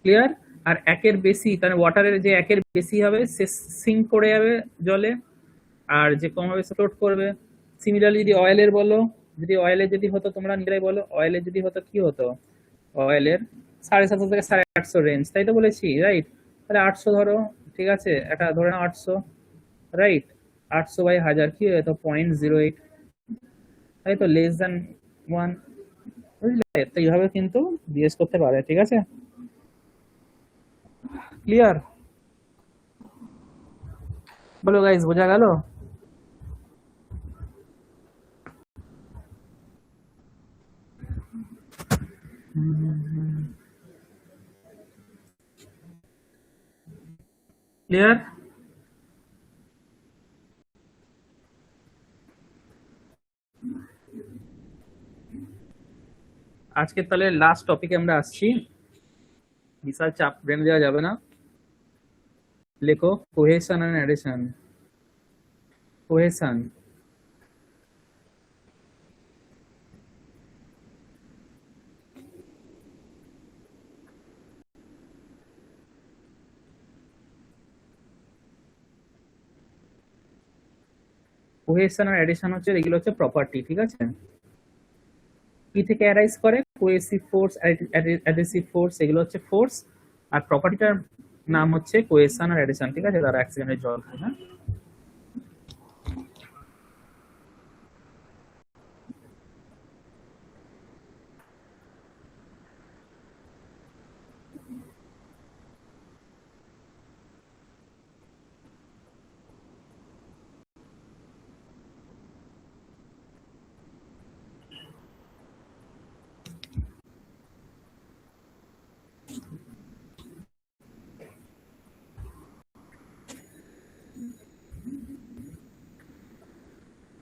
Speaker 1: ক্লিয়ার। আর একের বেশি, তাহলে ওয়াটারের যে একের বেশি হবে সে সিঙ্ক করে যাবে জলে, আর যে কম হবে সে ফ্লোট করবে। সিমিলারলি যদি অয়েলের বলো, যদি অয়েলের যদি হতো, তোমরা নিজেরাই বলো, অয়েলের যদি হতো কি হতো, অয়েলের 750 থেকে 850 রেঞ্জ, তাই তো বলেছি, রাইট। তাহলে 800 ধরো, ঠিক আছে, এটা ধরে নাও 800, রাইট, 800 বাই 1000 কি হতো, 0.08, তাই তো, লেস দেন 1, বুঝলে? তো এইভাবে কিন্তু জিজ্ঞেস করতে পারে, ঠিক আছে, ক্লিয়ার? বলো গাইজ, বোঝা গেল? ক্লিয়ার? আজকে তাহলে লাস্ট টপিকে আমরা আসছি, বিশাল চাপ ব্রেন দেওয়া যাবে না। লেখো cohesion and addition. Cohesion cohesion আর অ্যাডিশন হচ্ছে, এগুলো হচ্ছে প্রপার্টি, ঠিক আছে, কি থেকে অ্যারাইজ করে, কোহেসিভ ফোর্স, অ্যাডিসিভ ফোর্স, এগুলো হচ্ছে ফোর্স, আর প্রপার্টিটার নাম হচ্ছে কোহেশন আর অ্যাডিশন, ঠিক আছে, তারা এক সেকেন্ডের জল খায়, হ্যাঁ।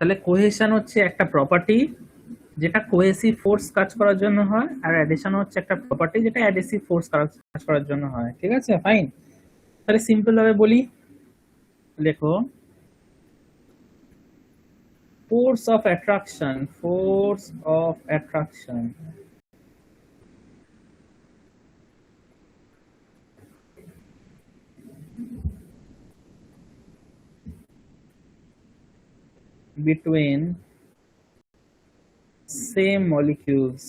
Speaker 1: তাহলে কোহেশন হচ্ছে একটা প্রপার্টি যেটা কোহেসিভ ফোর্স কাজ করার জন্য হয়, আর অ্যাডিশন হচ্ছে একটা প্রপার্টি যেটা অ্যাডিসিভ ফোর্স কাজ করার জন্য হয়, ঠিক আছে, ফাইন। তাহলে সিম্পল ভাবে বলি, লেখো force of attraction between same molecules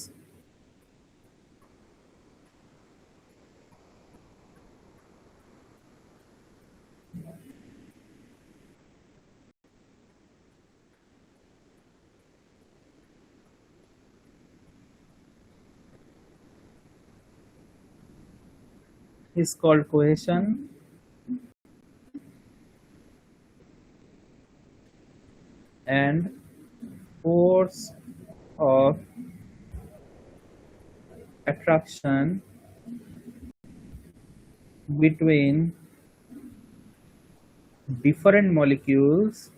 Speaker 1: is called cohesion, and force of attraction between different molecules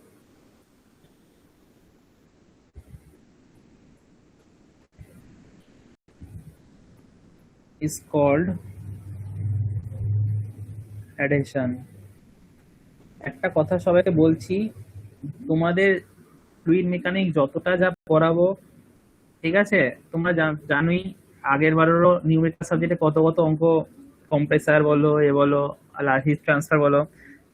Speaker 1: is called adhesion. একটা কথা সবাইকে বলছি, তোমাদের ফ্লুইড মেকানিক যতটা যা পড়াবো, ঠিক আছে, তোমরা জানোই আগের বারেরও নিউমেরিক্যাল সাবজেক্টে কত কত অঙ্ক, কম্প্রেসার বলো, এ বলো, হিট ট্রান্সফার বলো,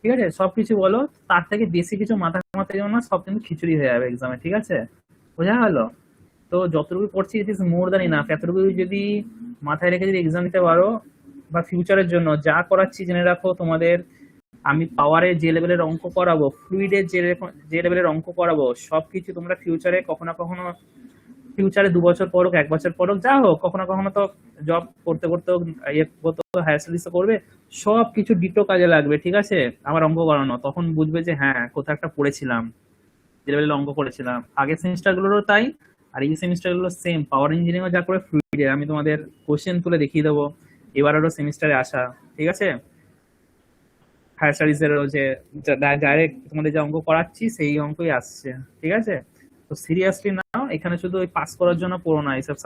Speaker 1: ঠিক আছে, সবকিছু বলো। তার থেকে বেশি কিছু মাথা মাথায় যেমন না, সব কিন্তু খিচুড়ি হয়ে যাবে এক্সামে, ঠিক আছে, বোঝা গেল? তো যতটুকু পড়ছি it is more than enough. এতটুকু যদি মাথায় রেখে যদি এক্সাম দিতে পারো, বা ফিউচারের জন্য যা করাচ্ছি জেনে রাখো, তোমাদের আমি পাওয়ারে যে লেভেলের অঙ্ক করাবো, ফ্লুইডে যে লেভেলের অঙ্ক করাবো, সবকিছু তোমরা ফিউচারে কখনো কখনো, ফিউচারে 2 বছর পর হোক, 1 বছর পর হোক, যা হোক, কখনো কখনো তো জব করতে করতে হোক, ইয়ে করতে হায়ার স্টাডিজ করবে, সব কিছু ডিটো কাজে লাগবে, ঠিক আছে, আমার অঙ্ক করানো। তখন বুঝবে যে হ্যাঁ, কোথাও একটা পড়েছিলাম, যে লেভেলের অঙ্ক করেছিলাম। আগের সেমিস্টার গুলোরও তাই, আর এই সেমিস্টার গুলো সেম। পাওয়ার ইঞ্জিনিয়ারিং যা করে ফ্লুইডে, আমি তোমাদের কোশ্চেন তুলে দেখিয়ে দেবো এবারেরও সেমিস্টারে আসা, ঠিক আছে, হায়ার স্টাডিজ এর যে ডাইরেক্ট তোমাদের যে অঙ্ক করাচ্ছি সেই অঙ্কই আসছে, ঠিক আছে। তো সিরিয়াসলি নাও, এখানে শুধু ওই পাস করার জন্য পড়ো না, এইসব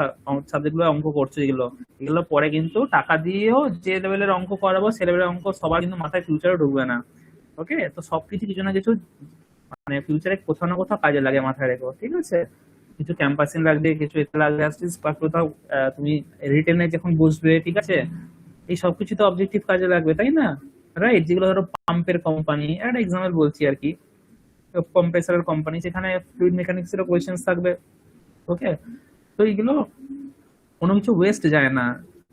Speaker 1: সাবজেক্ট গুলো অঙ্ক করছো, এগুলো এগুলো পরে কিন্তু টাকা দিয়েও যে লেভেলের অঙ্ক করাবো সে লেভেলের অঙ্ক সবার কিন্তু মাথায় ফিউচারে ঢুকবে না। ওকে, তো সবকিছু কিছু না কিছু মানে ফিউচারে কোথাও না কোথাও কাজে লাগে, মাথায় রেখো, ঠিক আছে। কিছু ক্যাম্পাসিং লাগবে, কিছু এতে লাগবে, বা কোথাও তুমি রিটেনে যখন বসবে, ঠিক আছে, এই সবকিছু তো অবজেক্টিভ কাজে লাগবে, তাই না? রাইট, যেগুলো ধরো পাম্পের কোম্পানি, একটা এক্সাম্পল বলছি আর কি, কম্প্রেসারের কোম্পানি, সেখানে ফ্লুইড মেকানিক্স এর কোয়েশ্চেন্স থাকবে। ওকে, তো এইগুলো কোনো কিছু ওয়েস্ট যায় না।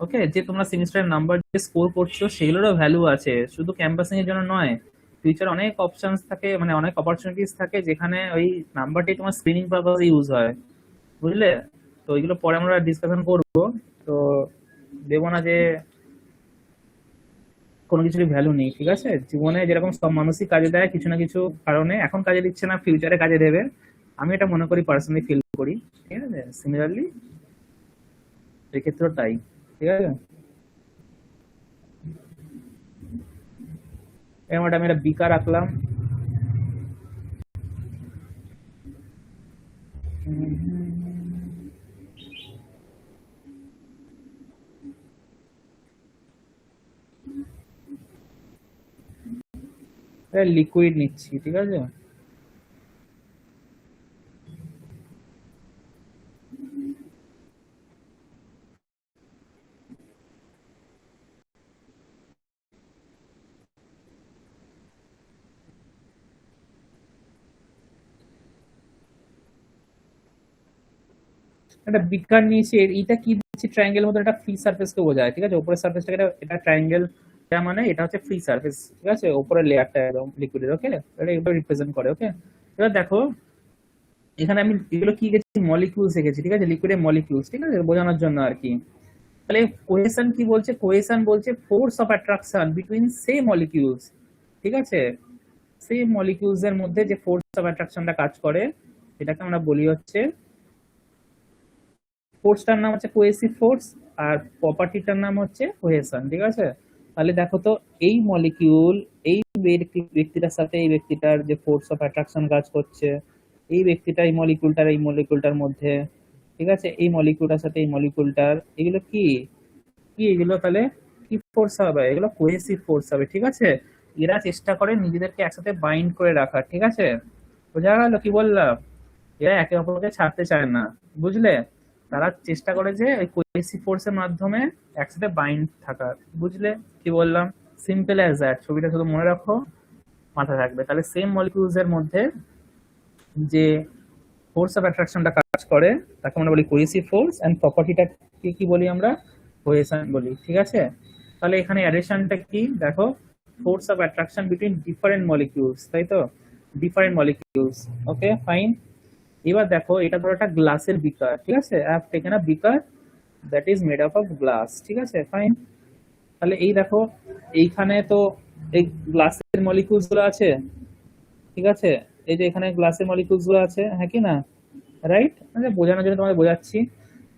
Speaker 1: ওকে, যে তোমরা সেমিস্টারের নাম্বার যে স্কোর করছো সেগুলোরও ভ্যালু আছে, শুধু ক্যাম্পাসিং এর জন্য নয়। ফিউচার অনেক অপশনস থাকে, মানে অনেক অপরচুনিটিস থাকে, যেখানে ওই নাম্বারটি তোমার স্ক্রিনিং পারপাসে ইউজ হয়, বুঝলে? তো ওইগুলো পরে আমরা ডিসকাশন করবো। তো দেবো না যে কোনো কিছুর ভ্যালু নেই, ঠিক আছে। জীবনে যেরকম সব মানুষই কাজে দেয় কিছু না কিছু কারণে, এখন কাজে দিচ্ছে না, ফিউচারে কাজে দেবে, আমি এটা মনে করি, পার্সোনালি ফিল করি, ঠিক আছে। সিমিলারলি এক্ষেত্রেও তাই, ঠিক আছে। এর মধ্যে আমি একটা বিকার রাখলাম। লিকুইড নিচ্ছি, ঠিক আছে। একটা বিকার নিয়েছি, এটা কি দিচ্ছি, ট্রায়াঙ্গেল মতো একটা ফ্রি সারফেস কে বোঝায়, ঠিক আছে। উপরের সারফেসটাকে এটা ট্রায়াঙ্গেল, মানে এটা হচ্ছে ফ্রি সারফেস, ঠিক আছে, উপরের লেয়ারটা একদম লিকুইডের। ওকে, এটা এগুলো রিপ্রেজেন্ট করে। ওকে, এবার দেখো এখানে আমি এগুলো কি গেছি, মলিকিউলস এঁকেছি, ঠিক আছে, লিকুইডের মলিকিউলস, ঠিক আছে, বোঝানোর জন্য আর কি। তাহলে কোহেশন কি বলছে, কোহেশন বলছে force of attraction between same molecules, ঠিক আছে। সেম মলিকিউলস এর মধ্যে যে ফোর্স অফ অ্যাট্রাকশনটা কাজ করে সেটাকে আমরা বলি হচ্ছে, ফোর্সটার নাম হচ্ছে কোহেসিভ ফোর্স, আর প্রপার্টিটার নাম হচ্ছে কোহেশন, ঠিক আছে। তাহলে দেখো তো, এই মলিকিউল, এই ব্যক্তিটার সাথে এই ব্যক্তিটার যে ফোর্স অফ অ্যাট্রাকশন কাজ করছে, এই ব্যক্তিটা এই মলিকিউলটার মধ্যে, ঠিক আছে, এই মলিকিউলটার সাথে এই মলিকিউলটার, এগুলো কি কি এগুলো তাহলে কি ফোর্স হবে, এগুলো কোহেসিভ ফোর্স হবে, ঠিক আছে। এরা চেষ্টা করে নিজেদেরকে একসাথে বাইন্ড করে রাখার, ঠিক আছে, বোঝা গেল কি বললাম? এরা একে অপরকে ছাড়তে চায় না, বুঝলে? তারা চেষ্টা করে যে ওই কোহেসিভ ফোর্সের মাধ্যমে একসাথে বাইন্ড থাকার, বুঝলে কি বললাম? সিম্পল অ্যাজ দ্যাট, ছবিটা শুধু মনে রাখো, মাথায় থাকবে। তাহলে সেম মলিকিউলস এর মধ্যে যে ফোর্স অফ অ্যাট্রাকশনটা কাজ করে তাকে আমরা বলি কোহেসিভ ফোর্স, এন্ড প্রপার্টিটা কি বলি আমরা, কোহেশন বলি, ঠিক আছে। তাহলে এখানে অ্যাডিশনটা কি দেখো, force of attraction between different molecules, তাই তো, ডিফারেন্ট মলিকিউলস। ওকে, ফাইন। এবার দেখো, এটা ধরো একটা গ্লাসের বিকার, ঠিক আছে, I have taken a beaker that is made up of glass, ঠিক আছে, ফাইন। তাহলে এই দেখো, এইখানে তো এই গ্লাসের মলিকিউলস গুলো আছে, ঠিক আছে, এই যে এখানে গ্লাসের মলিকিউলস গুলো আছে, হ্যাঁ কি না, রাইট, মানে বোঝানোর জন্য তোমাদের বোঝাচ্ছি।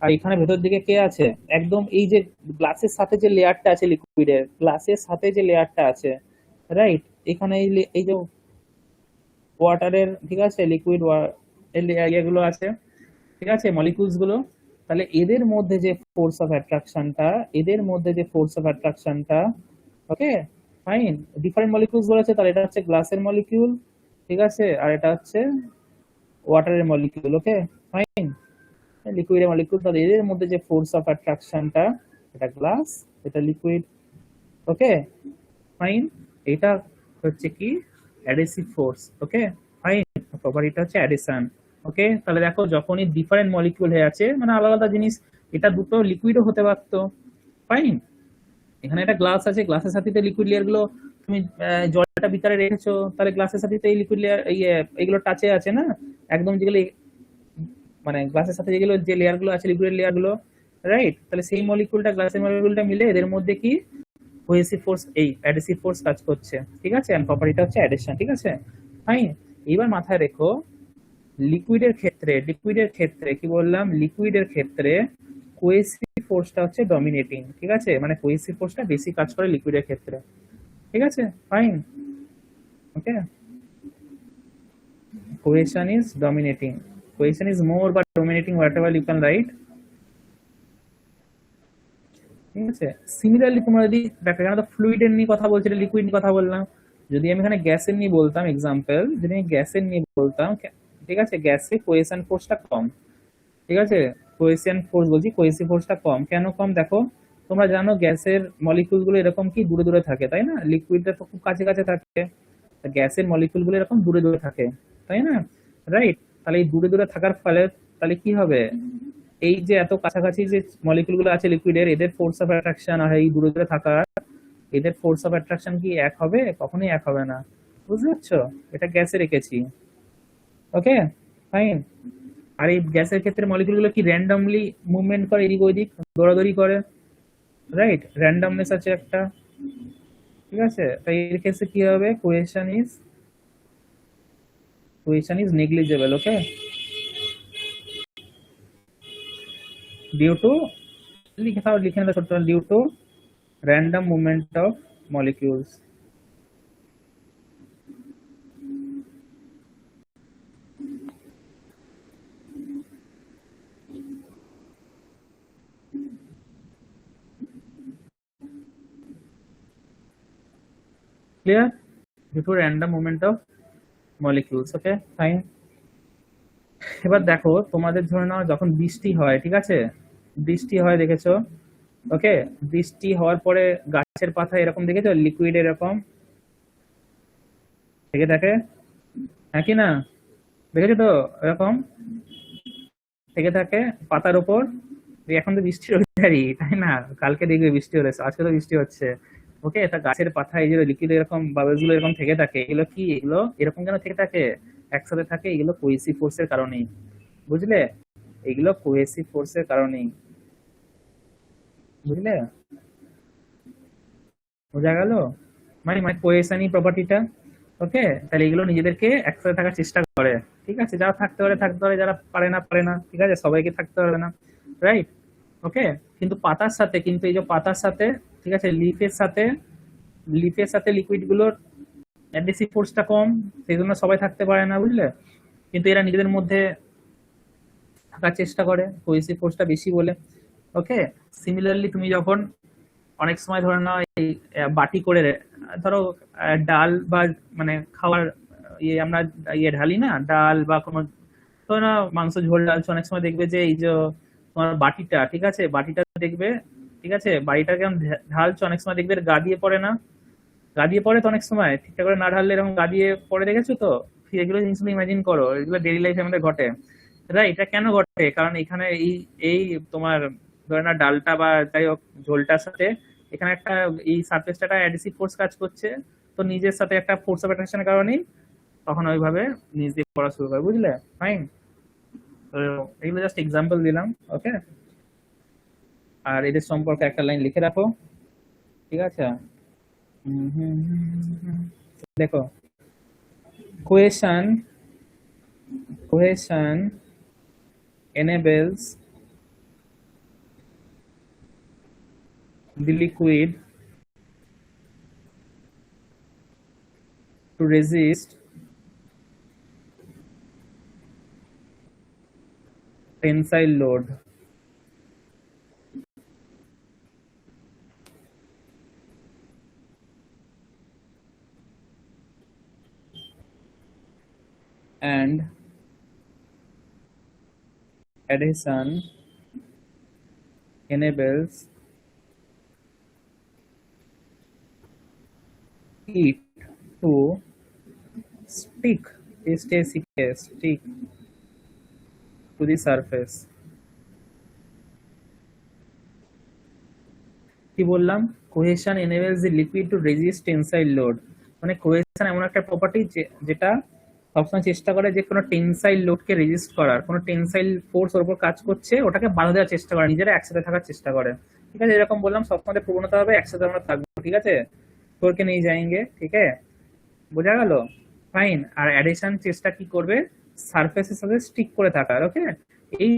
Speaker 1: আর এখানে ভেতর দিকে কে আছে, একদম এই যে গ্লাসের সাথে যে লেয়ারটা আছে, লিকুইডের গ্লাসের সাথে যে লেয়ারটা আছে, রাইট, এখানে এই যে ওয়াটারের, ঠিক আছে, লিকুইড এগুলো আছে, ঠিক আছে, মলিকিউলস গুলো। তাহলে এদের মধ্যে যে ফোর্স অফ অ্যাট্রাকশনটা, ওকে, ফাইন। ডিফারেন্ট মলিকিউলস বলেছে, তাহলে এটা হচ্ছে গ্লাসের মলিকিউল, ঠিক আছে, আর এটা হচ্ছে ওয়াটারের মলিকিউল। Okay fine. লিকুইডের মলিকিউল, তাহলে এদের মধ্যে যে ফোর্স অফ অ্যাট্রাকশনটা, এটা গ্লাস, এটা লিকুইড। ওকে ফাইন। এটা হচ্ছে কি অ্যাডহেসিভ ফোর্স। ওকে ফাইন, প্রপার্টিটা হচ্ছে অ্যাডিশন। ওকে, তাহলে দেখো যখনই ডিফারেন্ট মলিকিউল হয়ে আছে, মানে আলাদা আলাদা জিনিস, এটা দুটো লিকুইডও হতে পারতো। ফাইন। এখানে একটা গ্লাস আছে, গ্লাসের সাথে লিকুইড লেয়ার গুলো তুমি জলটা ভিতরে রেখেছো, তাহলে গ্লাসের সাথে এই লিকুইড লেয়ার এইগুলো টাচে আছে না একদম, যেগুলো মানে গ্লাসের সাথে যেগুলো যে লেয়ার গুলো আছে লিকুইড লেয়ার গুলো, রাইট? তাহলে সেই মলিকুলটা গ্লাসের মলিকুলটা মিলে এদের মধ্যে কি কোহেসিভ ফোর্স, এই অ্যাডহেসিভ ফোর্স কাজ করছে, ঠিক আছে, এন্ড প্রপার্টিটা হচ্ছে অ্যাডিশন, ঠিক আছে ফাইন। এবার মাথায় রেখো লিকুইডের ক্ষেত্রে কি বললাম, লিকুইডের ক্ষেত্রে কোহেসিভ ফোর্সটা হচ্ছে ডমিনেটিং, ঠিক আছে, মানে কোহেসিভ ফোর্সটা বেশি কাজ করে লিকুইডের ক্ষেত্রে, ঠিক আছে fine. Okay, cohesion is dominating, cohesion is more but dominating, whatever you can write, ঠিক আছে। সিমিলারলি তোমরা যদি দেখো, এখানে তো ফ্লুইডের নিয়ে কথা বলছি, লিকুইড নিয়ে কথা বললাম, যদি আমি এখানে গ্যাসের নিয়ে বলতাম, এক্সাম্পল যদি আমি গ্যাসের নিয়ে বলতাম, ঠিক আছে, গ্যাসে কোহেশন ফোর্সটা কম, ঠিক আছে, কোহেশন ফোর্স বলছি, কোহেসিভ ফোর্সটা কম। কেন কম দেখো, তোমরা জানো গ্যাসের মলিকিউল গুলো এরকম কি দূরে দূরে থাকে, তাই না? লিকুইডটা তো খুব কাছে কাছে থাকে, গ্যাসের মলিকিউল গুলো এরকম দূরে দূরে থাকে, তাই না? রাইট। তাহলে এই দূরে দূরে থাকার ফলে তাহলে কি হবে, এই যে এত কাছাকাছি যে মলিকিউল গুলো আছে লিকুইডের, এদের ফোর্স অফ অ্যাট্রাকশন আর এই দূরে দূরে থাকার এদের ফোর্স অফ অ্যাট্রাকশন কি এক হবে? কখনোই এক হবে না, বুঝতে পারছো? এটা গ্যাসে রেখেছি। ওকে ফাইন। আর এই গ্যাসের ক্ষেত্রে মলিকিউল গুলো কি র্যান্ডমলি মুভমেন্ট করে, এদিক ওইদিক দৌড়াদৌড়ি করে, রাইট? র্যান্ডমনেস আছে একটা, ঠিক আছে। তাই এর ক্ষেত্রে কি হবে, cohesion is negligible. Okay, due to লিখে নিতে ছোট, due to random movement of molecules. Clear? Due to random movement of molecules. Okay, fine. এবার দেখো তোমাদের ধরে নাও যখন বৃষ্টি হয়, ঠিক আছে, বৃষ্টি হয় দেখেছো, ওকে, বৃষ্টি হওয়ার পরে গাছের পাতা এরকম দেখেছো লিকুইড এরকম থেকে থাকে, হ্যাঁ কি না? দেখেছো তো এরকম থেকে থাকে পাতার উপর। এখন তো বৃষ্টির ওয়েদারই, তাই না? কালকে দেখবে বৃষ্টি হয়েছে, আজকে তো বৃষ্টি হচ্ছে। ওকে, তা গাছের পাতায় এই যে লিকুইড এরকম বাবলস গুলো এরকম থেকে থাকে, এগুলো কি, এগুলো এরকম কেন থেকে থাকে, একসাথে থাকে, এগুলো কোহেসিভ ফোর্সের কারণেই, বুঝলে? এগুলো কোহেসিভ ফোর্সের কারণেই, বুঝলে? বোঝা গেল? মানে মানে কোহেশনই প্রপার্টিটা। ওকে, তাহলে এগুলো নিজেদেরকে একসাথে থাকার চেষ্টা করে, ঠিক আছে, যারা থাকতে পারে, যারা পারে না, ঠিক আছে, সবাইকে থাকতে পারবে না, রাইট? ওকে, কিন্তু পাতার সাথে, কিন্তু এই যে পাতার সাথে, ঠিক আছে, লিফের সাথে লিকুইড গুলোর অ্যাডহেসিভ ফোর্সটা কম, সেই জন্য সবাই থাকতে পারে না, বুঝলে? কিন্তু এরা নিজেদের মধ্যে থাকার চেষ্টা করে, কোহেসিভ ফোর্সটা বেশি বলে। ওকে, সিমিলারলি তুমি যখন অনেক সময় ধরে নাও এই বাটি করে ধরো ডাল বা মানে খাওয়ার আমরা ঢালি না, ডাল বা কোনো ধরো না মাংস ঝোল ডালছো, অনেক সময় দেখবে যে এই যে তোমার বাটিটা, ঠিক আছে, বাটিটা দেখবে, ঠিক আছে, বাটিটাকে ঢালছো, অনেক সময় দেখবে গা দিয়ে পড়ে না, গা দিয়ে পড়ে তো অনেক সময়, ঠিকঠাক করে না ঢাললে এরকম গা দিয়ে পড়ে, দেখেছো তো? এগুলো জিনিসগুলো ইমাজিন করো, এগুলো ডেইলি লাইফে আমাদের ঘটে, রাইট? এটা কেন ঘটে? কারণ এখানে এই এই তোমার ধরে না ডালটা বা যাই হোক ঝোলটার সাথে এখানে একটা এই সারফেসটা অ্যাডহেসিভ ফোর্স কাজ করছে, তো নিজের সাথে একটা ফোর্স অফ অ্যাট্রাকশনের কারণেই তখন ওইভাবে নিজ দিয়ে পড়া শুরু করে, বুঝলে? ফাইন। তো এগুলো জাস্ট এক্সাম্পল দিলাম। ওকে, আর এদের সম্পর্কে একটা লাইন লিখে রাখো, ঠিক আছে। দেখো, cohesion enables the liquid to resist tensile load. and adhesion enables it to stick stick to the surface. কি বললাম? Cohesion enables the liquid to resist tensile load. মানে কোহেশন এমন একটা প্রপার্টি যেটা সবসময় চেষ্টা করে যে কোনো টেনসাইল লোডকে রেজিস্ট করার, কোনো টেনসাইল ফোর্স ওর উপর কাজ করছে ওটাকে বাধা দেওয়ার চেষ্টা করে, নিজেরা একসাথে থাকার চেষ্টা করে। ঠিক আছে, এরকম বললাম সবসময় প্রবণতা হবে একসাথে আমরা থাকবো। ঠিক আছে, তোরকে নিয়ে যাएंगे। ঠিক আছে, বোঝা গেল? ফাইন। আর অ্যাডিশন চেষ্টা কি করবে? সারফেসের সাথে স্টিক করে থাকার। ওকে, এই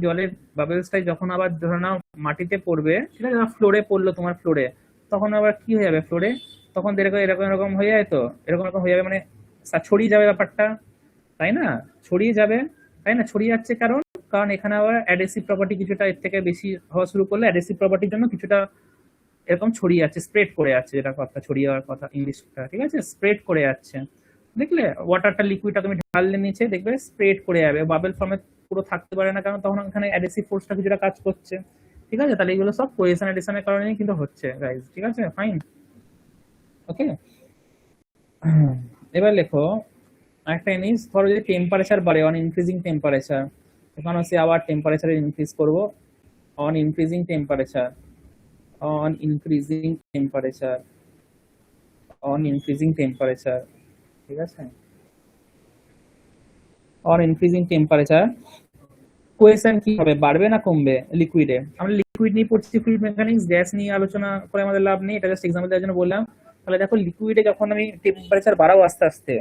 Speaker 1: জলের বাবলসটাই যখন আবার ধরে নাও মাটিতে পড়বে, ঠিক আছে, ফ্লোরে পড়লো, তোমার ফ্লোরে, তখন আবার কি হয়ে যাবে? ফ্লোরে তখন এরকম এরকম এরকম হয়ে যায়, তো এরকম এরকম হয়ে যাবে, মানে ছড়িয়ে যাবে ব্যাপারটা, তাই না? ছড়িয়ে যাবে, তাই না? ছড়িয়ে যাচ্ছে কারণ কারণ এখানে আবার অ্যাডহেসিভ প্রপার্টি কিছুটা এর থেকে বেশি হওয়া শুরু করলে অ্যাডহেসিভ প্রপার্টির জন্য কিছুটা এরকম ছড়িয়ে যাচ্ছে, স্প্রেড করে যাচ্ছে, যেটা কথা ছড়িয়ে যাওয়ার কথা ইংলিশটা। ঠিক আছে, স্প্রেড করে যাচ্ছে। দেখলে ওয়াটারটা লিকুইডটা তুমি ঢাললে নিচে দেখবে স্প্রেড করে যাবে, বাবেল ফর্মে পুরো থাকতে পারে না, কারণ তখন ওখানে অ্যাডহেসিভ ফোর্সটা কিছুটা কাজ করছে। ঠিক আছে, তাহলে এগুলো সব কোহেশন এডিশনের কারণেই কিন্তু হচ্ছে গাইস। ঠিক আছে, ফাইন। ওকে, এবার লেখো একটা জিনিস, ধরো যদি টেম্পারেচার বাড়ে, অন ইনক্রিজিং টেম্পারেচার, এখন হচ্ছে আবার টেম্পারেচার ইনক্রিজ করবো, on increasing temperature, on increasing temperature, on increasing temperature, ঠিক আছে, on increasing temperature কোয়েশ্চেন কি হবে? বাড়বে না কমবে লিকুইডে? আমরা লিকুইড নিয়ে পড়ছি, ফ্লুইড মেকানিক্স, গ্যাস নিয়ে আলোচনা করে আমাদের লাভ নেই, এটা জাস্ট এক্সাম্পল দেওয়ার জন্য বললাম। তাহলে দেখো লিকুইডে যখন আমি টেম্পারেচার বাড়াবো আস্তে আস্তে,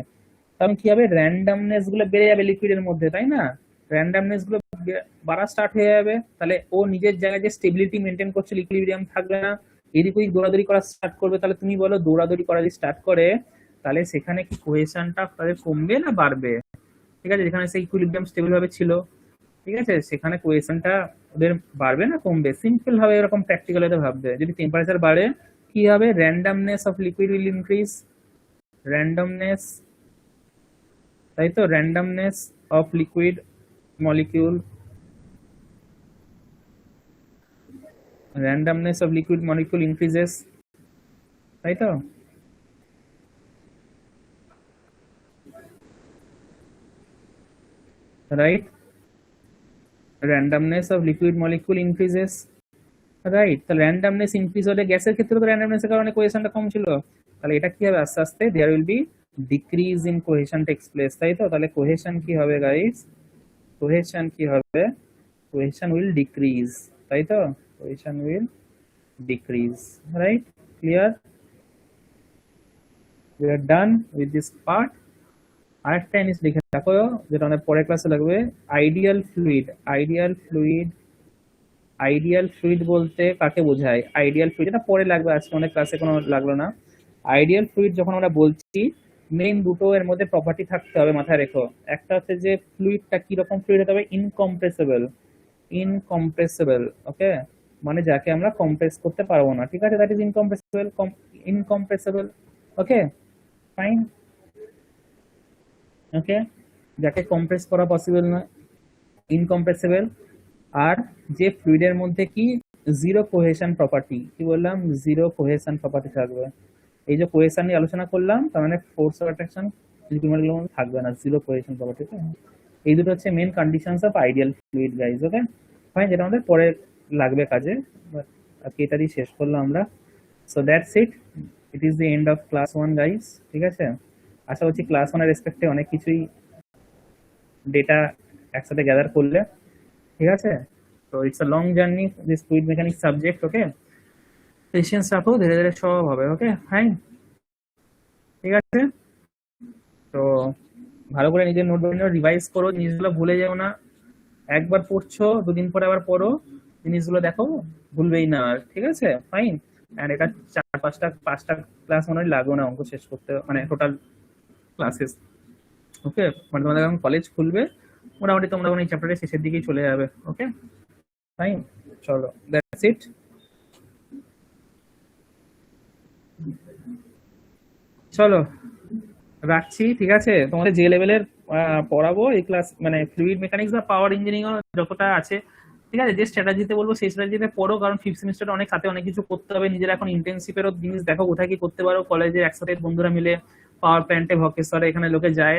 Speaker 1: তখন কি হবে? র্যান্ডমনেস গুলো বেড়ে যাবে লিকুইডের মধ্যে, তাই না? র্যান্ডমনেস গুলো বাড়া স্টার্ট হয়ে যাবে, তাহলে ও নিজের জায়গায় যে স্টেবিলিটি মেনটেন করছে, ইকুইলিব্রিয়াম থাকবে না, এদিক ওদিক দৌড়াদৌড়ি করা স্টার্ট করবে। তাহলে তুমি বলো, দৌড়াদৌড়ি করা যদি স্টার্ট করে, তাহলে সেখানে কি কোহেশনটা তাদের কমবে না বাড়বে? ঠিক আছে, যেখানে সেই ইকুইলিব্রিয়াম স্টেবল ভাবে ছিল, ঠিক আছে, সেখানে কোহেশনটা ওদের বাড়বে না কমবে? সিম্পল ভাবে এরকম প্র্যাকটিক্যাল হতে ভাববে। যদি টেম্পারেচার বাড়ে কি হবে? Randomness of liquid will increase, randomness, তাই তো, randomness of liquid molecule, randomness of liquid molecule increases, তাই তো? Right, randomness of liquid molecule increases, right. তাহলে randomness increase হলে গ্যাসের ক্ষেত্রে তো randomness এর কারণে কোহেশনটা কম ছিল, তাহলে এটা কি হবে? আস্তে আস্তে there will be decrease in cohesion takes place, তাই তো? তাহলে কোহেশন কি হবে গাইস? কোহেশন কি হবে? কোহেশন will decrease, তাই তো? Cohesion will decrease, right? Clear? We are done with this part. আরেকটা জিনিস লিখে রাখো যেটা আমাদের পরের ক্লাসে লাগবে, আইডিয়াল ফ্লুইড। আইডিয়াল ফ্লুইড বলতে কাকে বোঝায়? আইডিয়াল ফ্লুইড, এটা পরে লাগবে, আজকে অনেক ক্লাসে কোনো লাগলো না। আইডিয়াল ফ্লুইড যখন আমরা বলছি, মেইন দুটো এর মধ্যে প্রপার্টি থাকতে হবে, মাথায় রেখো। একটা হচ্ছে যে ফ্লুইডটা কি রকম ফ্লুইড হতে হবে? ইনকম্প্রেসেবল, ওকে, মানে যাকে আমরা কম্প্রেস করতে পারবো না। ঠিক আছে, দ্যাট ইজ ইনকম্প্রেসেবল, ওকে, ফাইন। ওকে, যাকে কম্প্রেস করা পসিবল না, ইনকম্প্রেসেবল। আর যে ফ্লুইডের মধ্যে কি জিরো কোহেশন প্রপার্টি, কি বললাম? জিরো কোহেশন প্রপার্টি থাকবে। এই যে কোহেশন নিয়ে আলোচনা করলাম, তার মানে ফোর্স অফ অ্যাট্রাকশন লিকুইডগুলোর মধ্যে থাকবে না, জিরো কোহেশন প্রপার্টি। এই দুটো হচ্ছে main conditions of ideal fluid guys. Okay, fine, যেটা আমাদের পরে লাগবে কাজে, আজকে এটা দিয়ে শেষ করলাম আমরা। So that's it, it is the end of class 1 guys. ঠিক আছে, আশা করছি ক্লাস 1 এর রেসপেক্টে অনেক কিছুই ডেটা একসাথে গ্যাদার করলে। ঠিক আছে, তো it's a long journey this fluid mechanics subject. Okay, patience রাখো, ধীরে ধীরে সব হবে। ওকে, ফাইন, ঠিক আছে। তো ভালো করে নিজের নোটগুলো রিভাইজ করো, জিনিসগুলো ভুলে যাও না। একবার পড়ছো, দুদিন পরে আবার পড়ো, জিনিসগুলো দেখো, ভুলবেই না আর। ঠিক আছে, ফাইন। এন্ড এটা 4-5টা ক্লাস মনে হয় লাগবে না অঙ্ক শেষ করতে, মানে টোটাল ক্লাসেস। ওকে, মানে তোমাদের যখন কলেজ খুলবে মোটামুটি তোমরা এই চ্যাপ্টারের শেষের দিকেই চলে যাবে। ওকে, ফাইন, চলো, দ্যাটস ইট। চলো রাখছি, ঠিক আছে। তোমাদের যে লেভেলের পড়াবো এই ক্লাস, মানে ফ্লুইড মেকানিক্স বা পাওয়ার ইঞ্জিনিয়ারিং যতটা আছে, ঠিক আছে, যে স্ট্র্যাটেজিতে বলবো সেই স্ট্র্যাটেজিতে পড়ো, কারণ ফিফথ সেমিস্টারে অনেক হাতে অনেক কিছু করতে হবে, নিজের এখন ইন্টার্নশিপেরও জিনিস দেখো কোথায় কি করতে পারো, কলেজে একসাথে বন্ধুরা মিলে পাওয়ার প্ল্যান্টে ভকেশ্বরে এখানে লোকে যায়,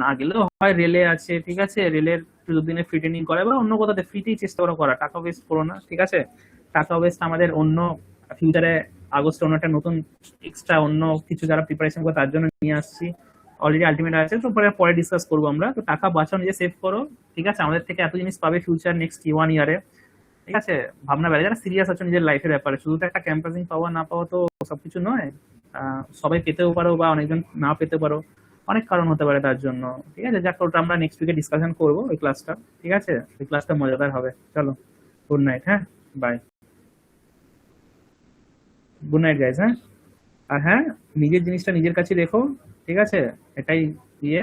Speaker 1: না গেলেও হয় রেলে আছে, ঠিক আছে, রেলের দুদিনে ফ্রি ট্রেনিং করে বা অন্য কোথাতে ফ্রিতেই চেষ্টা করো করা, টাকা ওয়েস্ট করো না, ঠিক আছে, টাকা ওয়েস্ট আমাদের অন্য ফিউচারে আগস্টে অন্য একটা নতুন এক্সট্রা অন্য কিছু যারা প্রিপারেশন করে তার জন্য নিয়ে আসছি, অলরেডি আলটিমেট আছে, তো পরে পরে ডিসকাস করবো আমরা, তো টাকা বাঁচাও, নিজে সেভ করো, ঠিক আছে, আমাদের থেকে এত জিনিস পাবে ফিউচার নেক্সট 1 ইয়ারে, ঠিক আছে, ভাবনা বেড়ে যারা সিরিয়াস আছো নিজের লাইফের ব্যাপারে, শুধু তো একটা ক্যাম্পাসিং পাওয়া না পাওয়া তো সবকিছু নয়, সবাই পেতেও পারো বা অনেকজন না পেতে পারো, অনেক কারণ হতে পারে তার জন্য, ঠিক আছে, যাক ওটা আমরা নেক্সট উইকে ডিসকাশন করবো ওই ক্লাসটা, ঠিক আছে, ওই ক্লাসটা মজাদার হবে, চলো, গুড নাইট, হ্যাঁ, বাই, গুড নাইট গাইজ, হ্যাঁ, আর হ্যাঁ, নিজের জিনিসটা নিজের কাছে রেখো, ঠিক আছে, এটাই ইয়ে